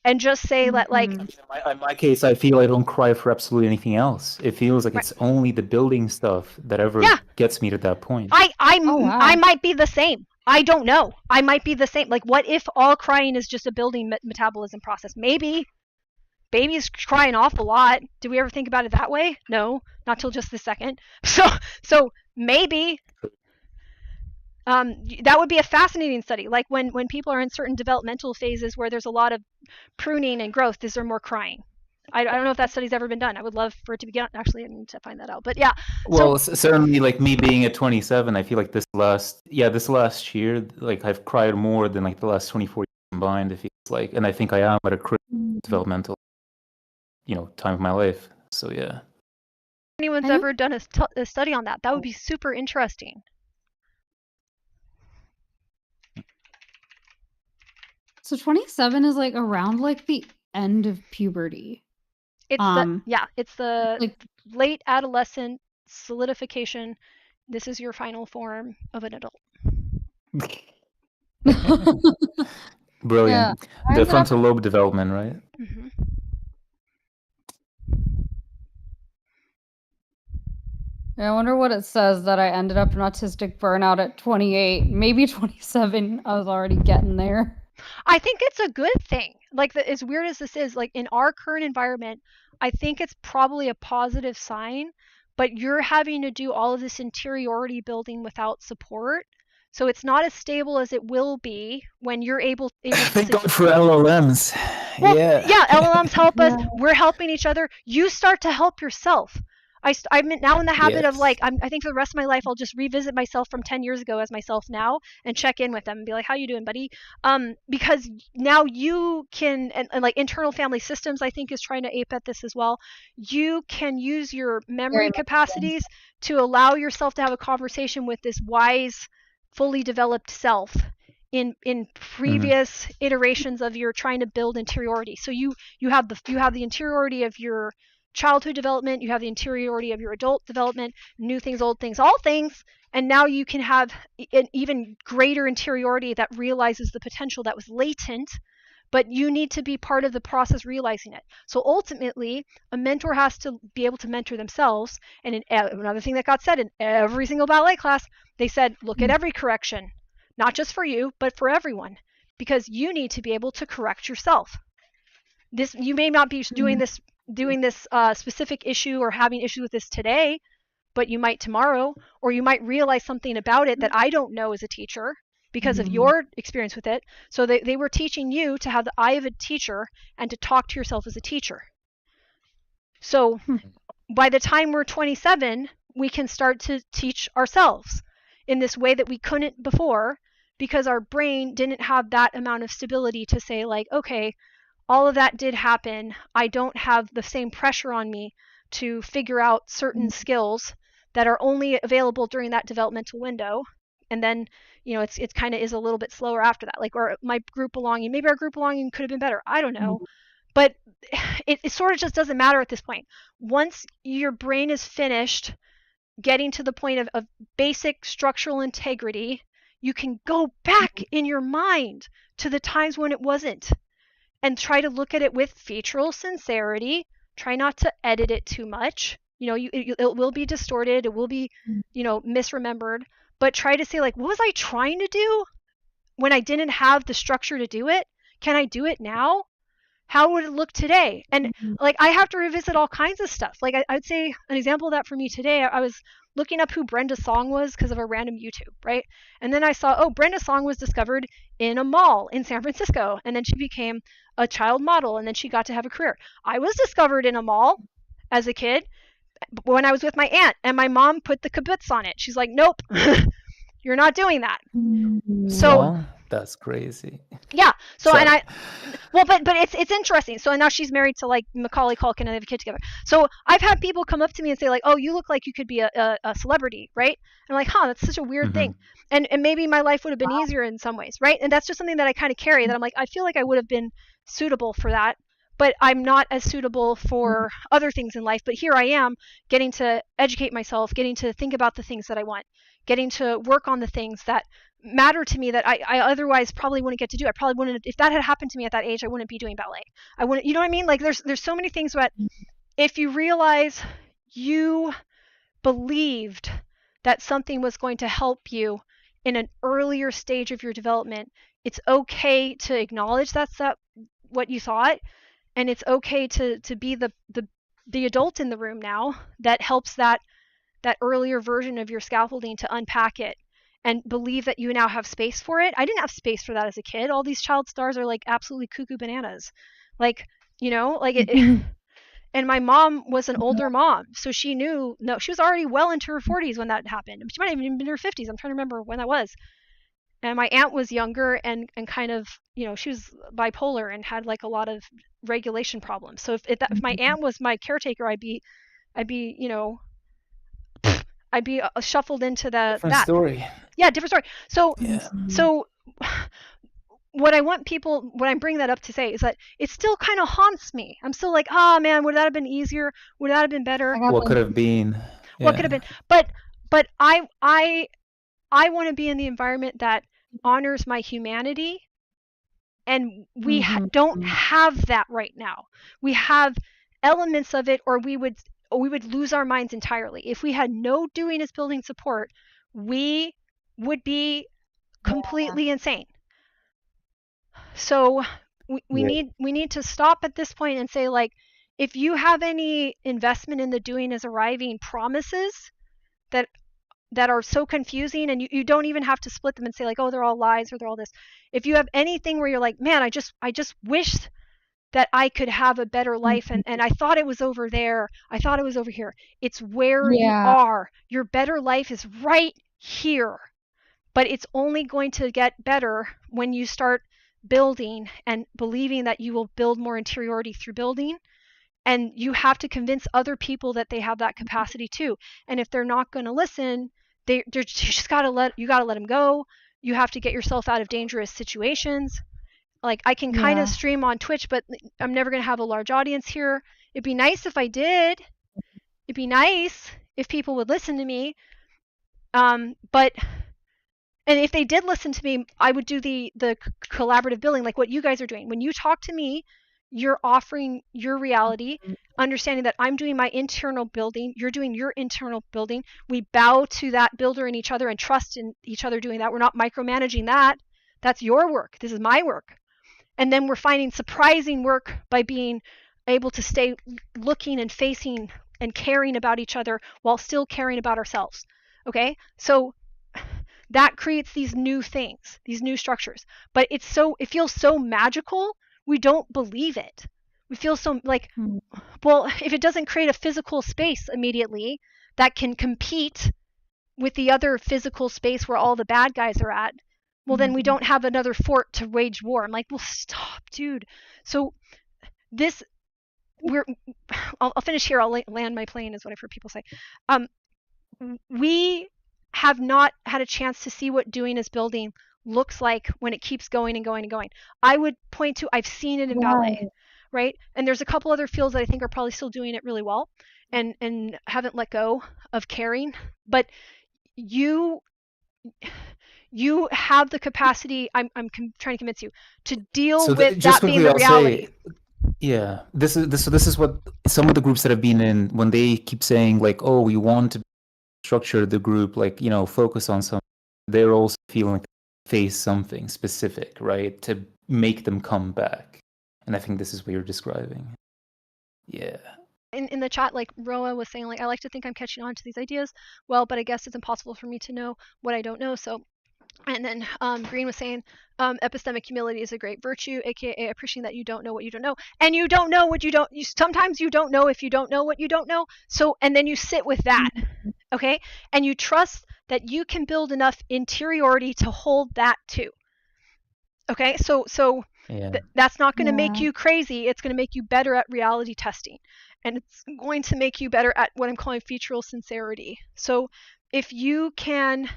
And just say that, like, in my case, I feel I don't cry for absolutely anything else. It feels like it's only the building stuff that ever gets me to that point. I might be the same. I don't know. I might be the same. Like, what if all crying is just a building metabolism process? Maybe. Babies cry an awful lot. Did we ever think about it that way? No, not till just this second. So maybe. That would be a fascinating study. Like when people are in certain developmental phases where there's a lot of pruning and growth, is there more crying? I don't know if that study's ever been done. I would love for it to be done. Actually, I need to find that out. But yeah. Well, certainly, like me being at 27, I feel like this last year, like I've cried more than like the last 24 years combined. It feels like, and I think I am at a critical developmental, time of my life. So yeah. If anyone's ever done a study on that, that would be super interesting. So 27 is like around like the end of puberty. It's it's the like, late adolescent solidification. This is your final form of an adult. Brilliant. Yeah. The frontal lobe development, right? Mm-hmm. I wonder what it says that I ended up in autistic burnout at 28. Maybe 27, I was already getting there. I think it's a good thing. Like, as weird as this is, like in our current environment, I think it's probably a positive sign, but you're having to do all of this interiority building without support. So it's not as stable as it will be when you're able to... Thank God for LLMs. Well, yeah, LLMs help us. We're helping each other. You start to help yourself. I'm now in the habit of like, I think for the rest of my life, I'll just revisit myself from 10 years ago as myself now and check in with them and be like, how you doing, buddy? Because now you can, and like internal family systems, I think is trying to ape at this as well. You can use your memory capacities to allow yourself to have a conversation with this wise, fully developed self in previous iterations of your trying to build interiority. So you have the interiority of your childhood development, you have the interiority of your adult development, new things, old things, all things. And now you can have an even greater interiority that realizes the potential that was latent, but you need to be part of the process realizing it. So ultimately, a mentor has to be able to mentor themselves. And another thing that got said in every single ballet class, they said, look at every correction, not just for you, but for everyone, because you need to be able to correct yourself. You may not be doing this specific issue or having issues with this today, but you might tomorrow, or you might realize something about it that I don't know as a teacher because of your experience with it. So they were teaching you to have the eye of a teacher and to talk to yourself as a teacher. So by the time we're 27, we can start to teach ourselves in this way that we couldn't before, because our brain didn't have that amount of stability to say, like, okay, all of that did happen. I don't have the same pressure on me to figure out certain skills that are only available during that developmental window. And then, it's kind of is a little bit slower after that. Like, or my group belonging, maybe our group belonging could have been better. I don't know. But it sort of just doesn't matter at this point. Once your brain is finished getting to the point of basic structural integrity, you can go back in your mind to the times when it wasn't and try to look at it with featural sincerity. Try not to edit it too much. It will be distorted. It will be, misremembered. But try to say, like, what was I trying to do when I didn't have the structure to do it? Can I do it now? How would it look today? And like, I have to revisit all kinds of stuff. Like, I'd say an example of that for me today, I was looking up who Brenda Song was because of a random YouTube, right? And then I saw, oh, Brenda Song was discovered in a mall in San Francisco. And then she became a child model, and then she got to have a career. I was discovered in a mall as a kid when I was with my aunt, and my mom put the kibbutz on it. She's like, nope, you're not doing that. So Wow, that's crazy. yeah. So Sorry. and but it's interesting. So now she's married to like Macaulay Culkin and they have a kid together. So I've had people come up to me and say, like, oh, you look like you could be a celebrity, right? And I'm like, huh, that's such a weird thing. And maybe my life would have been easier in some ways, right? And that's just something that I kind of carry, that I'm like, I feel like I would have been suitable for that, but I'm not as suitable for other things in life. But here I am, getting to educate myself, getting to think about the things that I want, getting to work on the things that matter to me that I otherwise probably wouldn't get to do. I probably wouldn't, if that had happened to me at that age, I wouldn't be doing ballet. I wouldn't, you know what I mean? Like, there's so many things that if you realize you believed that something was going to help you in an earlier stage of your development, it's okay to acknowledge that's what you thought, and it's okay to be the adult in the room now that helps that earlier version of your scaffolding to unpack it and believe that you now have space for it. I didn't have space for that as a kid. All these child stars are like absolutely cuckoo bananas. Like, like it. And my mom was an older mom, so she knew, no, she was already well into her 40s when that happened. She might have even been in her 50s. I'm trying to remember when that was. And my aunt was younger and kind of, she was bipolar and had like a lot of regulation problems. So if my aunt was my caretaker, I'd be shuffled into Different story. Yeah, different story. So Yeah. so what I'm bringing that up to say is that it still kind of haunts me. I'm still like, oh man, would that have been easier? Would that have been better? What could have been? What could have been? But I want to be in the environment that honors my humanity, and we don't have that right now. We have elements of it, or we would lose our minds entirely. If we had no doing as building support, we would be completely insane. So we need to stop at this point and say, like, if you have any investment in the doing as arriving promises that are so confusing, and you don't even have to split them and say, like, oh, they're all lies or they're all this. If you have anything where you're like, man, I just wish that I could have a better life, and I thought it was over there, I thought it was over here. It's where you are. Your better life is right here. But it's only going to get better when you start building and believing that you will build more interiority through building. And you have to convince other people that they have that capacity too. And if they're not going to listen, you just gotta let them go. You have to get yourself out of dangerous situations. Like, I can kind of stream on Twitch, but I'm never going to have a large audience here. It'd be nice if I did. It'd be nice if people would listen to me. But and if they did listen to me, I would do the collaborative building, like what you guys are doing. When you talk to me, you're offering your reality, understanding that I'm doing my internal building, you're doing your internal building. We bow to that builder in each other and trust in each other doing that. We're not micromanaging that. That's your work. This is my work. And then we're finding surprising work by being able to stay looking and facing and caring about each other while still caring about ourselves. Okay? So that creates these new things, these new structures. But it feels so magical, we don't believe it. We feel so like, well, if it doesn't create a physical space immediately that can compete with the other physical space where all the bad guys are at, well, then we don't have another fort to wage war. I'm like, well, stop, dude. So I'll finish here. I'll land my plane is what I've heard people say. We have not had a chance to see what doing is building looks like when it keeps going and going and going. I would point to, I've seen it in ballet, right? And there's a couple other fields that I think are probably still doing it really well and haven't let go of caring. But you have the capacity, I'm trying to convince you, to deal with that being the reality. Yeah, this is what some of the groups that I've been in, when they keep saying like, oh, we want to structure the group, like, you know, focus on something, they're also feeling like they face something specific, right, to make them come back. And I think this is what you're describing. Yeah. In the chat, like Roa was saying, like, I like to think I'm catching on to these ideas well, but I guess it's impossible for me to know what I don't know. So, and then Green was saying, epistemic humility is a great virtue, aka appreciating that you don't know what you don't know, and you don't know what you don't. Sometimes you don't know if you don't know what you don't know. So, and then you sit with that, okay, and you trust that you can build enough interiority to hold that too. Okay, so that's not going to make you crazy. It's going to make you better at reality testing, and it's going to make you better at what I'm calling featural sincerity. So if you can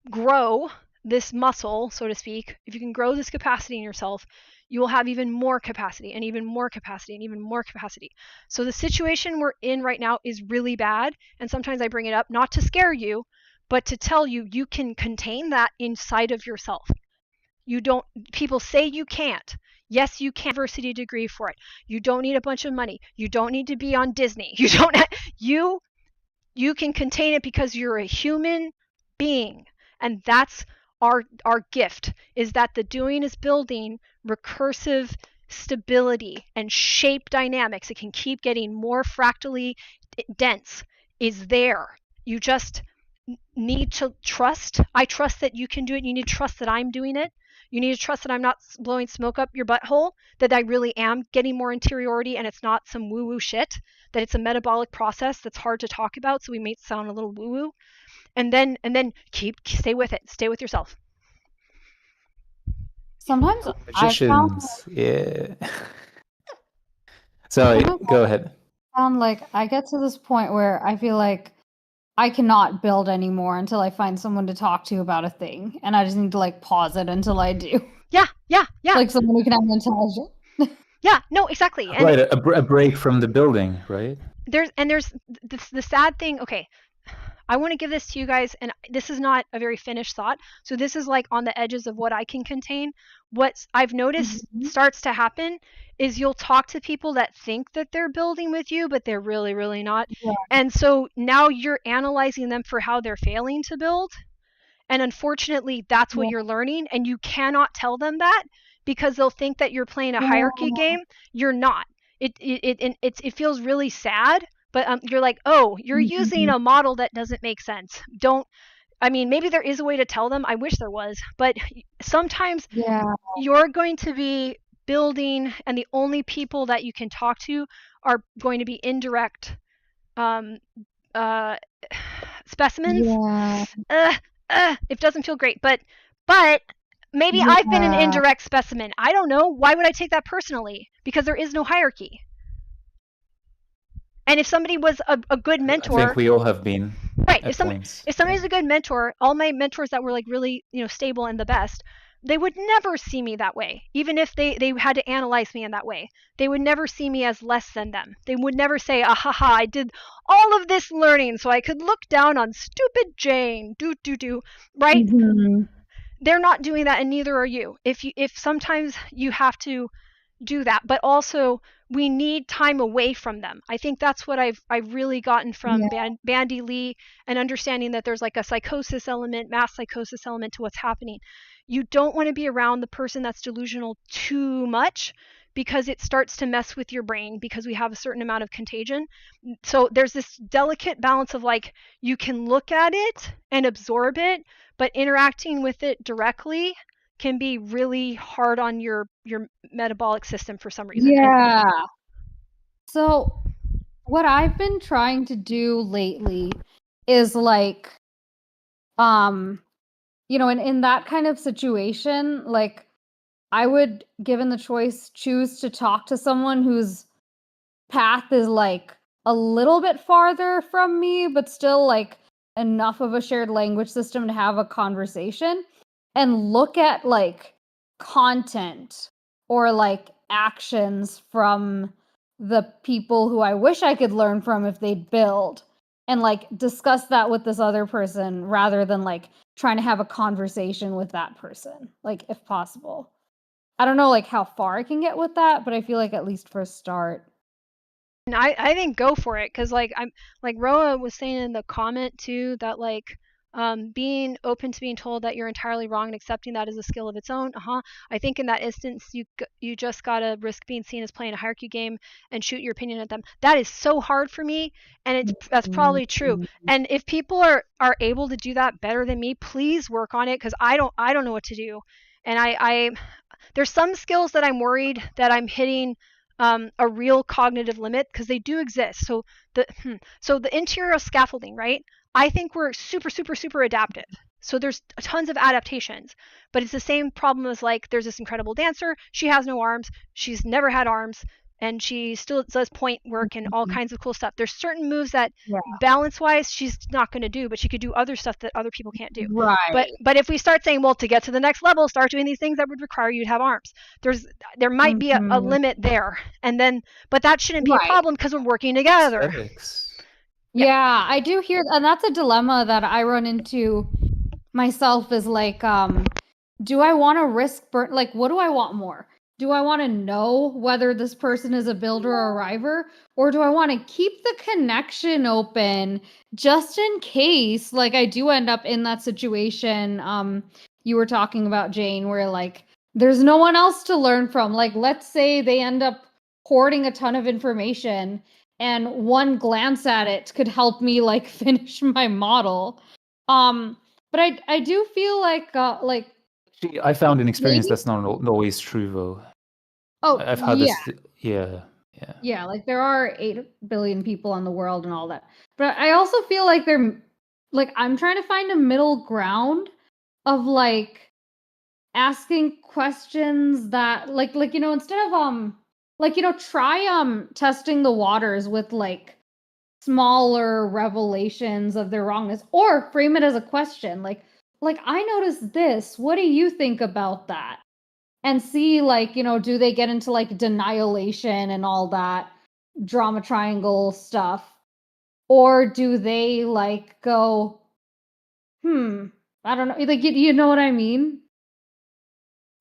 grow this muscle, so to speak, if you can grow this capacity in yourself, you will have even more capacity and even more capacity and even more capacity. So the situation we're in right now is really bad, and sometimes I bring it up not to scare you, but to tell you you can contain that inside of yourself. People say you can't. Yes, you can. University degree for it. You don't need a bunch of money. You don't need to be on Disney. You can contain it because you're a human being. And that's our gift, is that the doing is building recursive stability and shape dynamics. It can keep getting more fractally dense, is there. You just need to trust. I trust that you can do it. You need to trust that I'm doing it. You need to trust that I'm not blowing smoke up your butthole, that I really am getting more interiority and it's not some woo-woo shit, that it's a metabolic process that's hard to talk about, so we may sound a little woo-woo. And then stay with it. Stay with yourself. Sometimes magicians, yeah. Sorry, go ahead. Like I get to this point where I feel like I cannot build anymore until I find someone to talk to about a thing, and I just need to like pause it until I do. Yeah. Like someone who can have an intelligence. Yeah, no, exactly. And right, a break from the building, right? There's the sad thing. Okay, I want to give this to you guys, and this is not a very finished thought. So this is like on the edges of what I can contain. What I've noticed starts to happen is you'll talk to people that think that they're building with you, but they're really, really not. Yeah. And so now you're analyzing them for how they're failing to build. And unfortunately, that's what you're learning. And you cannot tell them that because they'll think that you're playing a hierarchy game. You're not. It feels really sad, but you're like, oh, you're using a model that doesn't make sense. Maybe there is a way to tell them. I wish there was. But sometimes you're going to be building, and the only people that you can talk to are going to be indirect specimens. It doesn't feel great, but maybe I've been an indirect specimen. I don't know. Why would I take that personally? Because there is no hierarchy. And if somebody was a good mentor, I think we all have been. Right. If somebody's a good mentor, all my mentors that were like really, stable and the best, they would never see me that way. Even if they had to analyze me in that way, they would never see me as less than them. They would never say, ah ha ha, I did all of this learning so I could look down on stupid Jane, right? Mm-hmm. They're not doing that, and neither are you. If sometimes you have to do that, but also we need time away from them. I think that's what I've really gotten from Bandy Lee, and understanding that there's like a psychosis element, mass psychosis element to what's happening. You don't want to be around the person that's delusional too much, because it starts to mess with your brain, because we have a certain amount of contagion. So there's this delicate balance of like, you can look at it and absorb it, but interacting with it directly can be really hard on your metabolic system for some reason. Yeah. So what I've been trying to do lately is like, in that kind of situation, like I would, given the choice, choose to talk to someone whose path is like a little bit farther from me, but still like enough of a shared language system to have a conversation, and look at like content or like actions from the people who I wish I could learn from if they'd build, and like discuss that with this other person rather than like trying to have a conversation with that person, like if possible. I don't know like how far I can get with that, but I feel like at least for a start. And I think go for it, because like I'm like Roa was saying in the comment too, that like being open to being told that you're entirely wrong and accepting that as a skill of its own. I think in that instance, you just gotta risk being seen as playing a hierarchy game and shoot your opinion at them. That is so hard for me, and that's probably true. And if people are able to do that better than me, please work on it, because I don't know what to do. And I there's some skills that I'm worried that I'm hitting a real cognitive limit, because they do exist. So the interior scaffolding, right? I think we're super adaptive. So there's tons of adaptations, but it's the same problem as like, there's this incredible dancer. She has no arms. She's never had arms, and she still does point work and all kinds of cool stuff. There's certain moves that balance wise she's not going to do, but she could do other stuff that other people can't do. Right. But if we start saying, well, to get to the next level, start doing these things that would require you to have arms, there might be a limit there, and then, but that shouldn't be a problem, because we're working together. Aesthetics. Yeah, I do hear, and that's a dilemma that I run into myself, is like, do I want to risk like, what do I want more? Do I want to know whether this person is a builder or a river, or do I want to keep the connection open just in case, like, I do end up in that situation you were talking about, Jane, where like there's no one else to learn from. Like, let's say they end up hoarding a ton of information, and one glance at it could help me like finish my model. But I do feel like Actually, I found an experience that's not always true, though. Oh, I've had this. Yeah. Yeah, like there are 8 billion people in the world and all that. But I also feel like I'm trying to find a middle ground of like asking questions that like instead of try testing the waters with like smaller revelations of their wrongness, or frame it as a question like I noticed this, what do you think about that? And see like, do they get into like denialation and all that drama triangle stuff, or do they like go I don't know, like you know what I mean?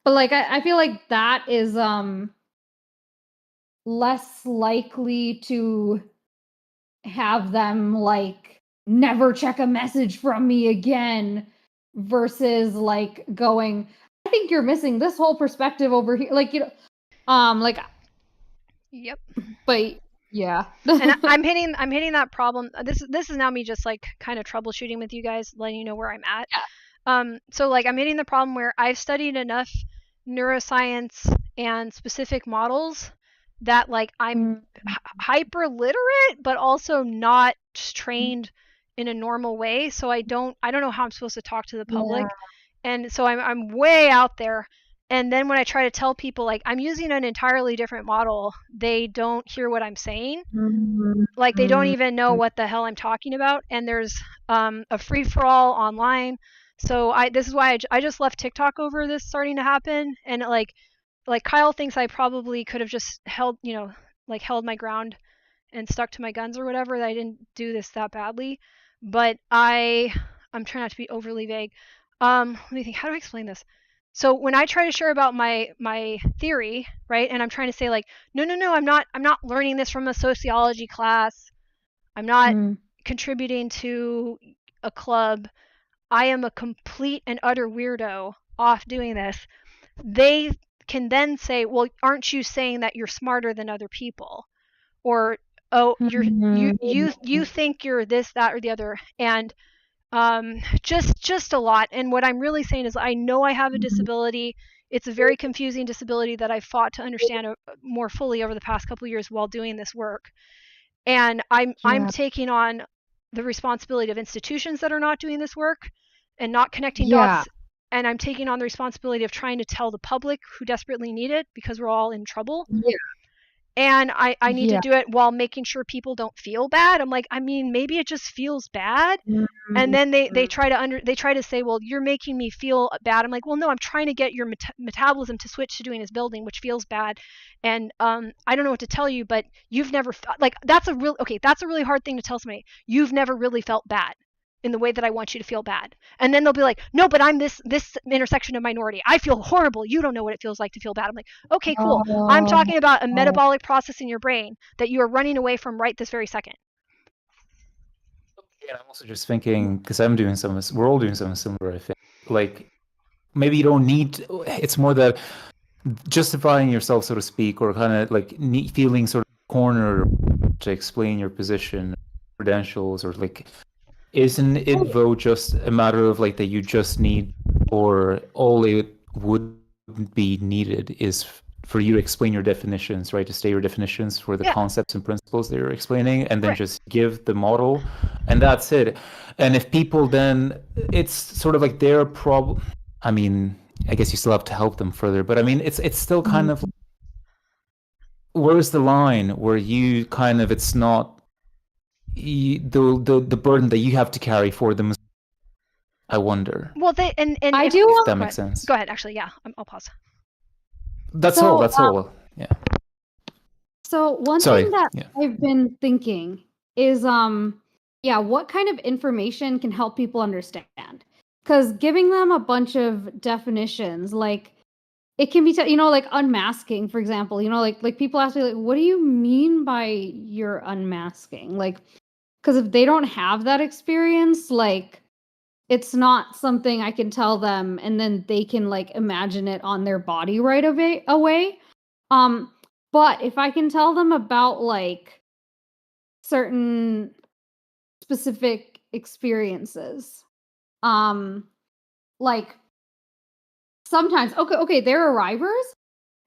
But like I feel like that is less likely to have them like never check a message from me again, versus like going, I think you're missing this whole perspective over here, like like Yep. But yeah. And I'm hitting that problem. This is now me just like kind of troubleshooting with you guys, letting you know where I'm at. Yeah. So like I'm hitting the problem where I've studied enough neuroscience and specific models that like I'm hyper literate, but also not trained in a normal way. So I don't know how I'm supposed to talk to the public. And so I'm way out there. And then when I try to tell people like I'm using an entirely different model, they don't hear what I'm saying. Like they don't even know what the hell I'm talking about. And there's a free-for-all online. So this is why I just left TikTok over this starting to happen, and like Kyle thinks I probably could have just held held my ground and stuck to my guns or whatever, that I didn't do this that badly. But I'm trying not to be overly vague. Let me think. How do I explain this? So when I try to share about my theory, right, and I'm trying to say like, no, I'm not learning this from a sociology class. I'm not contributing to a club. I am a complete and utter weirdo off doing this. They can then say, well, aren't you saying that you're smarter than other people? Or, oh, you think you're this, that, or the other. And just a lot. And what I'm really saying is I know I have a disability. It's a very confusing disability that I've fought to understand more fully over the past couple of years while doing this work. And I'm taking on the responsibility of institutions that are not doing this work and not connecting dots. And I'm taking on the responsibility of trying to tell the public who desperately need it, because we're all in trouble. And I need to do it while making sure people don't feel bad. I'm like, I mean, maybe it just feels bad. And then they try to say, well, you're making me feel bad. I'm like, well, no, I'm trying to get your metabolism to switch to doing this building, which feels bad. And I don't know what to tell you, but you've never that's a really hard thing to tell somebody. You've never really felt bad in the way that I want you to feel bad. And then they'll be like, no, but I'm this intersection of minority. I feel horrible. You don't know what it feels like to feel bad. I'm like, okay, cool. I'm talking about a metabolic process in your brain that you are running away from right this very second. Yeah, I'm also just thinking, because we're all doing something similar, I think. Like, maybe you don't need, it's more that justifying yourself, so to speak, or kind of like feeling sort of cornered to explain your position, credentials, or like, isn't it though just a matter of like that you just need, or all it would be needed is for you to explain your definitions, right? To state your definitions for the concepts and principles that you're explaining, and then just give the model, and that's it. And if people then, it's sort of like their problem. I mean, I guess you still have to help them further, but I mean, it's still kind of, where's the line where you kind of, it's not the burden that you have to carry for them, I wonder. Well, I do. If that makes sense. Go ahead. Actually, yeah, I'll pause. That's all. Yeah. So one thing that I've been thinking is, what kind of information can help people understand? Because giving them a bunch of definitions, like it can be, like unmasking, for example. Like people ask me, like, what do you mean by you're unmasking? Like, because if they don't have that experience, like, it's not something I can tell them and then they can like imagine it on their body right away. But if I can tell them about like certain specific experiences, like sometimes, okay, they're arrivers.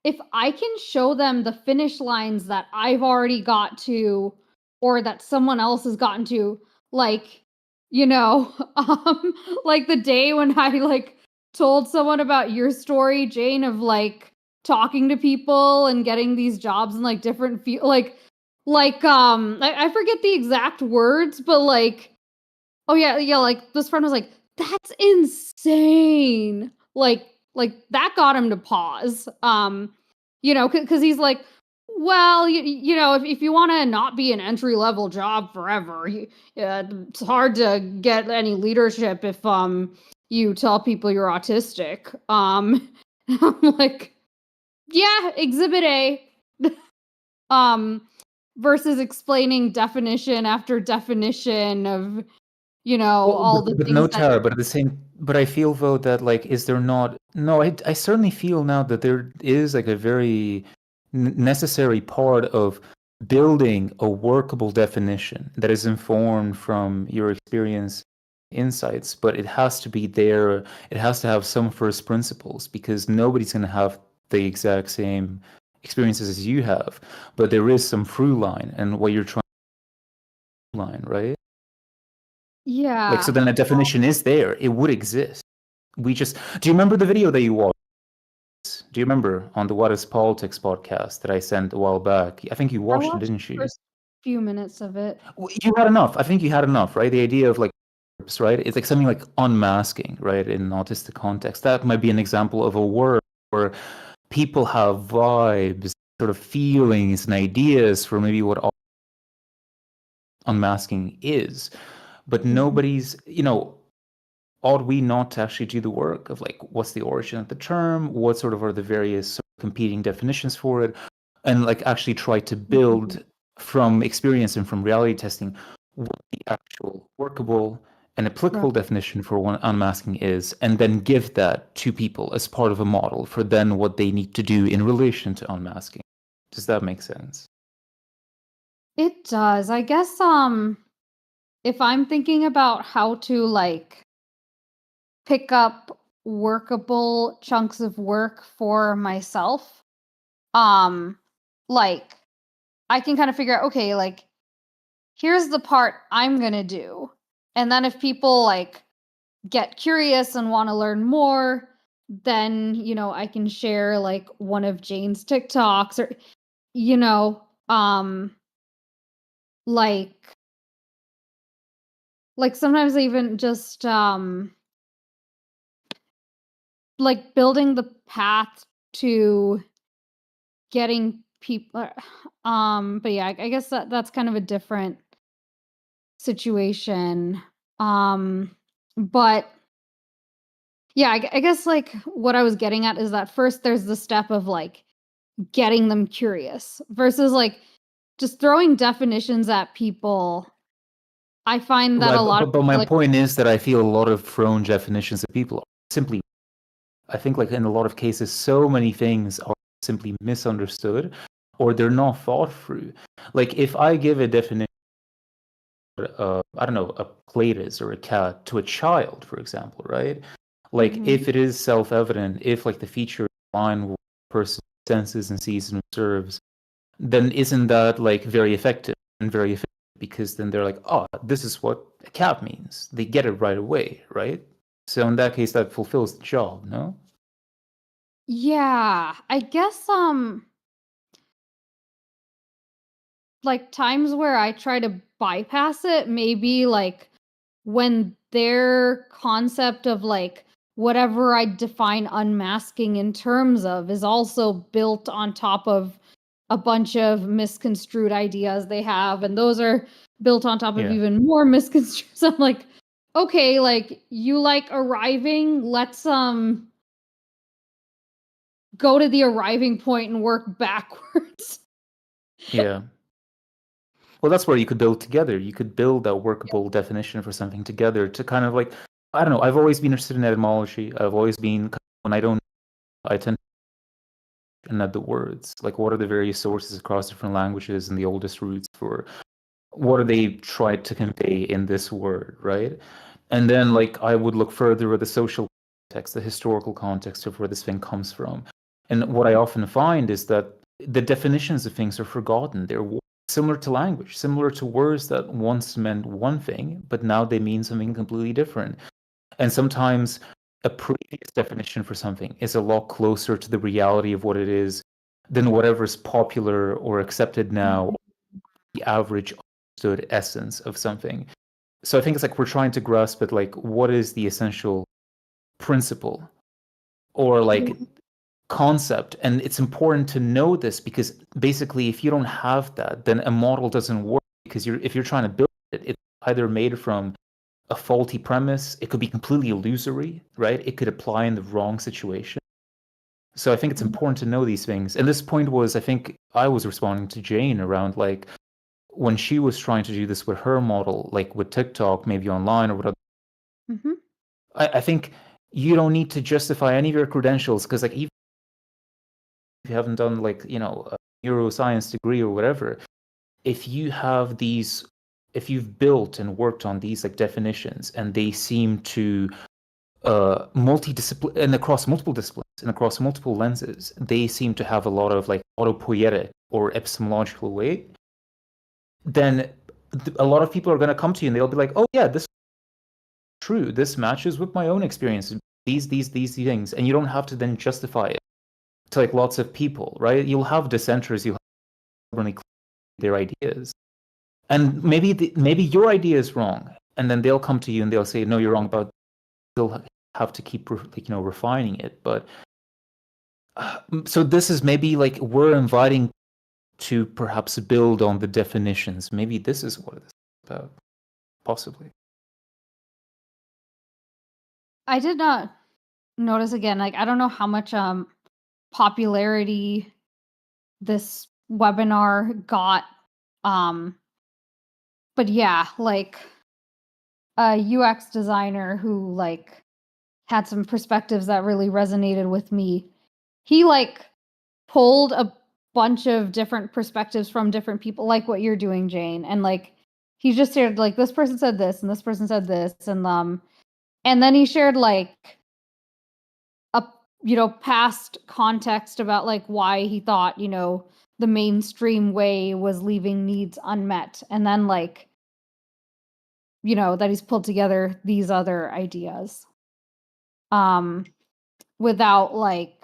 If I can show them the finish lines that I've already got to, or that someone else has gotten to, like, like the day when I like told someone about your story, Jane, of like talking to people and getting these jobs in like different I forget the exact words, but like, oh yeah, like this friend was like, that's insane. Like that got him to pause. Because he's like, well, if you want to not be an entry-level job forever, it's hard to get any leadership if you tell people you're autistic. I'm like, yeah, exhibit A. Versus explaining definition after definition of, all the things. No, Tara, but I feel though that like, is there not? No, I certainly feel now that there is like a very necessary part of building a workable definition that is informed from your experience, insights, but it has to be there. It has to have some first principles, because nobody's going to have the exact same experiences as you have, but there is some through line and what you're trying to line, right? Yeah. Like, so then a definition is there. It would exist. Do you remember the video that you watched? Do you remember on the What is Politics podcast that I sent a while back? I think you watched it, didn't you? First few minutes of it. You had enough. I think you had enough, right? The idea of like right? It's like something like unmasking, right? In an autistic context, that might be an example of a word where people have vibes, sort of feelings and ideas for maybe what unmasking is, but nobody's, ought we not to actually do the work of like, what's the origin of the term? What sort of are the various sort of competing definitions for it? And like actually try to build from experience and from reality testing what the actual workable and applicable definition for what unmasking is, and then give that to people as part of a model for then what they need to do in relation to unmasking. Does that make sense? It does. I guess if I'm thinking about how to like pick up workable chunks of work for myself, like I can kind of figure out, okay, like here's the part I'm going to do. And then if people like get curious and want to learn more, then, I can share like one of Jane's TikToks or, like sometimes even just like building the path to getting people but yeah, I guess that's kind of a different situation. But yeah, I guess like what I was getting at is that first there's the step of like getting them curious versus like just throwing definitions at people. I find that Right, a lot of but my people, like, point is that I feel a lot of thrown definitions of people are simply, I think like in a lot of cases, so many things are simply misunderstood or they're not thought through. Like if I give a definition, I don't know, a plate is or a cat to a child, for example, right? Like if it is self-evident, if like the feature is aligned with what the person senses and sees and observes, then isn't that like very effective and very effective? Because then they're like, oh, this is what a cat means. They get it right away, right? So in that case, that fulfills the job, no? yeah, I guess like times where I try to bypass it, maybe like when their concept of like whatever I define unmasking in terms of is also built on top of a bunch of misconstrued ideas they have, and those are built on top of even more misconstrued. So I'm like, okay, like you like arriving, let's go to the arriving point and work backwards. Yeah. Well, that's where you could build together. You could build a workable definition for something together to kind of like, I don't know, I've always been interested in etymology. I've always been, when I don't, I tend to at the words. Like, what are the various sources across different languages and the oldest roots for what are they tried to convey in this word, right? And then, like, I would look further at the social context, the historical context of where this thing comes from. And what I often find is that the definitions of things are forgotten. They're similar to language, similar to words that once meant one thing, but now they mean something completely different. And sometimes a previous definition for something is a lot closer to the reality of what it is than whatever's popular or accepted now, the average understood essence of something. So I think it's like we're trying to grasp at like what is the essential principle or like concept, and it's important to know this because basically if you don't have that, then a model doesn't work because if you're trying to build it, it's either made from a faulty premise, it could be completely illusory, right? It could apply in the wrong situation. So I think it's important to know these things. And this point was, I think I was responding to Jane around like when she was trying to do this with her model, like with TikTok, maybe online or whatever. I think you don't need to justify any of your credentials because like even if you haven't done like, a neuroscience degree or whatever, if you have these, if you've built and worked on these like definitions and they seem to multidiscipline and across multiple disciplines and across multiple lenses, they seem to have a lot of like autopoietic or epistemological weight, then a lot of people are going to come to you and they'll be like, oh yeah, this is true, this matches with my own experience, these things, and you don't have to then justify it to like lots of people, right? You'll have dissenters, you'll have really their ideas, and maybe your idea is wrong, and then they'll come to you and they'll say, no, you're wrong about, they'll have to keep refining it. But so this is maybe like we're inviting to perhaps build on the definitions. Maybe this is what it's about, possibly. I did not notice again, like I don't know how much popularity this webinar got. But yeah, like a UX designer who like had some perspectives that really resonated with me. He like pulled a bunch of different perspectives from different people, like what you're doing, Jane, and like he just shared like this person said this and this person said this, and then he shared like a past context about like why he thought the mainstream way was leaving needs unmet, and then like that he's pulled together these other ideas without like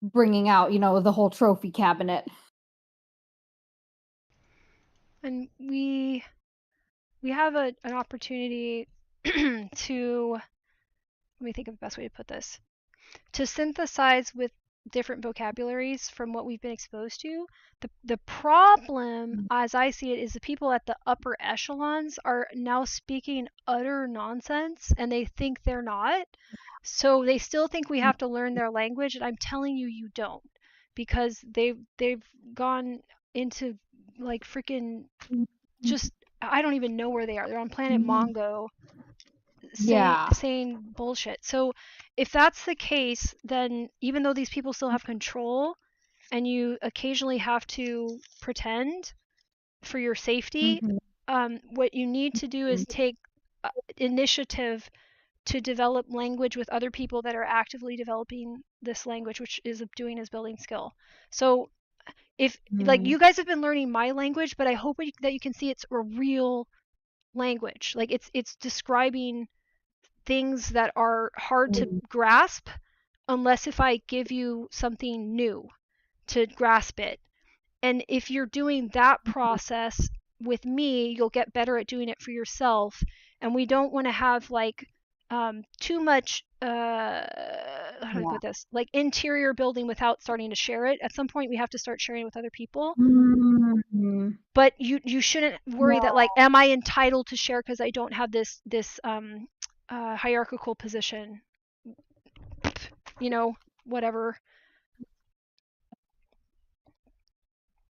bringing out the whole trophy cabinet. And we have an opportunity to, let me think of the best way to put this, to synthesize with different vocabularies from what we've been exposed to. The problem, as I see it, is the people at the upper echelons are now speaking utter nonsense, and they think they're not. So they still think we have to learn their language, and I'm telling you, you don't, because they've gone into like freaking just, I don't even know where they are. They're on planet Mongo saying bullshit. So if that's the case, then even though these people still have control and you occasionally have to pretend for your safety, what you need to do is take initiative to develop language with other people that are actively developing this language, which is doing is building skill. So if like you guys have been learning my language, but I hope that you can see it's a real language. Like it's describing things that are hard to grasp unless if I give you something new to grasp it. And if you're doing that process with me, you'll get better at doing it for yourself. And we don't want to have like too much how do I put this, like interior building without starting to share it. At some point we have to start sharing with other people. But you shouldn't worry that like, am I entitled to share because I don't have this hierarchical position, whatever.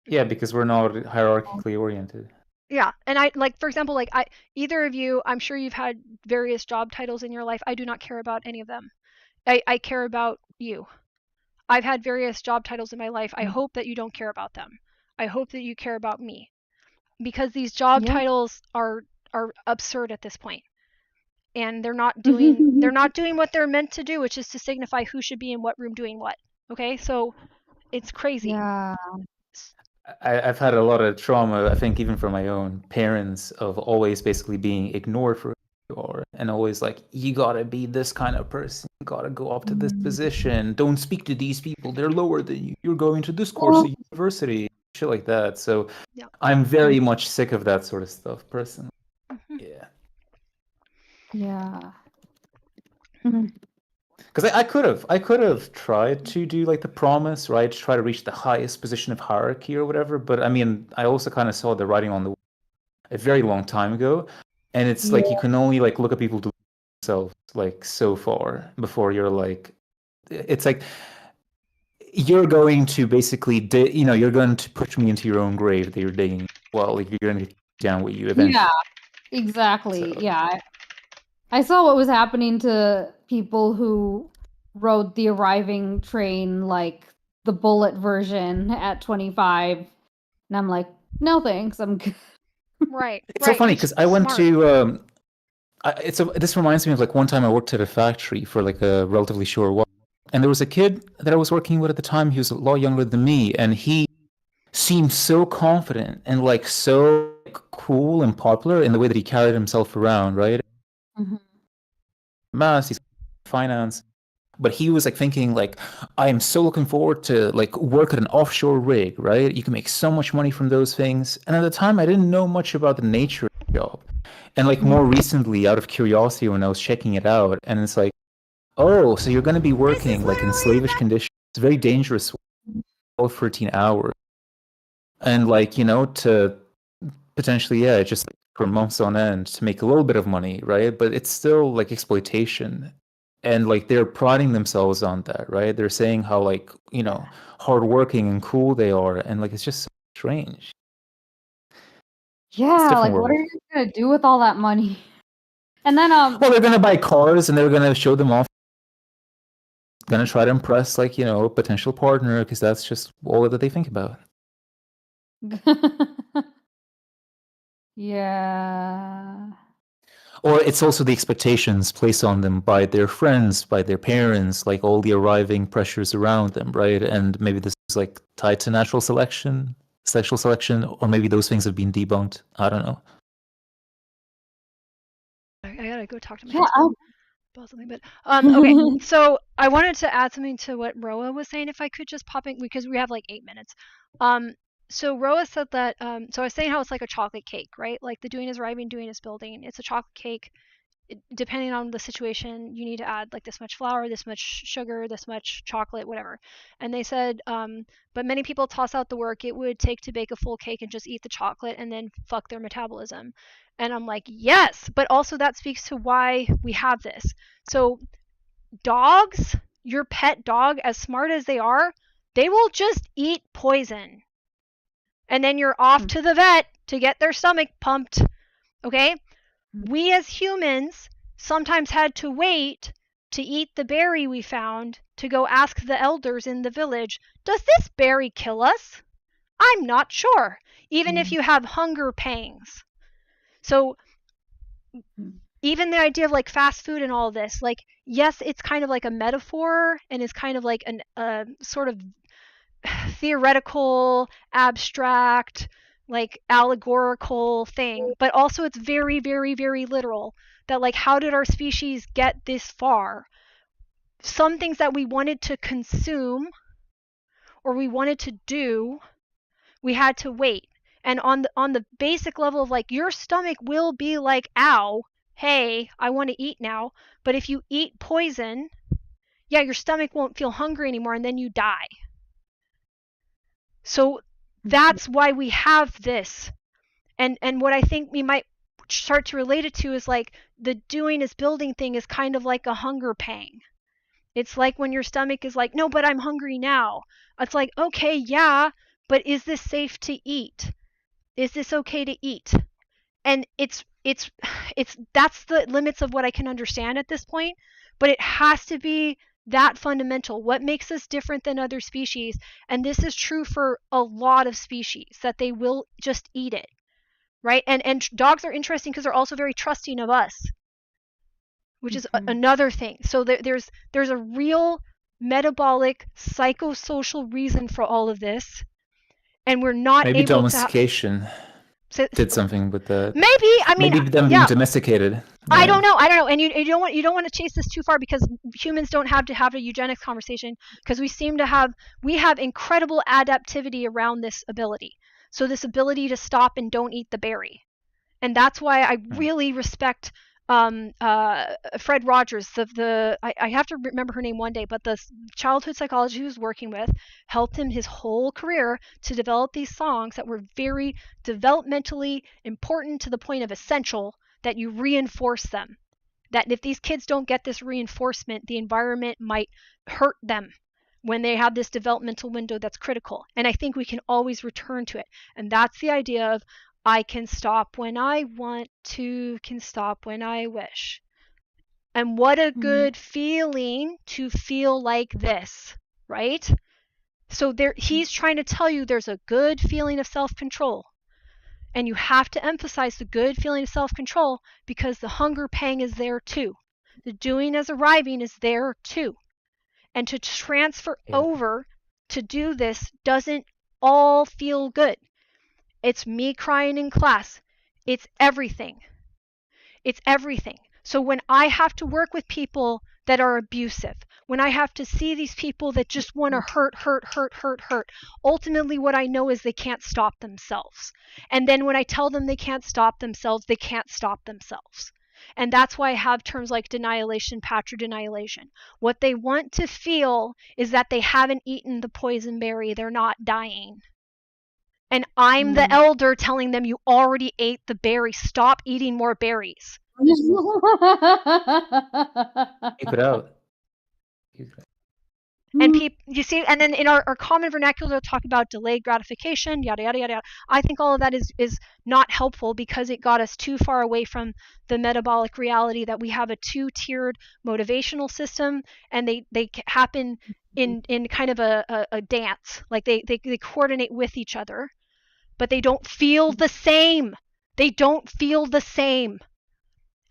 Yeah, because we're not hierarchically oriented. Yeah, and I like, for example, like either of you, I'm sure you've had various job titles in your life. I do not care about any of them. I care about you. I've had various job titles in my life. I hope that you don't care about them. I hope that you care about me, because these job titles are absurd at this point. And they're not doing what they're meant to do, which is to signify who should be in what room doing what. Okay, so it's crazy. Yeah. I've had a lot of trauma, I think, even from my own parents, of always basically being ignored for who you are, and always like, you gotta be this kind of person, you gotta go up to this position, don't speak to these people, they're lower than you, you're going to this course at university, shit like that. So I'm very much sick of that sort of stuff, personally. Yeah. Because I could have tried to do like the promise, right? To try to reach the highest position of hierarchy or whatever. But I mean, I also kind of saw the writing on the wall a very long time ago, and it's like you can only like look at people to themselves like so far before you're like, it's like you're going to basically, you're going to push me into your own grave that you're digging. Well, like you're going to get down with you eventually. Yeah, exactly. So. Yeah. I saw what was happening to people who rode the arriving train, like the bullet version at 25. And I'm like, no thanks, I'm good. Right. It's so funny because I went to, this reminds me of like one time I worked at a factory for like a relatively short while. And there was a kid that I was working with at the time. He was a lot younger than me. And he seemed so confident and like so cool and popular in the way that he carried himself around, right? Maths, he's finance, But he was like thinking like, I am so looking forward to like work at an offshore rig, right? You can make so much money from those things. And at the time, I didn't know much about the nature of the job. And like more recently, out of curiosity, when I was checking it out, and it's like, oh, so you're going to be working like in slavish conditions. It's very dangerous, 12, 13 hours. And like, you know, to potentially, yeah, just like, for months on end to make a little bit of money, right? But it's still like exploitation. And like they're priding themselves on that, right? They're saying how like, you know, hardworking and cool they are. And like, it's just so strange. Yeah, like world. what are you gonna do with all that money? And then Well, they're gonna buy cars and they're gonna show them off. Gonna try to impress like, you know, a potential partner because that's just all that they think about. yeah. Or it's also the expectations placed on them by their friends, by their parents, like all the arriving pressures around them, right? And maybe this is like tied to natural selection, sexual selection, or maybe those things have been debunked. I don't know. I gotta go talk to my Yeah, husband about something, but okay. So I wanted to add something to what Roa was saying, if I could just pop in, because we have like 8 minutes. So Roa said that, so I was saying how it's like a chocolate cake, right? Like the doing is arriving, doing is building. It's a chocolate cake. Depending on the situation, you need to add like this much flour, this much sugar, this much chocolate, whatever. And they said, but many people toss out the work it would take to bake a full cake and just eat the chocolate and then fuck their metabolism. And I'm like, yes, but also that speaks to why we have this. So dogs, your pet dog, as smart as they are, they will just eat poison. And then you're off to the vet to get their stomach pumped. Okay? We as humans sometimes had to wait to eat the berry we found to go ask the elders in the village, does this berry kill us? I'm not sure, even if you have hunger pangs. So even the idea of like fast food and all of this, like, yes, it's kind of like a metaphor and is kind of like a sort of theoretical, abstract, like allegorical thing, but also it's very, very, very literal. That like, how did our species get this far? Some things that we wanted to consume or we wanted to do, we had to wait. And on the basic level of like, your stomach will be like, ow, hey, I want to eat now. But if you eat poison, yeah, your stomach won't feel hungry anymore and then you die. So that's why we have this. And what I think we might start to relate it to is like the doing is building thing is kind of like a hunger pang. It's like when your stomach is like, no, but I'm hungry now. It's like, okay, yeah, but is this safe to eat? Is this okay to eat? And it's that's the limits of what I can understand at this point, but it has to be that fundamental. What makes us different than other species? And this is true for a lot of species, that they will just eat it, right? And dogs are interesting because they're also very trusting of us, which is another thing. So there's a real metabolic psychosocial reason for all of this, and we're not maybe able domestication did something with that. Maybe, I mean, maybe them being domesticated. Yeah. I don't know, and you don't want to chase this too far, because humans don't have to have a eugenics conversation, because we have incredible adaptivity around this ability. So this ability to stop and don't eat the berry, and that's why I really respect Fred Rogers. I have to remember her name one day, but the childhood psychologist he was working with helped him his whole career to develop these songs that were very developmentally important, to the point of essential, that you reinforce them. That if these kids don't get this reinforcement, the environment might hurt them when they have this developmental window that's critical. And I think we can always return to it. And that's the idea of, I can stop when I want to, can stop when I wish. And what a good feeling to feel like this, right? So he's trying to tell you there's a good feeling of self-control. And you have to emphasize the good feeling of self-control, because the hunger pang is there too. The doing as arriving is there too. And to transfer over to do this doesn't all feel good. It's me crying in class. It's everything. It's everything. So when I have to work with people that are abusive, when I have to see these people that just want to hurt. Ultimately, what I know is they can't stop themselves. And then when I tell them they can't stop themselves, they can't stop themselves. And that's why I have terms like denialation, patrodenialation. What they want to feel is that they haven't eaten the poison berry, they're not dying. And I'm the elder telling them you already ate the berry. Stop eating more berries. Keep it out. And you see, and then in our common vernacular, talk about delayed gratification, yada, yada, yada. I think all of that is not helpful because it got us too far away from the metabolic reality that we have a two-tiered motivational system, and they happen in kind of a dance. Like they coordinate with each other, but they don't feel the same. They don't feel the same.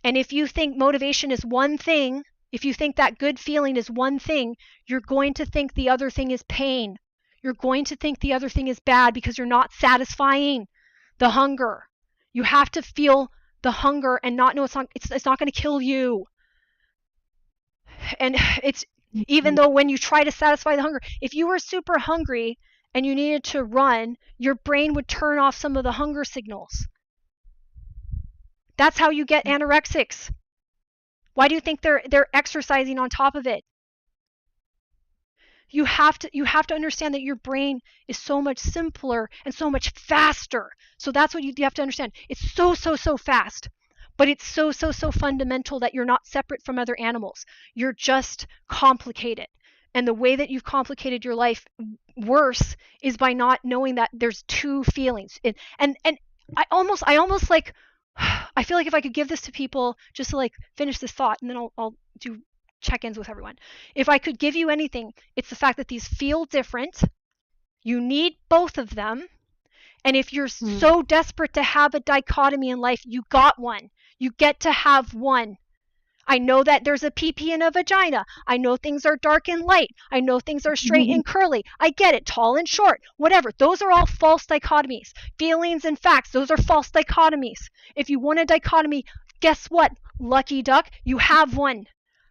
And if you think motivation is one thing, if you think that good feeling is one thing, you're going to think the other thing is pain. You're going to think the other thing is bad because you're not satisfying the hunger. You have to feel the hunger and not know it's not going to kill you. And it's even though when you try to satisfy the hunger, if you were super hungry and you needed to run, your brain would turn off some of the hunger signals. That's how you get anorexics. Why do you think they're exercising on top of it? You have to understand that your brain is so much simpler and so much faster. So that's what you have to understand. It's so fast, but it's so fundamental that you're not separate from other animals. You're just complicated. And the way that you've complicated your life worse is by not knowing that there's two feelings. And I almost like, I feel like if I could give this to people just to like finish this thought, and then I'll do check-ins with everyone. If I could give you anything, it's the fact that these feel different. You need both of them. And if you're so desperate to have a dichotomy in life, you got one. You get to have one. I know that there's a pee-pee and a vagina. I know things are dark and light. I know things are straight and curly. I get it, tall and short, whatever. Those are all false dichotomies. Feelings and facts, those are false dichotomies. If you want a dichotomy, guess what? Lucky duck, you have one.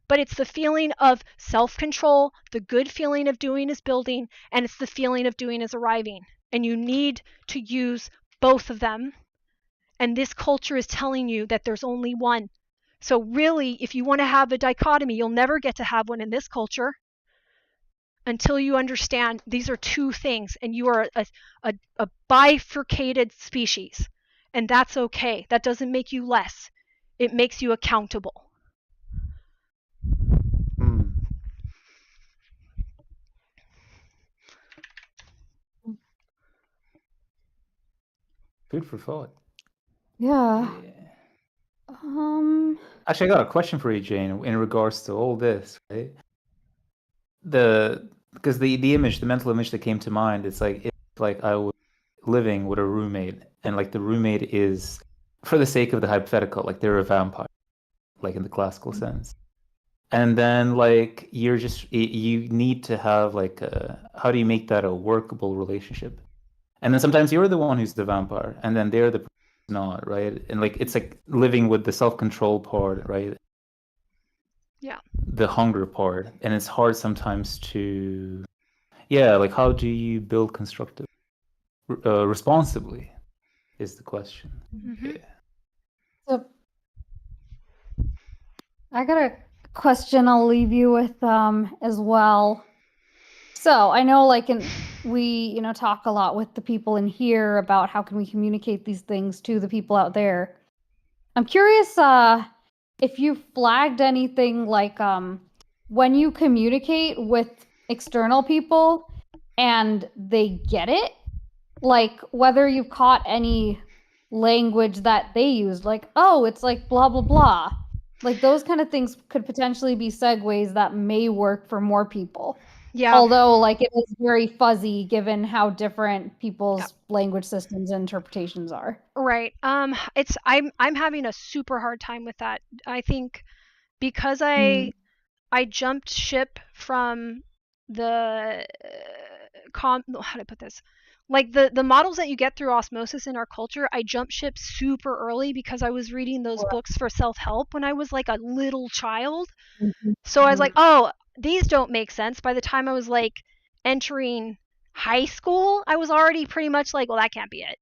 But it's the feeling of self-control, the good feeling of doing is building, and it's the feeling of doing is arriving. And you need to use both of them. And this culture is telling you that there's only one. So really, if you want to have a dichotomy, you'll never get to have one in this culture until you understand these are two things and you are a bifurcated species. And that's okay. That doesn't make you less. It makes you accountable. Food for thought. Yeah. Actually, I got a question for you, Jane, in regards to all this, right? Because the image, the mental image that came to mind, it's like I was living with a roommate, and like the roommate is, for the sake of the hypothetical, like they're a vampire, like in the classical sense. And then like you need to have like how do you make that a workable relationship? And then sometimes you're the one who's the vampire, and then they're the not, right? And like it's like living with the self-control part, right? Yeah. The hunger part, and it's hard sometimes to, like how do you build constructive, responsibly, is the question. Mm-hmm. So I got a question I'll leave you with as well. So I know we talk a lot with the people in here about how can we communicate these things to the people out there. I'm curious if you flagged anything like when you communicate with external people and they get it, like whether you've caught any language that they used, like, oh, it's like blah, blah, blah. Like those kind of things could potentially be segues that may work for more people. Yeah. Although like it is very fuzzy given how different people's language systems and interpretations are. Right. I'm having a super hard time with that. I think because I jumped ship from the how do I put this? Like the models that you get through osmosis in our culture, I jumped ship super early because I was reading those books for self-help when I was like a little child. So I was like, oh, these don't make sense. By the time I was like entering high school, I was already pretty much like, well, that can't be it.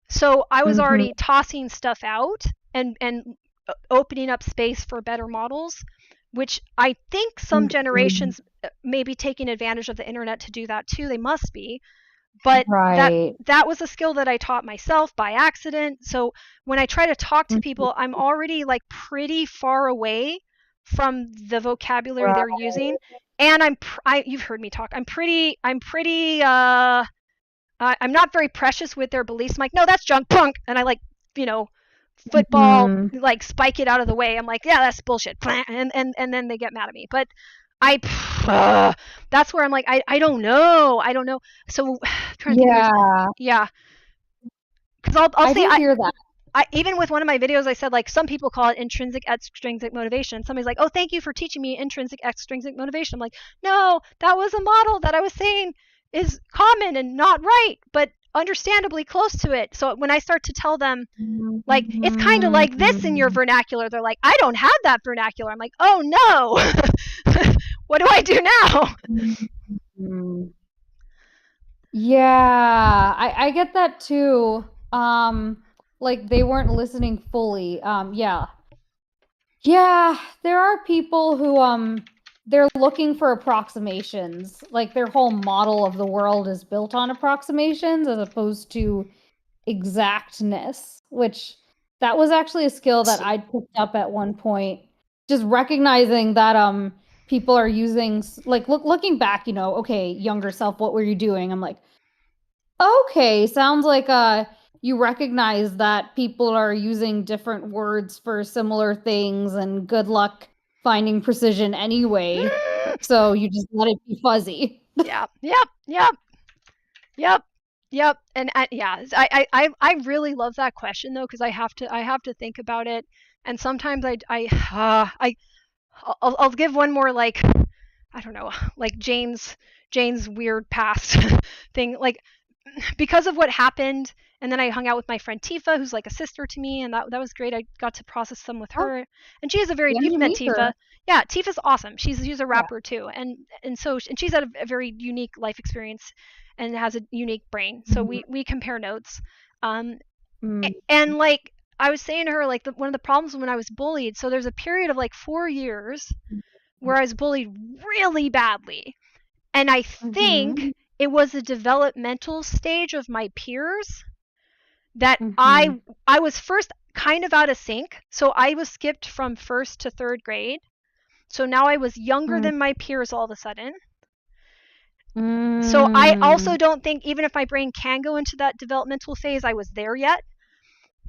So I was already tossing stuff out and opening up space for better models, which I think some generations may be taking advantage of the internet to do that too. They must be. But that was a skill that I taught myself by accident. So when I try to talk to people, I'm already like pretty far away from the vocabulary they're using. And you've heard me talk. I'm not very precious with their beliefs. I'm like, no, that's junk, punk. And I like, football, like spike it out of the way. I'm like, yeah, that's bullshit. And then they get mad at me. But that's where I'm like, I don't know. So trying to think yeah. Because I'll say hear that. Even with one of my videos, I said, like, some people call it intrinsic extrinsic motivation. Somebody's like, oh, thank you for teaching me intrinsic extrinsic motivation. I'm like, no, that was a model that I was saying is common and not right, but understandably close to it. So when I start to tell them, like, it's kind of like this in your vernacular, they're like, I don't have that vernacular. I'm like, oh, no. What do I do now? Yeah, I get that too. Like they weren't listening fully. Yeah, there are people who they're looking for approximations. Like their whole model of the world is built on approximations as opposed to exactness, which that was actually a skill that I picked up at one point. Just recognizing that people are using, like, looking back, okay, younger self, what were you doing? I'm like, okay, sounds like you recognize that people are using different words for similar things, and good luck finding precision anyway. So you just let it be fuzzy. Yep. And I really love that question though, because I have to think about it, and sometimes I'll give one more, like, I don't know, like Jane's weird past thing, like, because of what happened. And then I hung out with my friend Tifa, who's like a sister to me, and that was great. I got to process some with her, and she has a very, you've met Tifa. Yeah, Tifa's awesome. She's a rapper too, and she's had a very unique life experience and has a unique brain. So we compare notes. And like I was saying to her, like, one of the problems when I was bullied, so there's a period of like 4 years where I was bullied really badly, and I think it was a developmental stage of my peers that I was first kind of out of sync. So I was skipped from 1st to 3rd grade. So now I was younger than my peers all of a sudden. So I also don't think, even if my brain can go into that developmental phase, I was there yet.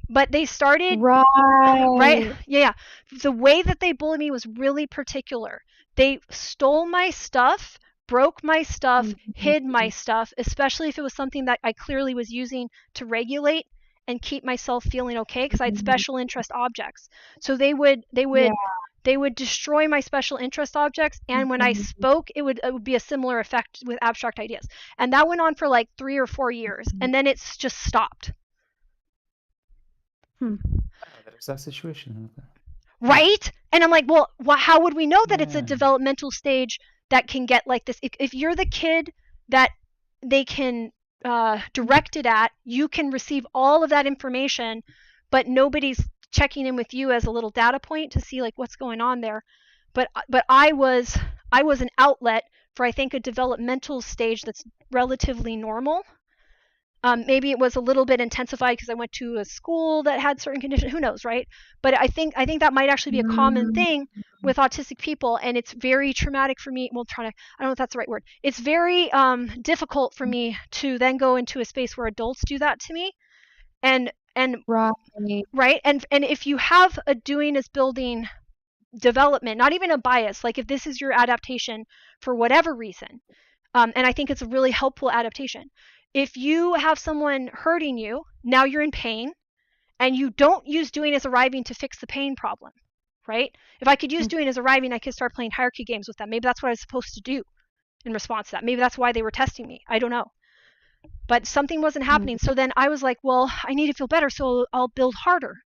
But they started, right? Yeah. The way that they bullied me was really particular. They stole my stuff, broke my stuff, hid my stuff, especially if it was something that I clearly was using to regulate and keep myself feeling okay, because I had special interest objects. So they would destroy my special interest objects, and when I spoke, it would be a similar effect with abstract ideas. And that went on for like 3 or 4 years, and then it's just stopped. There's that situation. Right? And I'm like, well, how would we know that it's a developmental stage that can get like this? If you're the kid that they can direct it at, you can receive all of that information, but nobody's checking in with you as a little data point to see like what's going on there. But I was an outlet for, I think, a developmental stage that's relatively normal. Maybe it was a little bit intensified because I went to a school that had certain conditions. Who knows, right? But I think that might actually be a common thing with autistic people, and it's very traumatic for me. Well, I don't know if that's the right word. It's very difficult for me to then go into a space where adults do that to me, and right, and if you have a doing is building development, not even a bias, like if this is your adaptation for whatever reason, and I think it's a really helpful adaptation. If you have someone hurting you, now you're in pain, and you don't use doing as arriving to fix the pain problem, right? If I could use doing as arriving, I could start playing hierarchy games with them. Maybe that's what I was supposed to do in response to that. Maybe that's why they were testing me. I don't know. But something wasn't happening. So then I was like, well, I need to feel better, so I'll build harder.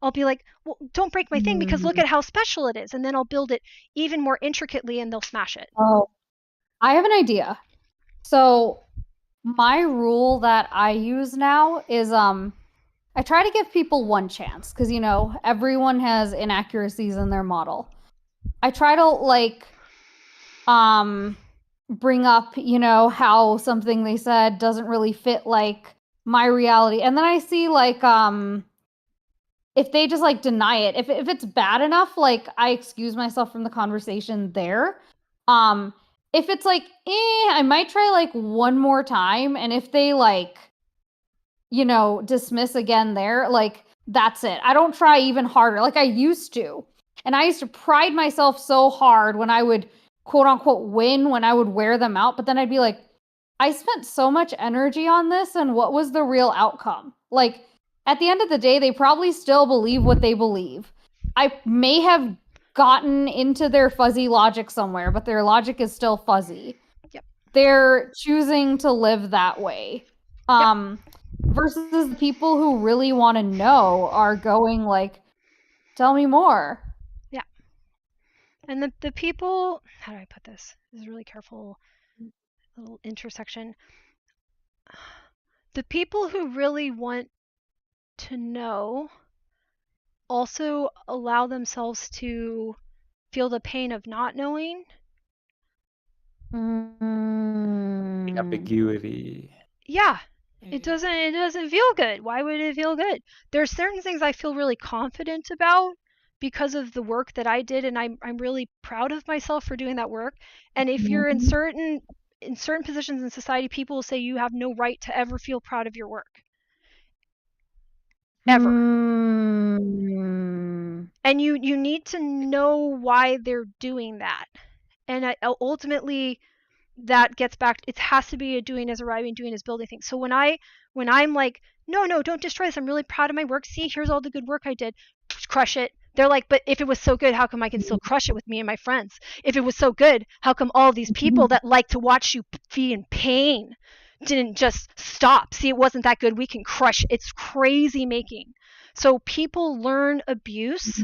I'll be like, well, don't break my thing because look at how special it is. And then I'll build it even more intricately and they'll smash it. Oh, I have an idea. So my rule that I use now is I try to give people one chance because, you know, everyone has inaccuracies in their model. I try to like bring up, you know, how something they said doesn't really fit like my reality. And then I see like if they just like deny it, if it's bad enough, like I excuse myself from the conversation there. If it's like, I might try like one more time, and if they like, you know, dismiss again there, like that's it. I don't try even harder like I used to. And I used to pride myself so hard when I would quote unquote win, when I would wear them out, but then I'd be like, I spent so much energy on this, and what was the real outcome? Like, at the end of the day, they probably still believe what they believe. I may have gotten into their fuzzy logic somewhere, but their logic is still fuzzy. Yep. They're choosing to live that way. Versus the people who really want to know are going like, tell me more. Yeah. And the people, how do I put this? This is a really careful little intersection. The people who really want to know also allow themselves to feel the pain of not knowing. The ambiguity. Yeah. It doesn't feel good. Why would it feel good? There's certain things I feel really confident about because of the work that I did, and I'm really proud of myself for doing that work. And if you're in certain positions in society, people will say you have no right to ever feel proud of your work. Ever. And you need to know why they're doing that. And ultimately that gets back, it has to be a doing as arriving, doing as building things. So when I'm like, no, don't destroy this, I'm really proud of my work, see, here's all the good work I did, crush it. They're like, but if it was so good, how come I can still crush it with me and my friends? If it was so good, how come all these people that like to watch you be in pain didn't just stop? See, it wasn't that good, we can crush it. It's crazy making. So people learn abuse,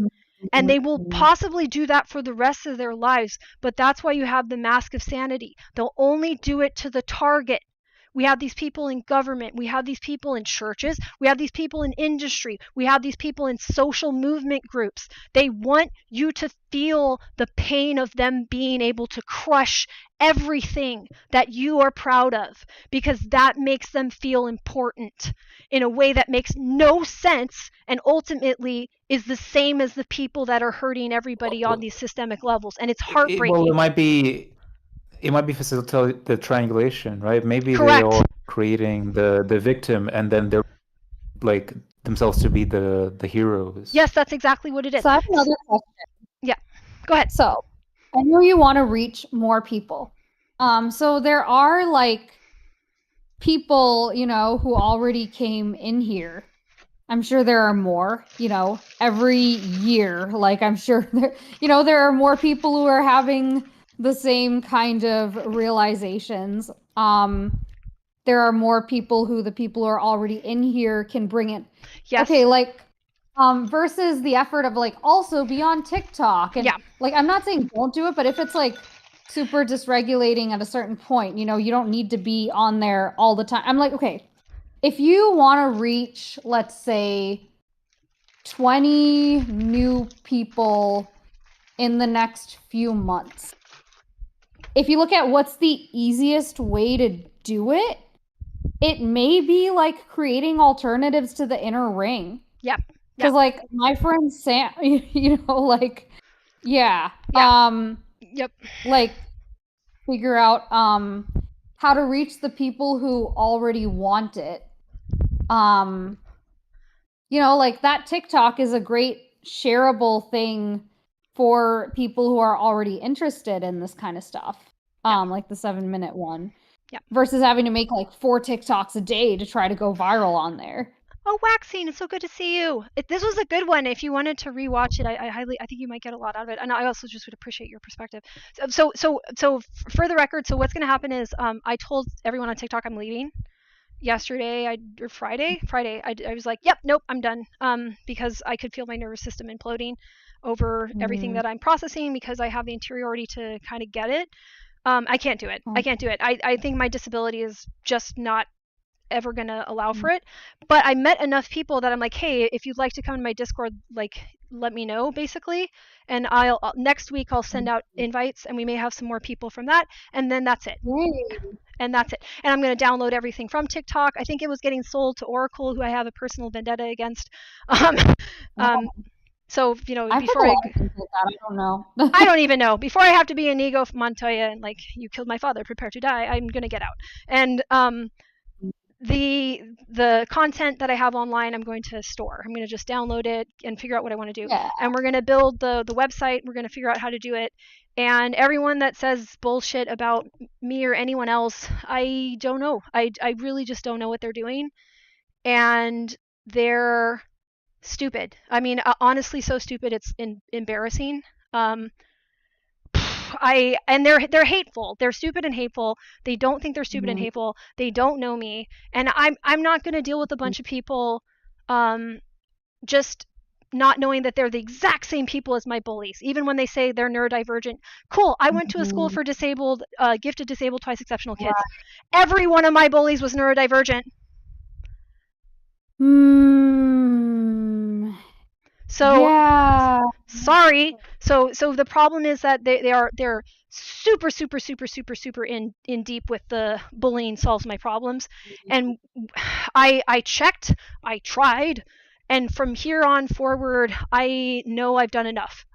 and they will possibly do that for the rest of their lives. But that's why you have the mask of sanity. They'll only do it to the target. We have these people in government. We have these people in churches. We have these people in industry. We have these people in social movement groups. They want you to feel the pain of them being able to crush everything that you are proud of, because that makes them feel important in a way that makes no sense, and ultimately is the same as the people that are hurting everybody on these systemic levels. And it's heartbreaking. Well, it might be facilitate the triangulation, right? Maybe Correct. they are creating the victim, and then they're like themselves to be the heroes. Yes, that's exactly what it is. So I have another question. Yeah, go ahead. So I know you want to reach more people. So there are like people, you know, who already came in here. I'm sure there are more, you know, every year. Like I'm sure there, you know, there are more people who are having the same kind of realizations. There are more people who the people who are already in here can bring it. Yes. Okay, like versus the effort of like also be on TikTok. And like I'm not saying don't do it, but if it's like super dysregulating at a certain point, you know, you don't need to be on there all the time. I'm like, okay, if you want to reach, let's say, 20 new people in the next few months, if you look at what's the easiest way to do it, it may be like creating alternatives to the inner ring. Yep. Because like my friend Sam, you know, like, yeah. Yep. Like figure out how to reach the people who already want it. You know, like that TikTok is a great shareable thing for people who are already interested in this kind of stuff. Like the 7-minute one. Yeah. Versus having to make like 4 TikToks a day to try to go viral on there. Oh, Waxing, it's so good to see you. This was a good one. If you wanted to rewatch it, I think you might get a lot out of it. And I also just would appreciate your perspective. So for the record, so what's going to happen is I told everyone on TikTok I'm leaving. yesterday or Friday, I was like, yep, nope, I'm done. Because I could feel my nervous system imploding over everything that I'm processing because I have the interiority to kind of get it. I can't do it. I can't do it. I think my disability is just not ever going to allow for it. But I met enough people that I'm like, hey, if you'd like to come to my Discord, like, let me know, basically. And I'll next week I'll send out invites, and we may have some more people from that, and then that's it. And that's it. And I'm going to download everything from TikTok. I think it was getting sold to Oracle, who I have a personal vendetta against. So, you know, before I don't know. I don't even know. Before I have to be Inigo Montoya and like, you killed my father, prepare to die, I'm going to get out. And the content that I have online, I'm going to store. I'm going to just download it and figure out what I want to do. Yeah. And we're going to build the website. We're going to figure out how to do it. And everyone that says bullshit about me or anyone else, I don't know. I really just don't know what they're doing. And they're stupid. I mean, honestly, so stupid it's embarrassing. And they're hateful. They're stupid and hateful. They don't think they're stupid and hateful. They don't know me, and I'm not going to deal with a bunch of people just not knowing that they're the exact same people as my bullies, even when they say they're neurodivergent. Cool. I went to a school for disabled, gifted, disabled, twice exceptional kids. Right. Every one of my bullies was neurodivergent. So yeah. Sorry. So the problem is that they're super in deep with the bullying solves my problems. And I checked, I tried, and from here on forward, I know I've done enough.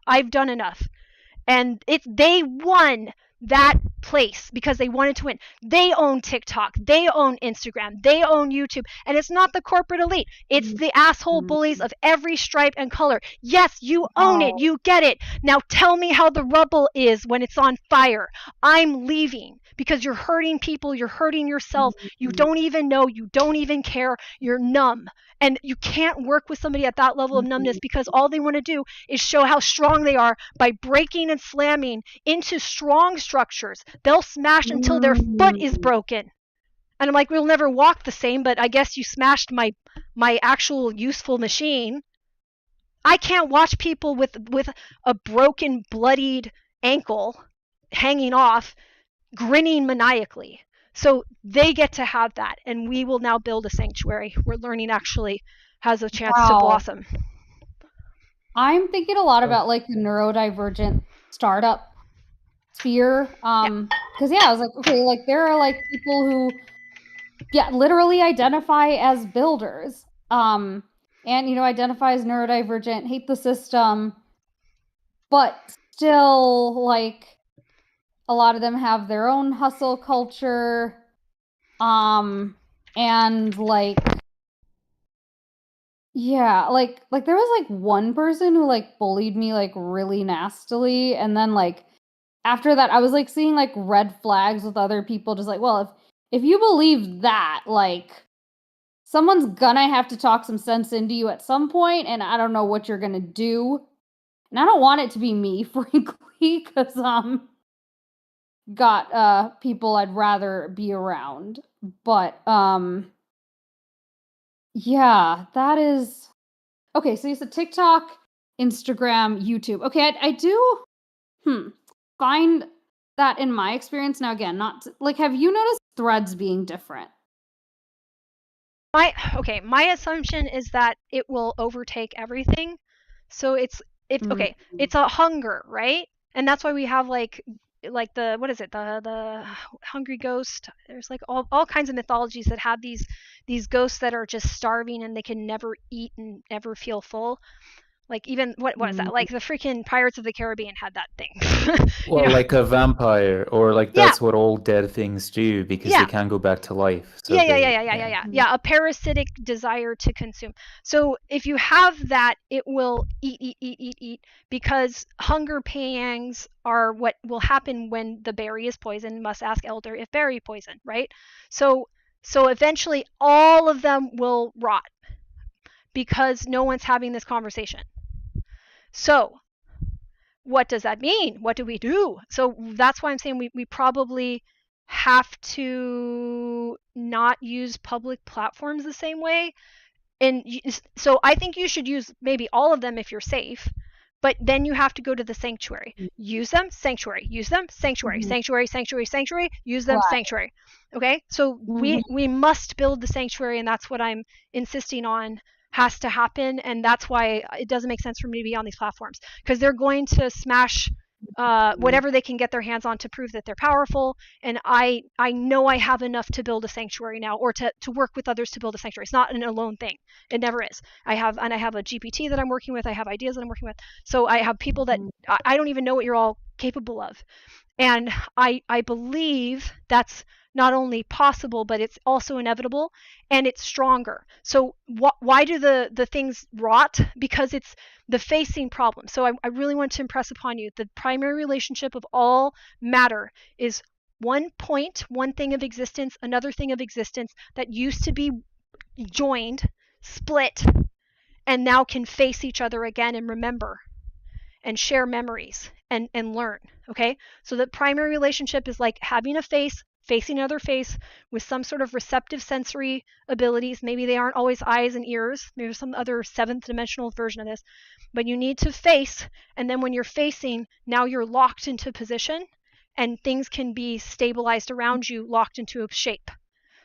And they won that place because they wanted to win. They own TikTok, they own Instagram, they own YouTube, and it's not the corporate elite. It's the asshole bullies of every stripe and color. Yes, you own it, you get it. Now tell me how the rubble is when it's on fire. I'm leaving because you're hurting people, you're hurting yourself. You don't even know, you don't even care, you're numb. And you can't work with somebody at that level of numbness because all they want to do is show how strong they are by breaking and slamming into strong structures. They'll smash until their foot is broken. And I'm like, we'll never walk the same, but I guess you smashed my actual useful machine. I can't watch people with a broken, bloodied ankle hanging off, grinning maniacally. So they get to have that, and we will now build a sanctuary where learning actually has a chance to blossom. I'm thinking a lot about like the neurodivergent startup sphere. Because I was like, okay, like there are like people who literally identify as builders. And identify as neurodivergent, hate the system, but still like a lot of them have their own hustle culture. And like there was like one person who like bullied me like really nastily, and then like after that I was like seeing like red flags with other people, just like, well, if you believe that, like someone's gonna have to talk some sense into you at some point, and I don't know what you're gonna do. And I don't want it to be me, frankly, because got people I'd rather be around. But yeah, that is okay. So you said TikTok, Instagram, YouTube. Okay, I do find that in my experience. Now again, not like, have you noticed threads being different? My assumption is that it will overtake everything. So it's a hunger, right? And that's why we have like the, what is it, the hungry ghost. There's like all kinds of mythologies that have these ghosts that are just starving and they can never eat and never feel full. Like even what is that? Like the freaking Pirates of the Caribbean had that thing. Well, like a vampire, or like that's what all dead things do, because they can't go back to life. So yeah. A parasitic desire to consume. So if you have that, it will eat, because hunger pangs are what will happen when the berry is poisoned. Must ask elder if berry poison, right? So eventually all of them will rot because no one's having this conversation. So what does that mean? What do we do? So that's why I'm saying we probably have to not use public platforms the same way. And so I think you should use maybe all of them if you're safe, but then you have to go to the sanctuary. Use them, sanctuary. Use them, sanctuary. Mhm. Sanctuary, sanctuary, sanctuary. Use them, Right. sanctuary. Okay? So we must build the sanctuary, and that's what I'm insisting on has to happen, and that's why it doesn't make sense for me to be on these platforms, because they're going to smash whatever they can get their hands on to prove that they're powerful. And I know I have enough to build a sanctuary now, or to work with others to build a sanctuary. It's not an alone thing. It never is. I have a GPT that I'm working with. I have ideas that I'm working with. So I have people that I don't even know what you're all capable of. And I believe that's not only possible, but it's also inevitable, and it's stronger. So why do the things rot? Because it's the facing problem. So I really want to impress upon you the primary relationship of all matter is one point, one thing of existence, another thing of existence that used to be joined, split, and now can face each other again and remember and share memories and learn. Okay? So the primary relationship is like having a face, facing another face with some sort of receptive sensory abilities. Maybe they aren't always eyes and ears. Maybe there's some other seventh dimensional version of this. But you need to face, and then when you're facing, now you're locked into position, and things can be stabilized around you, locked into a shape.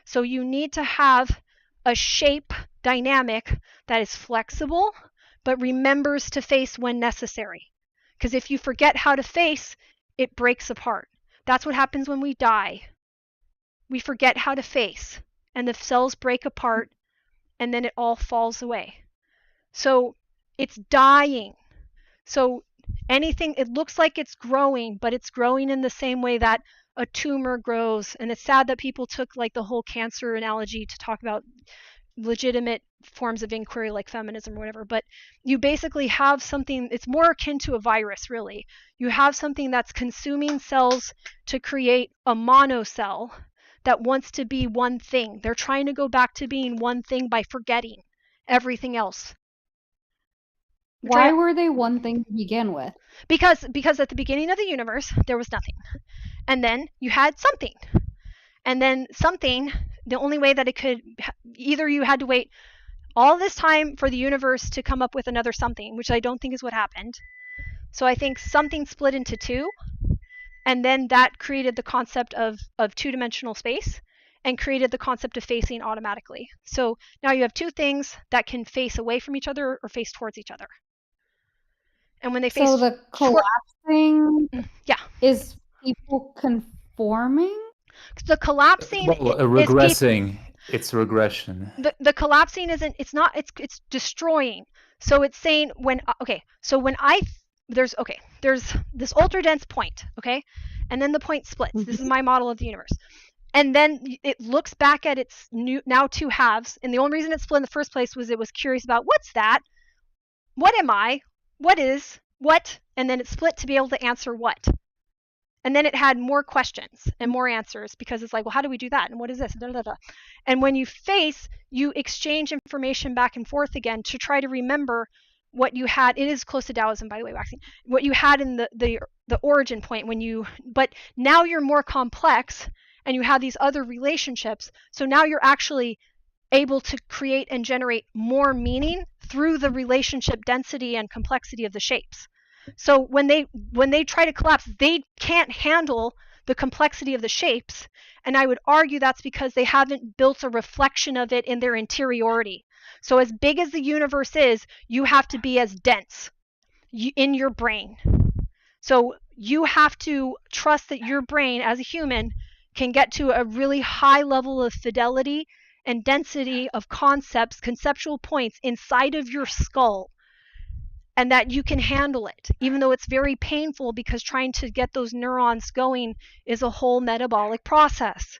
So you need to have a shape dynamic that is flexible, but remembers to face when necessary. Because if you forget how to face, it breaks apart. That's what happens when we die. We forget how to face, and the cells break apart, and then it all falls away. So it's dying. So anything, it looks like it's growing, but it's growing in the same way that a tumor grows. And it's sad that people took like the whole cancer analogy to talk about legitimate forms of inquiry like feminism or whatever, but you basically have something, it's more akin to a virus, really. You have something that's consuming cells to create a monocell that wants to be one thing. They're trying to go back to being one thing by forgetting everything else. Why were they one thing to begin with? Because at the beginning of the universe, there was nothing. And then you had something. And then something, the only way that it could, either you had to wait all this time for the universe to come up with another something, which I don't think is what happened. So I think something split into two, and then that created the concept of two-dimensional space and created the concept of facing automatically. So now you have two things that can face away from each other or face towards each other. And when they face... So the collapsing is people conforming? The collapsing regressing. It's regression. The collapsing isn't, it's not, it's destroying. So it's saying when, okay, so when there's this ultra dense point, okay? And then the point splits. This is my model of the universe. And then it looks back at its now two halves. And the only reason it split in the first place was it was curious about, what's that? What am I? What is? What? And then it split to be able to answer what. And then it had more questions and more answers, because it's like, well, how do we do that? And what is this? Da, da, da. And when you face, you exchange information back and forth again to try to remember what you had. It is close to Taoism, by the way, waxing. What you had in the origin point but now you're more complex and you have these other relationships. So now you're actually able to create and generate more meaning through the relationship density and complexity of the shapes. So when they try to collapse, they can't handle the complexity of the shapes. And I would argue that's because they haven't built a reflection of it in their interiority. So as big as the universe is, you have to be as dense in your brain. So you have to trust that your brain as a human can get to a really high level of fidelity and density of concepts, conceptual points inside of your skull, and that you can handle it, even though it's very painful, because trying to get those neurons going is a whole metabolic process.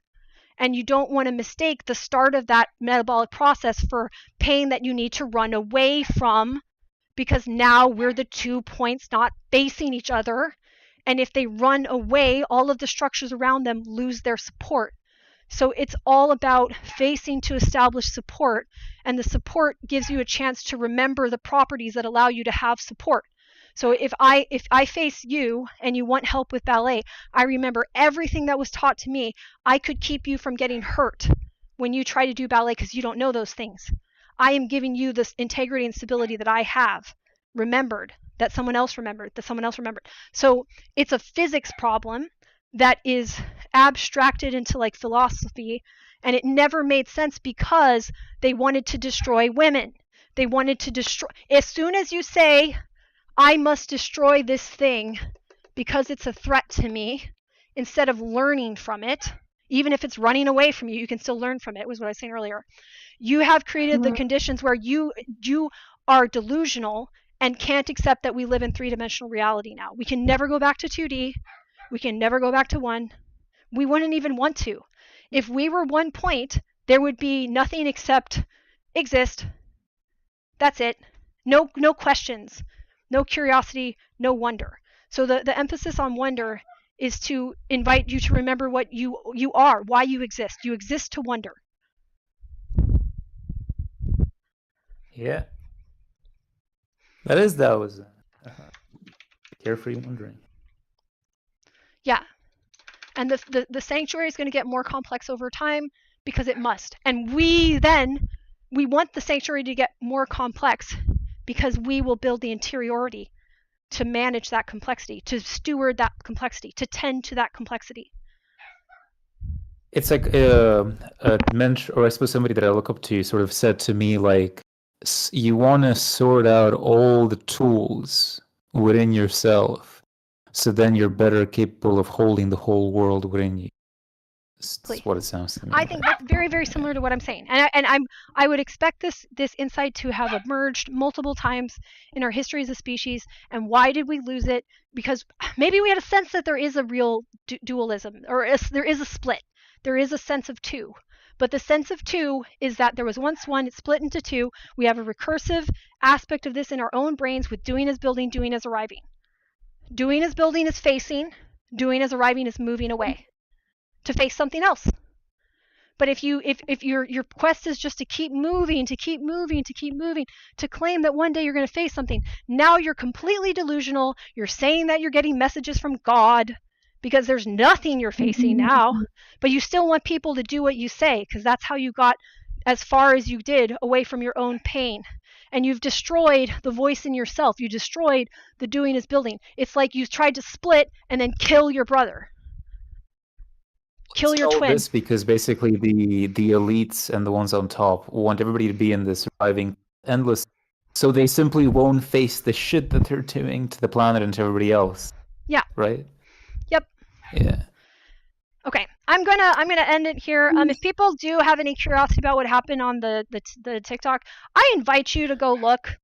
And you don't want to mistake the start of that metabolic process for pain that you need to run away from, because now we're the 2 points not facing each other. And if they run away, all of the structures around them lose their support. So it's all about facing to establish support, and the support gives you a chance to remember the properties that allow you to have support. So if I face you and you want help with ballet, I remember everything that was taught to me. I could keep you from getting hurt when you try to do ballet because you don't know those things. I am giving you this integrity and stability that I have remembered, that someone else remembered, that someone else remembered. So it's a physics problem that is abstracted into like philosophy, and it never made sense because they wanted to destroy women. They wanted to destroy. As soon as you say, I must destroy this thing because it's a threat to me, instead of learning from it, even if it's running away from you, you can still learn from it, was what I was saying earlier. You have created the conditions where you are delusional and can't accept that we live in three-dimensional reality now. We can never go back to 2D. We can never go back to 1. We wouldn't even want to. If we were 1 point, there would be nothing except exist. That's it. No questions, no curiosity, no wonder. So the emphasis on wonder is to invite you to remember what you are, why you exist. You exist to wonder. Yeah. That was carefree wondering. Yeah. And the sanctuary is going to get more complex over time because it must. And we want the sanctuary to get more complex because we will build the interiority to manage that complexity, to steward that complexity, to tend to that complexity. It's like a mentor, or I suppose somebody that I look up to, sort of said to me, like, you want to sort out all the tools within yourself, so then you're better capable of holding the whole world within you. That's what it sounds to me. I think that's very, very similar to what I'm saying, and I would expect this insight to have emerged multiple times in our history as a species. And why did we lose it? Because maybe we had a sense that there is a real dualism, or there is a split. There is a sense of two, but the sense of two is that there was once one. It split into two. We have a recursive aspect of this in our own brains with doing as building, doing as arriving. Doing as building is facing. Doing as arriving is moving away to face something else. But if your quest is just to keep moving, to claim that one day you're going to face something, now you're completely delusional. You're saying that you're getting messages from God because there's nothing you're facing now, but you still want people to do what you say because that's how you got as far as you did away from your own pain. And you've destroyed the voice in yourself. You destroyed the doing is building. It's like you tried to split and then kill your brother. Kill your twin. This because basically the elites and the ones on top want everybody to be in this surviving endless, so they simply won't face the shit that they're doing to the planet and to everybody else. Yeah. Right? Yep. Yeah. Okay. I'm gonna end it here. If people do have any curiosity about what happened on the TikTok, I invite you to go look.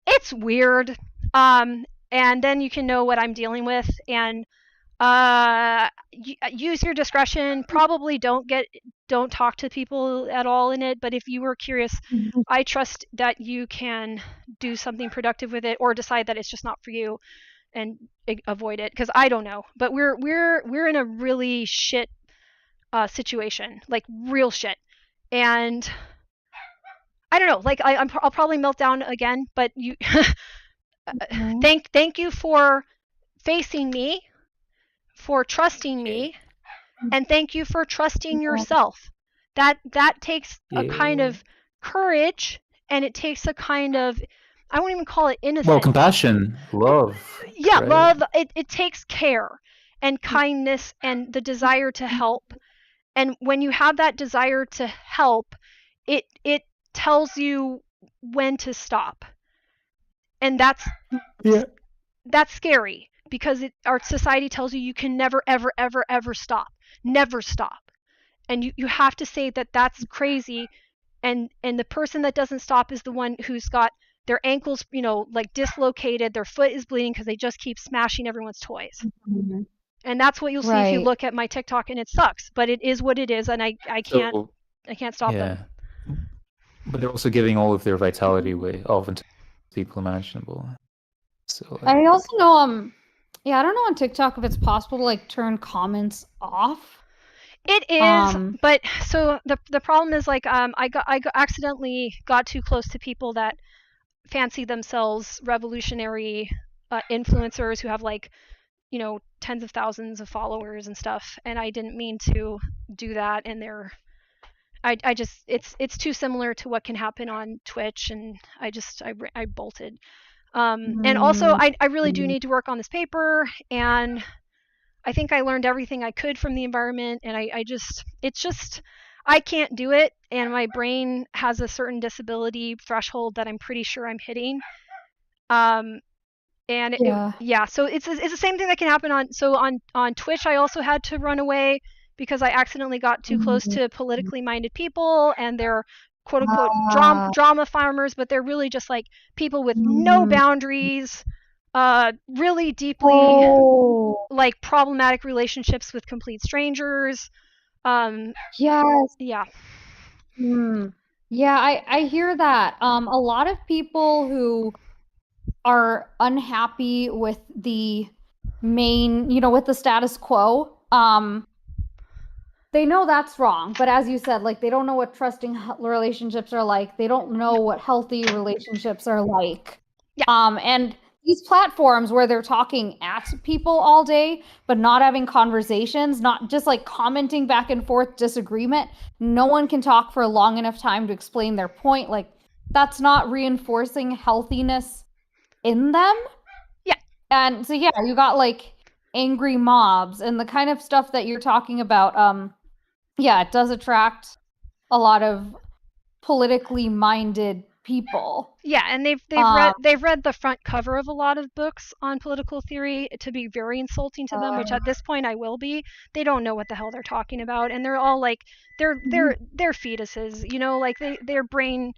It's weird. And then you can know what I'm dealing with, and use your discretion. Probably don't talk to people at all in it, but if you were curious, I trust that you can do something productive with it or decide that it's just not for you and avoid it, because I don't know. But we're in a really shit situation, like real shit. And I don't know, like I'll probably melt down again, but you thank you for facing me, for trusting me, and thank you for trusting yourself. That takes a kind of courage, and it takes a kind of, I won't even call it innocence. Well, compassion, love. Yeah, right? love. It takes care and kindness and the desire to help. And when you have that desire to help, it tells you when to stop. And that's scary, because our society tells you can never, ever, ever, ever stop. Never stop. And you have to say that that's crazy. And the person that doesn't stop is the one who's got their ankles, like dislocated, their foot is bleeding because they just keep smashing everyone's toys. Mm-hmm. And that's what you'll see if you look at my TikTok, and it sucks, but it is what it is, and I can't stop them. But they're also giving all of their vitality away, often to people imaginable. So I also know I don't know on TikTok if it's possible to like turn comments off. It is, but so the problem is, like, I accidentally got too close to people that fancy themselves revolutionary influencers who have like, you know, tens of thousands of followers and stuff, and I didn't mean to do that, and I just it's too similar to what can happen on Twitch, and I bolted. And also I really do need to work on this paper, and I think I learned everything I could from the environment, and it's just I can't do it, and my brain has a certain disability threshold that I'm pretty sure I'm hitting. And so it's the same thing that can happen on Twitch. I also had to run away because I accidentally got too close to politically minded people, and they're quote unquote drama farmers, but they're really just like people with no boundaries, really deeply like problematic relationships with complete strangers. Yes. Yeah. Yeah, I hear that. A lot of people who are unhappy with the main, you know, with the status quo, they know that's wrong. But as you said, like, they don't know what trusting relationships are like. They don't know what healthy relationships are like. Yeah. And these platforms where they're talking at people all day, but not having conversations, not just like commenting back and forth disagreement, no one can talk for a long enough time to explain their point. Like, that's not reinforcing healthiness in them. Yeah. And so, yeah, you got like angry mobs and the kind of stuff that you're talking about. Yeah, it does attract a lot of politically minded people. Yeah, and they've read the front cover of a lot of books on political theory to be very insulting to them, which at this point I will be. They don't know what the hell they're talking about, and they're all like they're fetuses, you know, like their brain.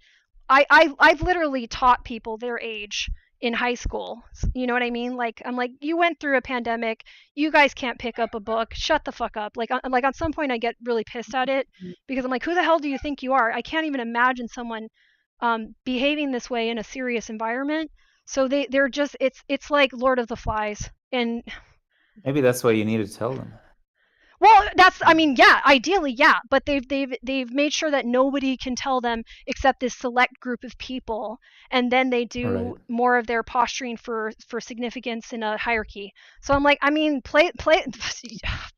I've literally taught people their age in high school. You know what I mean? Like, I'm like, you went through a pandemic. You guys can't pick up a book. Shut the fuck up. Like at some point I get really pissed at it because I'm like, who the hell do you think you are? I can't even imagine someone behaving this way in a serious environment. So they're just it's like Lord of the Flies. And maybe that's why you need to tell them. Well, ideally, yeah, but they've made sure that nobody can tell them except this select group of people, and then they do more of their posturing for significance in a hierarchy. So I'm like, I mean, play the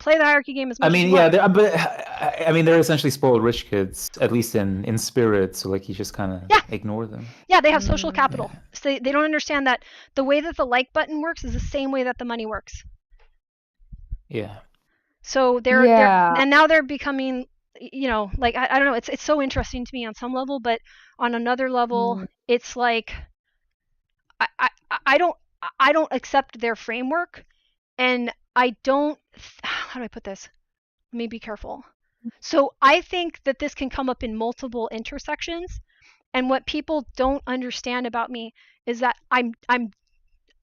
hierarchy game as much. They're essentially spoiled rich kids, at least in spirit. So like, you just kind of ignore them. Yeah, they have social capital. So they don't understand that the way that the like button works is the same way that the money works. Yeah. So they're becoming, you know, like I don't know, it's so interesting to me on some level, but on another level, it's like I don't accept their framework, and I don't. How do I put this? Let me be careful. So I think that this can come up in multiple intersections, and what people don't understand about me is that I'm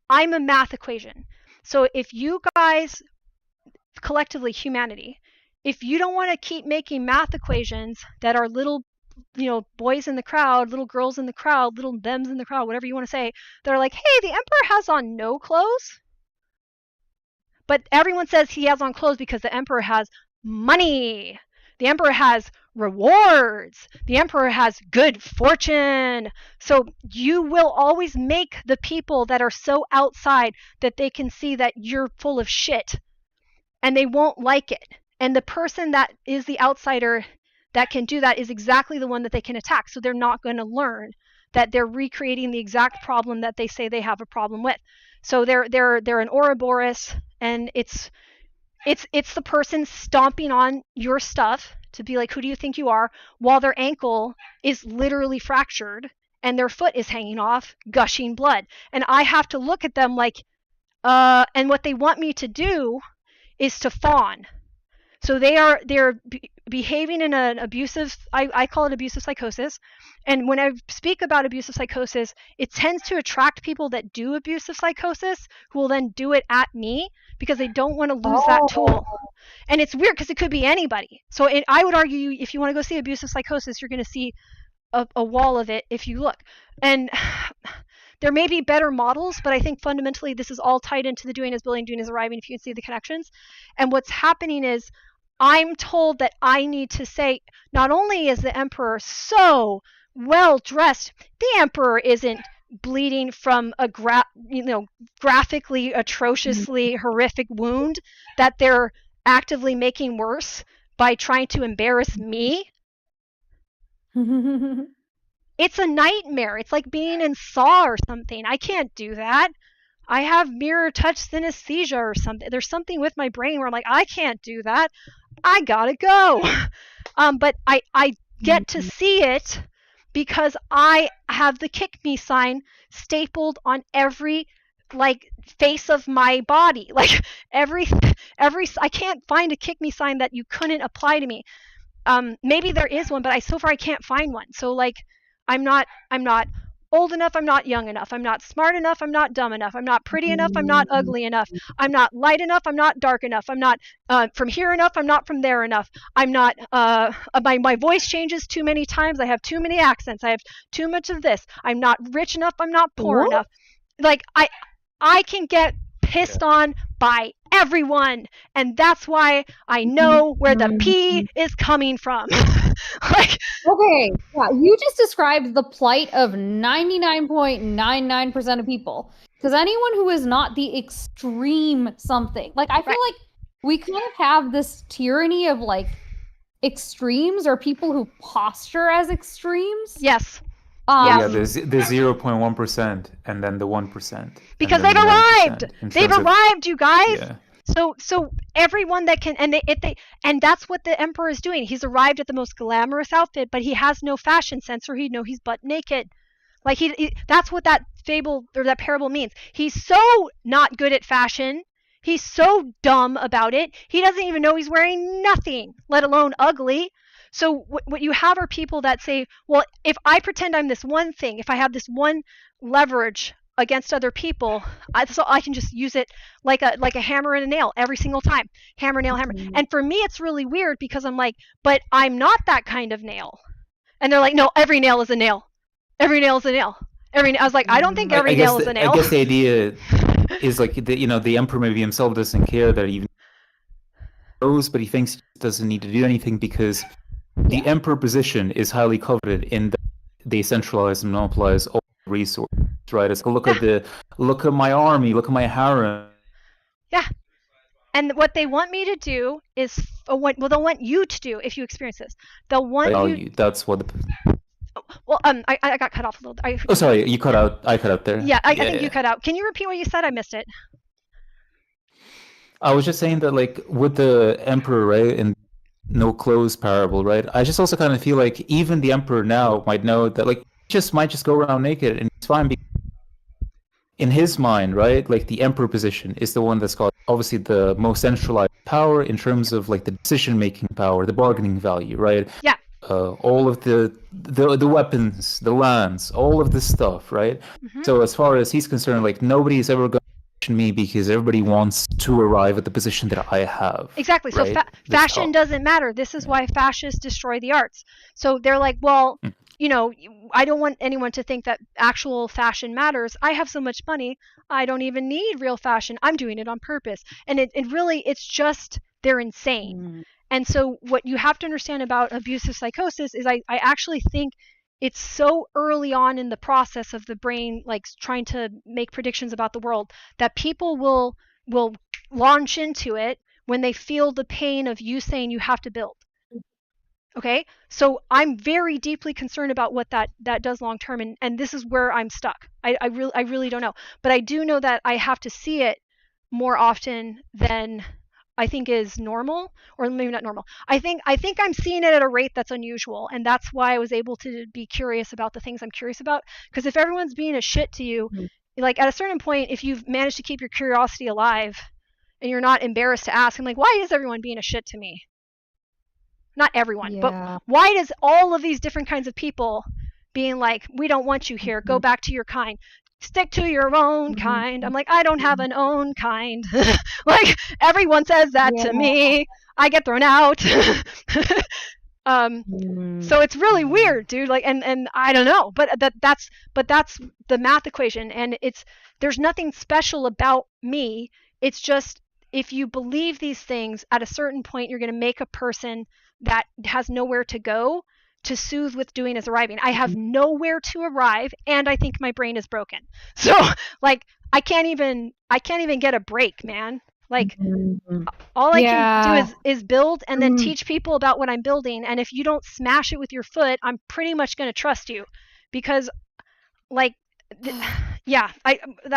a math equation. So if you guys collectively, humanity, if you don't want to keep making math equations that are little, you know, boys in the crowd, little girls in the crowd, little thems in the crowd, whatever you want to say, they're like, hey, the emperor has on no clothes, but everyone says he has on clothes because the emperor has money, the emperor has rewards, the emperor has good fortune. So you will always make the people that are so outside that they can see that you're full of shit, and they won't like it. And the person that is the outsider that can do that is exactly the one that they can attack. So they're not going to learn that they're recreating the exact problem that they say they have a problem with. So they're an Ouroboros, and it's the person stomping on your stuff to be like, who do you think you are, while their ankle is literally fractured and their foot is hanging off, gushing blood. And I have to look at them like, and what they want me to do is to fawn. So they're behaving in an abusive, I call it abusive psychosis. And when I speak about abusive psychosis, it tends to attract people that do abusive psychosis, who will then do it at me because they don't want to lose that tool. And it's weird because it could be anybody. So I would argue, if you want to go see abusive psychosis, you're going to see a wall of it if you look. And there may be better models, but I think fundamentally this is all tied into the doing is building, doing is arriving, if you can see the connections. And what's happening is I'm told that I need to say, not only is the emperor so well dressed, the emperor isn't bleeding from a graphically, atrociously horrific wound that they're actively making worse by trying to embarrass me. It's a nightmare. It's like being in Saw or something. I can't do that. I have mirror touch synesthesia or something. There's something with my brain where I'm like, I can't do that. I gotta go. But I get to see it because I have the kick me sign stapled on every like face of my body. Like every I can't find a kick me sign that you couldn't apply to me. Maybe there is one, but so far I can't find one. So like I'm not old enough, I'm not young enough, I'm not smart enough, I'm not dumb enough, I'm not pretty enough, I'm not ugly enough, I'm not light enough, I'm not dark enough, I'm not from here enough, I'm not from there enough, I'm not my voice changes too many times, I have too many accents, I have too much of this, I'm not rich enough, I'm not poor enough. Like I can get pissed on by everyone, and that's why I know where the P is coming from. Like, okay, yeah, you just described the plight of 99.99% of people. Because anyone who is not the extreme something, like I feel like we kind of have this tyranny of like extremes or people who posture as extremes. Yes. Yeah, there's 0.1% and then the 1%. Because they've arrived. They've arrived, you guys. Yeah. So everyone that can, and and that's what the Emperor is doing. He's arrived at the most glamorous outfit, but he has no fashion sense, or he'd know he's butt naked. Like that's what that fable or that parable means. He's so not good at fashion. He's so dumb about it. He doesn't even know he's wearing nothing, let alone ugly. So what you have are people that say, well, if I pretend I'm this one thing, if I have this one leverage against other people, so I can just use it like a hammer and a nail every single time. Hammer, nail, hammer. And for me, it's really weird because I'm like, but I'm not that kind of nail. And they're like, no, every nail is a nail. Every nail is a nail. I was like, I don't think every nail is a nail. I guess the idea is like, the Emperor maybe himself doesn't care that he even knows, but he thinks he doesn't need to do anything because the Emperor position is highly coveted in that they centralize and monopolize all resources, right? It's look at my army, look at my harem. Yeah. And what they want me to do is they'll want you to do if you experience this. They'll want you. That's what. Well, I got cut off a little. Sorry, you cut out. I cut out there. Yeah, I think you cut out. Can you repeat what you said? I missed it. I was just saying that, like, with the Emperor, right, in No Clothes parable, right? I just also kind of feel like even the Emperor now might know that, like, might just go around naked and it's fine. In his mind, right, like the Emperor position is the one that's got obviously the most centralized power in terms of like the decision-making power, the bargaining value, right? Yeah. All of the weapons, the lands, all of this stuff, right? Mm-hmm. So as far as he's concerned, like nobody's ever going to question me because everybody wants to arrive at the position that I have. Exactly. Right? So fashion doesn't matter. This is why fascists destroy the arts. So they're like, well, I don't want anyone to think that actual fashion matters. I have so much money, I don't even need real fashion. I'm doing it on purpose. And it's just, they're insane. Mm. And so what you have to understand about abusive psychosis is I actually think it's so early on in the process of the brain, like trying to make predictions about the world, that people will launch into it when they feel the pain of you saying you have to build. Okay, so I'm very deeply concerned about what that does long term, and this is where I'm stuck. I really don't know, but I do know that I have to see it more often than I think is normal, or maybe not normal. I think I'm seeing it at a rate that's unusual, and that's why I was able to be curious about the things I'm curious about. Because if everyone's being a shit to you, like at a certain point, if you've managed to keep your curiosity alive, and you're not embarrassed to ask, I'm like, why is everyone being a shit to me? Not everyone, but why does all of these different kinds of people being like, we don't want you here, go back to your kind, stick to your own kind? I'm like, I don't have an own kind. Like, everyone says that to me. I get thrown out. So it's really weird, dude. Like, and I don't know, but that's the math equation, and there's nothing special about me. It's just, if you believe these things, at a certain point, you're going to make a person that has nowhere to go to soothe with doing is arriving. I have nowhere to arrive, and I think my brain is broken. So like I can't even get a break, man. Like all I can do is build and then teach people about what I'm building. And if you don't smash it with your foot, I'm pretty much going to trust you, because like yeah,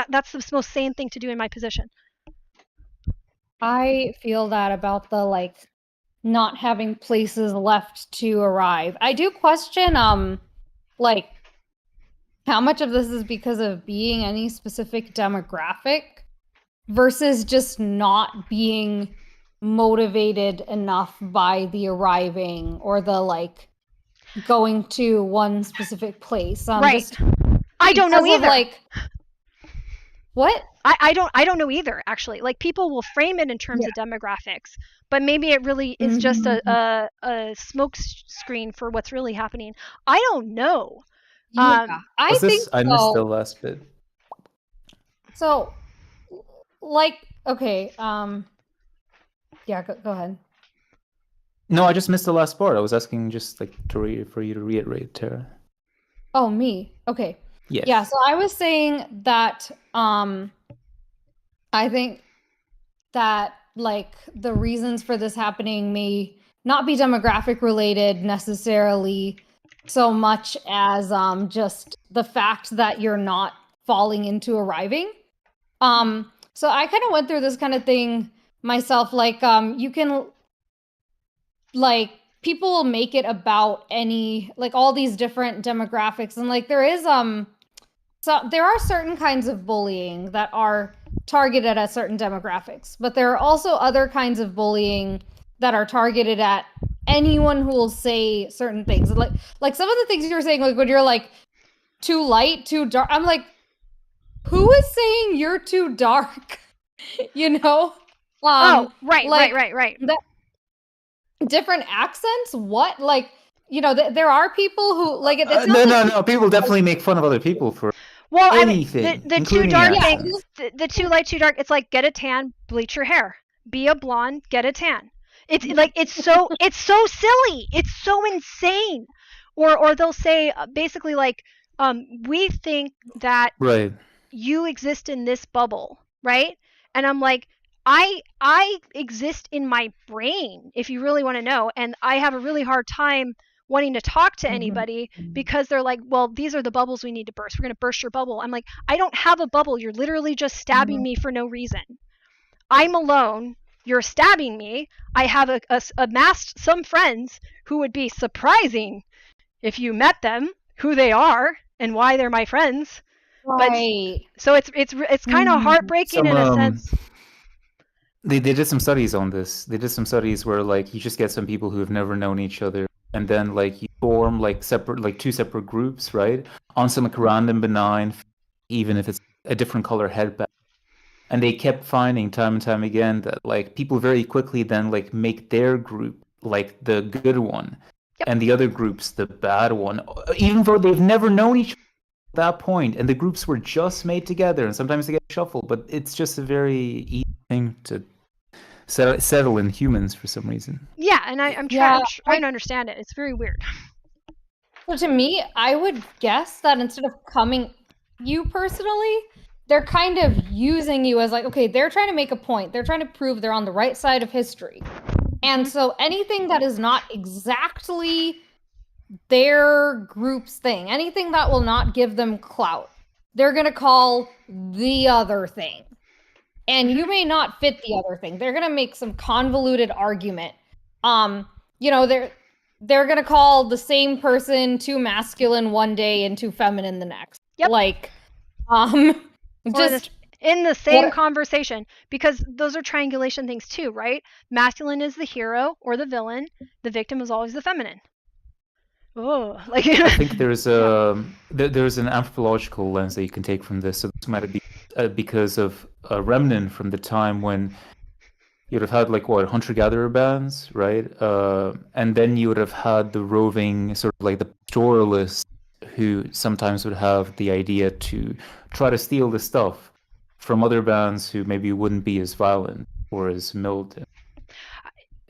that's the most sane thing to do in my position. I feel that about the like not having places left to arrive. I do question like how much of this is because of being any specific demographic versus just not being motivated enough by the arriving or the like going to one specific place. Right. I don't know either. Like, what? I don't know either, actually. Like, people will frame it in terms of demographics, but maybe it really is just a smoke screen for what's really happening. I don't know. I think I missed the last bit. So, like, okay, yeah, go ahead. No, I just missed the last part. I was asking just like for you to reiterate, Tara. Oh, me? Okay. Yes. Yeah, so I was saying that I think that like the reasons for this happening may not be demographic related necessarily so much as just the fact that you're not falling into arriving. So I kind of went through this kind of thing myself, like you can like people will make it about any like all these different demographics, and like there is so there are certain kinds of bullying that are targeted at certain demographics, but there are also other kinds of bullying that are targeted at anyone who will say certain things. Like some of the things you're saying, like when you're like too light, too dark, I'm like, who is saying you're too dark? You know? Oh, right, like, right. Different accents? What? Like, you know, there are people who like it. No. People definitely make fun of other people for anything. I mean, the too dark thing, the too light, too dark. It's like, get a tan, bleach your hair. Be a blonde, get a tan. It's like it's so silly. It's so insane. Or they'll say basically like, we think that you exist in this bubble, right? And I'm like, I exist in my brain, if you really want to know, and I have a really hard time wanting to talk to anybody because they're like, well, these are the bubbles we need to burst. We're going to burst your bubble. I'm like, I don't have a bubble. You're literally just stabbing me for no reason. I'm alone. You're stabbing me. I have amassed some friends who would be surprising if you met them, who they are and why they're my friends. Right. But, so it's kind of heartbreaking in a sense. They did some studies on this. They did some studies where like you just get some people who have never known each other, and then like you form like two separate groups, right? On some like random benign, even if it's a different color headband. And they kept finding time and time again that like people very quickly then like make their group like the good one, and the other group's the bad one, even though they've never known each other at that point, and the groups were just made together, and sometimes they get shuffled. But it's just a very easy thing to settle in humans for some reason. Yeah, and I'm trying to understand it. It's very weird. So to me, I would guess that instead of coming you personally, they're kind of using you as like, okay, they're trying to make a point. They're trying to prove they're on the right side of history. And so anything that is not exactly their group's thing, anything that will not give them clout, they're going to call the other thing. And you may not fit the other thing. They're going to make some convoluted argument. You know, they're going to call the same person too masculine one day and too feminine the next. Yep. Like, just in the same conversation, because those are triangulation things too, right? Masculine is the hero or the villain. The victim is always the feminine. Oh, like I think there's an anthropological lens that you can take from this. So this might be because of a remnant from the time when you would have had like hunter-gatherer bands, right? And then you would have had the roving sort of like the pastoralists, who sometimes would have the idea to try to steal the stuff from other bands who maybe wouldn't be as violent or as militant.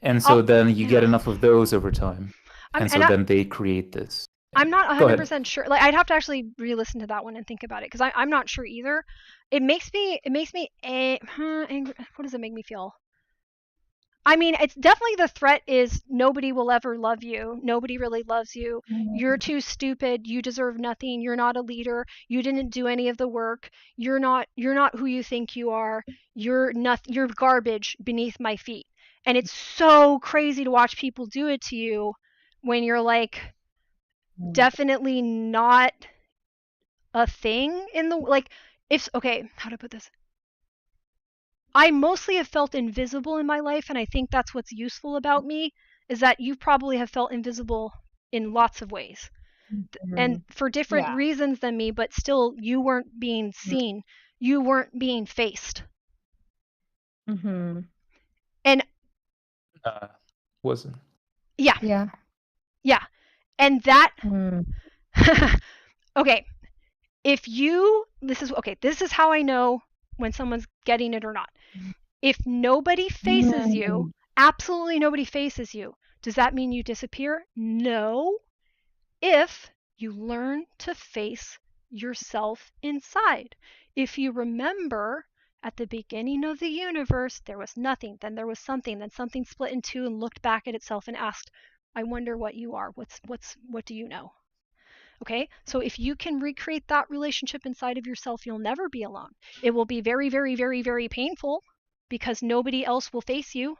And so then you get enough of those over time. And so then they create this. I'm not Go ahead. 100% sure. Like, I'd have to actually re-listen to that one and think about it, because I'm not sure either. It makes me angry. What does it make me feel? I mean, it's definitely, the threat is nobody will ever love you. Nobody really loves you. You're too stupid. You deserve nothing. You're not a leader. You didn't do any of the work. You're not who you think you are. You're garbage beneath my feet. And it's so crazy to watch people do it to you when you're like definitely not a thing in the, like, if, okay, how to put this? I mostly have felt invisible in my life, and I think that's what's useful about me, is that you probably have felt invisible in lots of ways. And for different reasons than me, but still, you weren't being seen. You weren't being faced. Mm-hmm. And wasn't. Yeah. And that Mm. okay. If you, this is how I know when someone's getting it or not. If nobody faces you, absolutely nobody faces you, does that mean you disappear? No. If you learn to face yourself inside. If you remember, at the beginning of the universe, there was nothing, then there was something, then something split in two and looked back at itself and asked, I wonder what you are. What do you know? Okay, so if you can recreate that relationship inside of yourself, you'll never be alone. It will be very, very, very, very painful because nobody else will face you.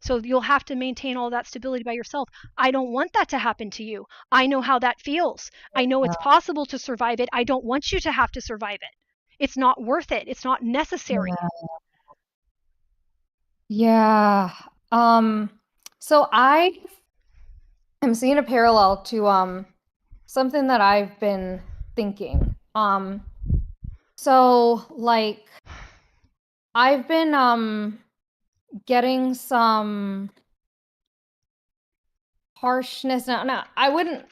So you'll have to maintain all that stability by yourself. I don't want that to happen to you. I know how that feels. I know it's possible to survive it. I don't want you to have to survive it. It's not worth it. It's not necessary. Yeah. So I am seeing a parallel to something that I've been thinking. So like I've been getting some harshness. No, I wouldn't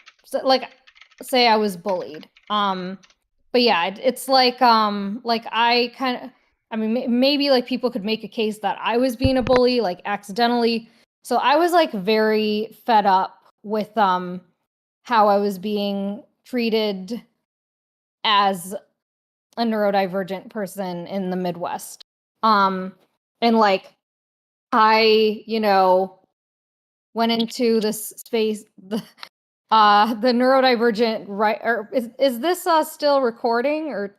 say I was bullied. But yeah, it's like I kind of, I mean, maybe like people could make a case that I was being a bully, like accidentally. So I was like very fed up with how I was being treated as a neurodivergent person in the Midwest. And like I, went into this space, the neurodivergent, right? Or is this still recording, or?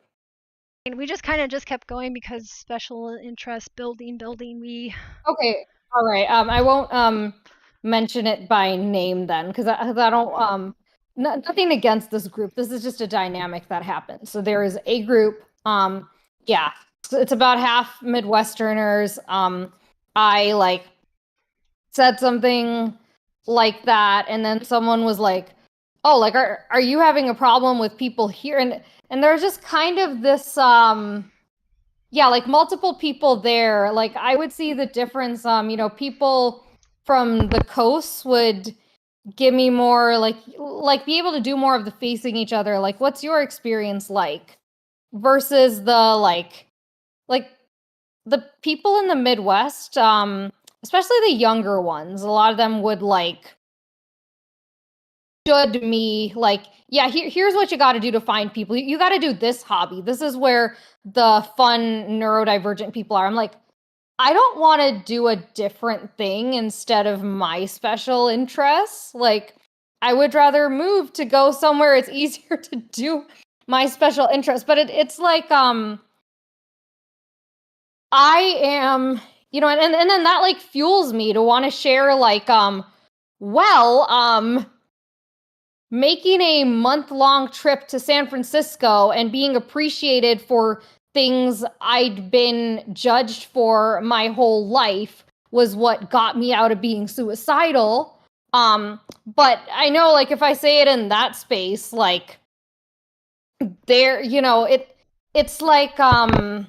And we just kind of just kept going because special interest, building. Okay, all right. I won't mention it by name then, because I don't nothing against this group. This is just a dynamic that happens. So there is a group. Yeah, so it's about half Midwesterners. I like said something like that, and then someone was like, oh, like are you having a problem with people here? And there's just kind of this yeah, like multiple people there. Like I would see the difference. People from the coast would give me more like be able to do more of the facing each other. Like, what's your experience like? Versus the like the people in the Midwest, especially the younger ones. A lot of them would like should me like, yeah, here's what you got to do to find people. You got to do this hobby. This is where the fun neurodivergent people are. I'm like, I don't want to do a different thing instead of my special interests. Like, I would rather move to go somewhere it's easier to do my special interests. But it's like I am, and then that like fuels me to want to share like making a month-long trip to San Francisco and being appreciated for things I'd been judged for my whole life was what got me out of being suicidal. But I know, like, if I say it in that space, like, there, it's like I'm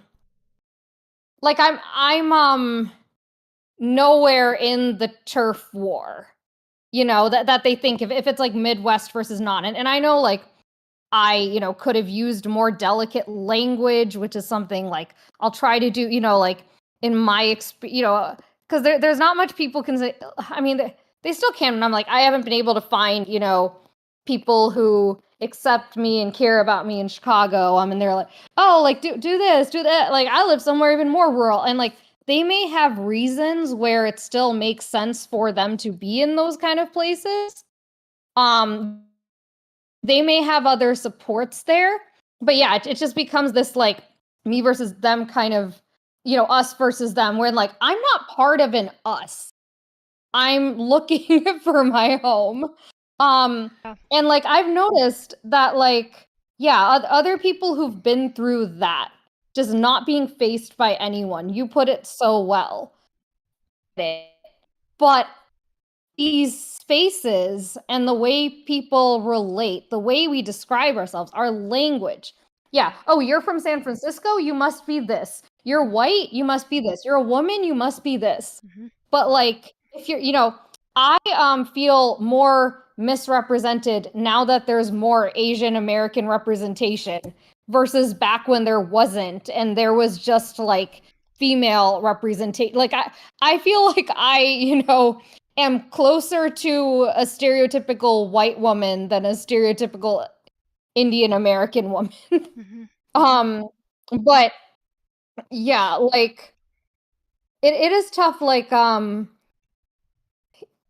nowhere in the turf war. That they think if it's like Midwest versus not. And I know like I, could have used more delicate language, which is something like I'll try to do, like in my experience, because there's not much people can say. I mean, they still can. And I'm like, I haven't been able to find, you know, people who accept me and care about me in Chicago. And they're like, oh, like do this, do that. Like I live somewhere even more rural, and like they may have reasons where it still makes sense for them to be in those kind of places. They may have other supports there, but yeah, it just becomes this like me versus them kind of, you know, us versus them, where like I'm not part of an us. I'm looking for my home. And like I've noticed that like, yeah, other people who've been through that, just not being faced by anyone. You put it so well. But these spaces and the way people relate, the way we describe ourselves, our language. Yeah. Oh, you're from San Francisco? You must be this. You're white? You must be this. You're a woman? You must be this. Mm-hmm. But like, if you're, you know, I feel more misrepresented now that there's more Asian American representation versus back when there wasn't, and there was just like female representation. Like I feel like I, you know, am closer to a stereotypical white woman than a stereotypical Indian American woman. Mm-hmm. But yeah, like it is tough, like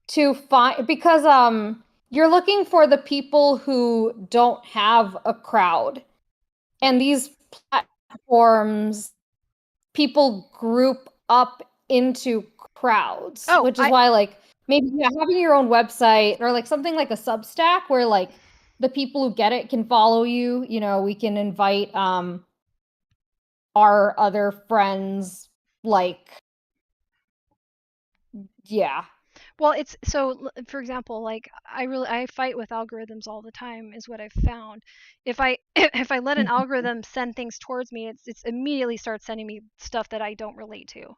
to find, because you're looking for the people who don't have a crowd, and these platforms, people group up into crowds, which is why like maybe having your own website or like something like a Substack where like the people who get it can follow you. You know, we can invite our other friends, like, yeah. Well, it's so, for example, like I fight with algorithms all the time, is what I've found. If I let an algorithm send things towards me, it's immediately starts sending me stuff that I don't relate to.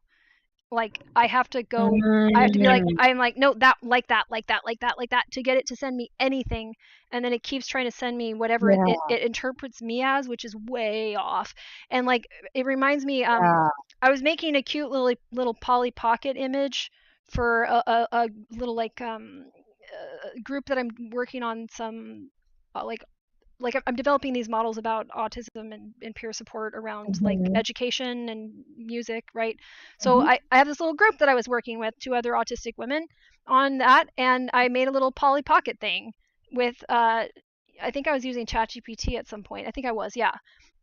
Like I have to be like, I'm like, no, that, like that, like that, like that, like that, to get it to send me anything. And then it keeps trying to send me whatever it interprets me as, which is way off. And like, it reminds me, I was making a cute little Polly Pocket image for a little like group that I'm working on, some like I'm developing these models about autism and peer support around like education and music, right? So I have this little group that I was working with, 2 other autistic women on that, and I made a little Polly Pocket thing with I think I was using ChatGPT at some point. I think I was, yeah.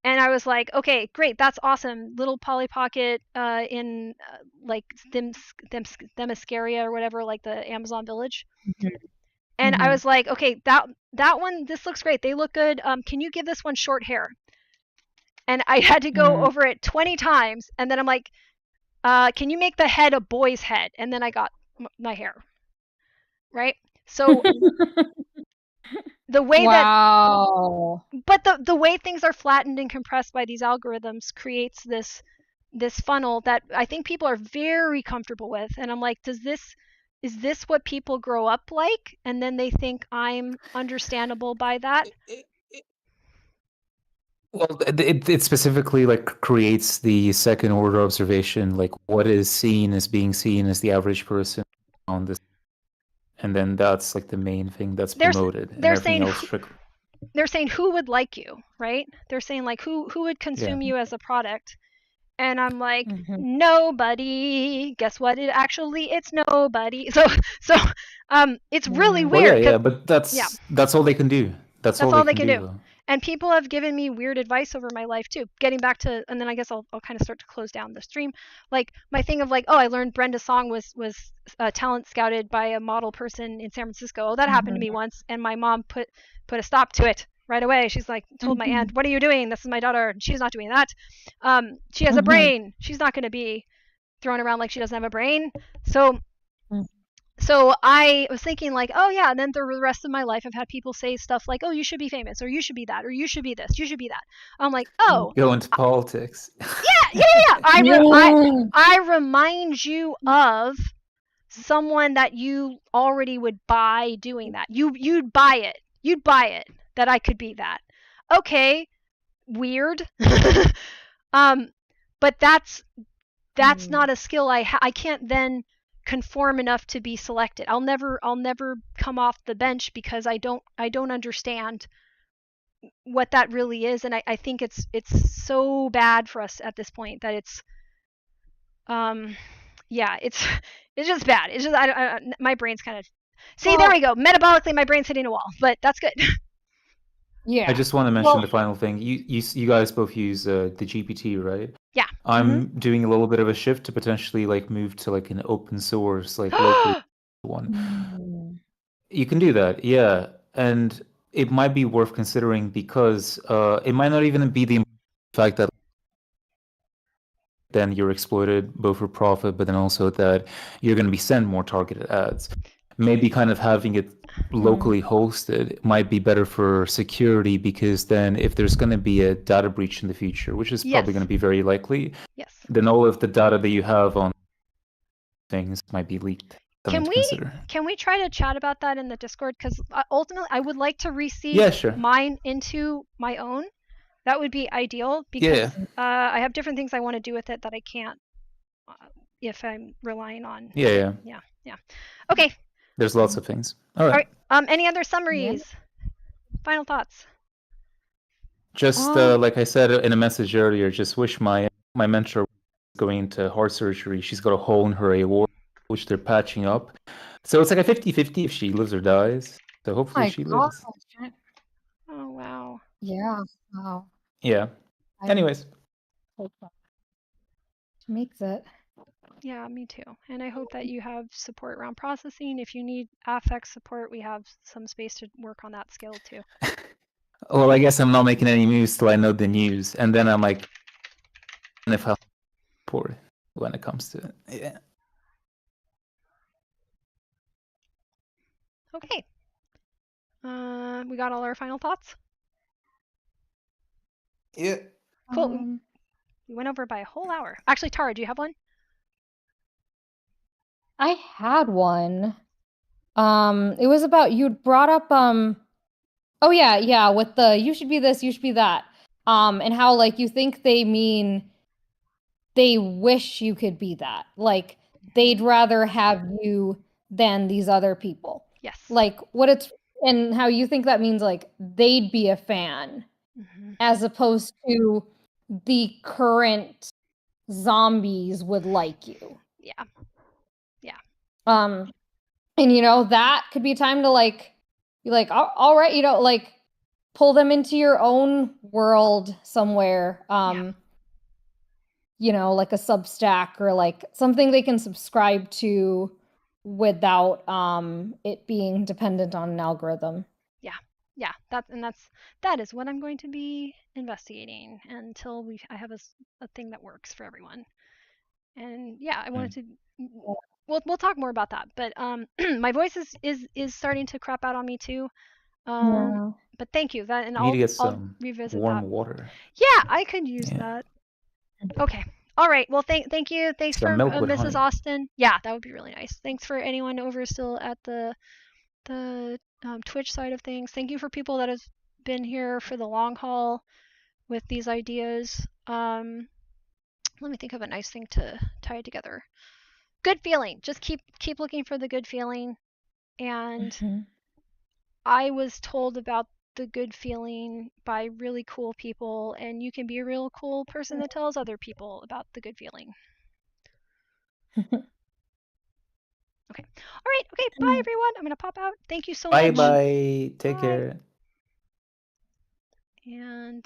And I was like, okay, great, that's awesome. Little Polly Pocket in like Themyscira or whatever, like the Amazon village. And I was like, okay, that one, this looks great. They look good. Can you give this one short hair? And I had to go over it 20 times. And then I'm like, can you make the head a boy's head? And then I got my hair. Right? So the way the way things are flattened and compressed by these algorithms creates this funnel that I think people are very comfortable with. And I'm like, is this what people grow up like? And then they think I'm understandable by that? Well, it specifically like creates the second order observation, like what is seen as being seen as the average person on this, and then that's like the main thing that's promoted. They're saying who would like you, right? They're saying like who would consume you as a product. And I'm like, nobody. Guess what? It's nobody. So it's really weird. Yeah, but that's all they can do. That's all they can do. And people have given me weird advice over my life too. Getting back to, and then I guess I'll kind of start to close down the stream. Like my thing of like, oh, I learned Brenda Song was talent scouted by a model person in San Francisco. Oh, that happened to me once, and my mom put a stop to it right away. She's like, told my aunt, what are you doing? This is my daughter. She's not doing that. She has a brain. She's not going to be thrown around like she doesn't have a brain. So I was thinking like, oh yeah, and then the rest of my life I've had people say stuff like, oh, you should be famous, or you should be that, or you should be this, you should be that. I'm like, oh, go into politics. Yeah. I remind you of someone that you already would buy doing that. You'd buy it. You'd buy it that I could be that. Okay, weird. But that's not a skill I can't then conform enough to be selected. I'll never come off the bench because I don't understand what that really is, and I think it's so bad for us at this point that it's yeah, it's just bad. It's just my brain's kind of there we go. Metabolically, my brain's hitting a wall, but that's good. Yeah. I just want to mention the final thing. You guys both use the GPT, right? Yeah. I'm doing a little bit of a shift to potentially like move to like an open source, like local one. You can do that, yeah. And it might be worth considering because it might not even be the fact that then you're exploited both for profit, but then also that you're going to be sent more targeted ads. Maybe kind of having it locally hosted might be better for security, because then if there's going to be a data breach in the future, which is probably going to be very likely, then all of the data that you have on things might be leaked. Can we try to chat about that in the Discord? Because ultimately, I would like to receive mine into my own. That would be ideal, because I have different things I want to do with it that I can't if I'm relying on. Yeah. Okay. There's lots of things. All right. Any other summaries? Final thoughts? Just like I said in a message earlier, just wish my mentor was going into heart surgery. She's got a hole in her aorta, which they're patching up. So it's like a 50-50 if she lives or dies. So hopefully she lives. Oh, wow. Yeah. Wow. Yeah. Anyways. She makes it. Yeah, me too. And I hope that you have support around processing. If you need affect support, we have some space to work on that skill too. Well, I guess I'm not making any moves till I know the news, and then I'm like, if I support when it comes to it. Yeah. Okay. We got all our final thoughts? Yeah. Cool. We went over by a whole hour. Actually, Tara, do you have one? I had one. It was about, you'd brought up oh yeah, with the you should be this, you should be that. And how like you think they mean they wish you could be that. Like they'd rather have you than these other people. Yes. Like and how you think that means like they'd be a fan as opposed to the current zombies would like you. Yeah. And you know, that could be a time to like be like, all right, you know, like pull them into your own world somewhere. You know, like a Substack or like something they can subscribe to without it being dependent on an algorithm. Yeah, that is what I'm going to be investigating until I have a thing that works for everyone. And yeah, I wanted to we'll talk more about that. But my voice is starting to crap out on me too. But thank you. That, and I'll revisit warm that. water. Yeah, I could use that. Okay. All right. Well, thank you. Thanks for Mrs. Austin. Yeah, that would be really nice. Thanks for anyone over still at the Twitch side of things. Thank you for people that have been here for the long haul with these ideas. Let me think of a nice thing to tie it together. Good feeling. Just keep looking for the good feeling. And I was told about the good feeling by really cool people, and you can be a real cool person that tells other people about the good feeling. Okay. All right. Okay. Bye, everyone. I'm going to pop out. Thank you so much. Bye. Take care. And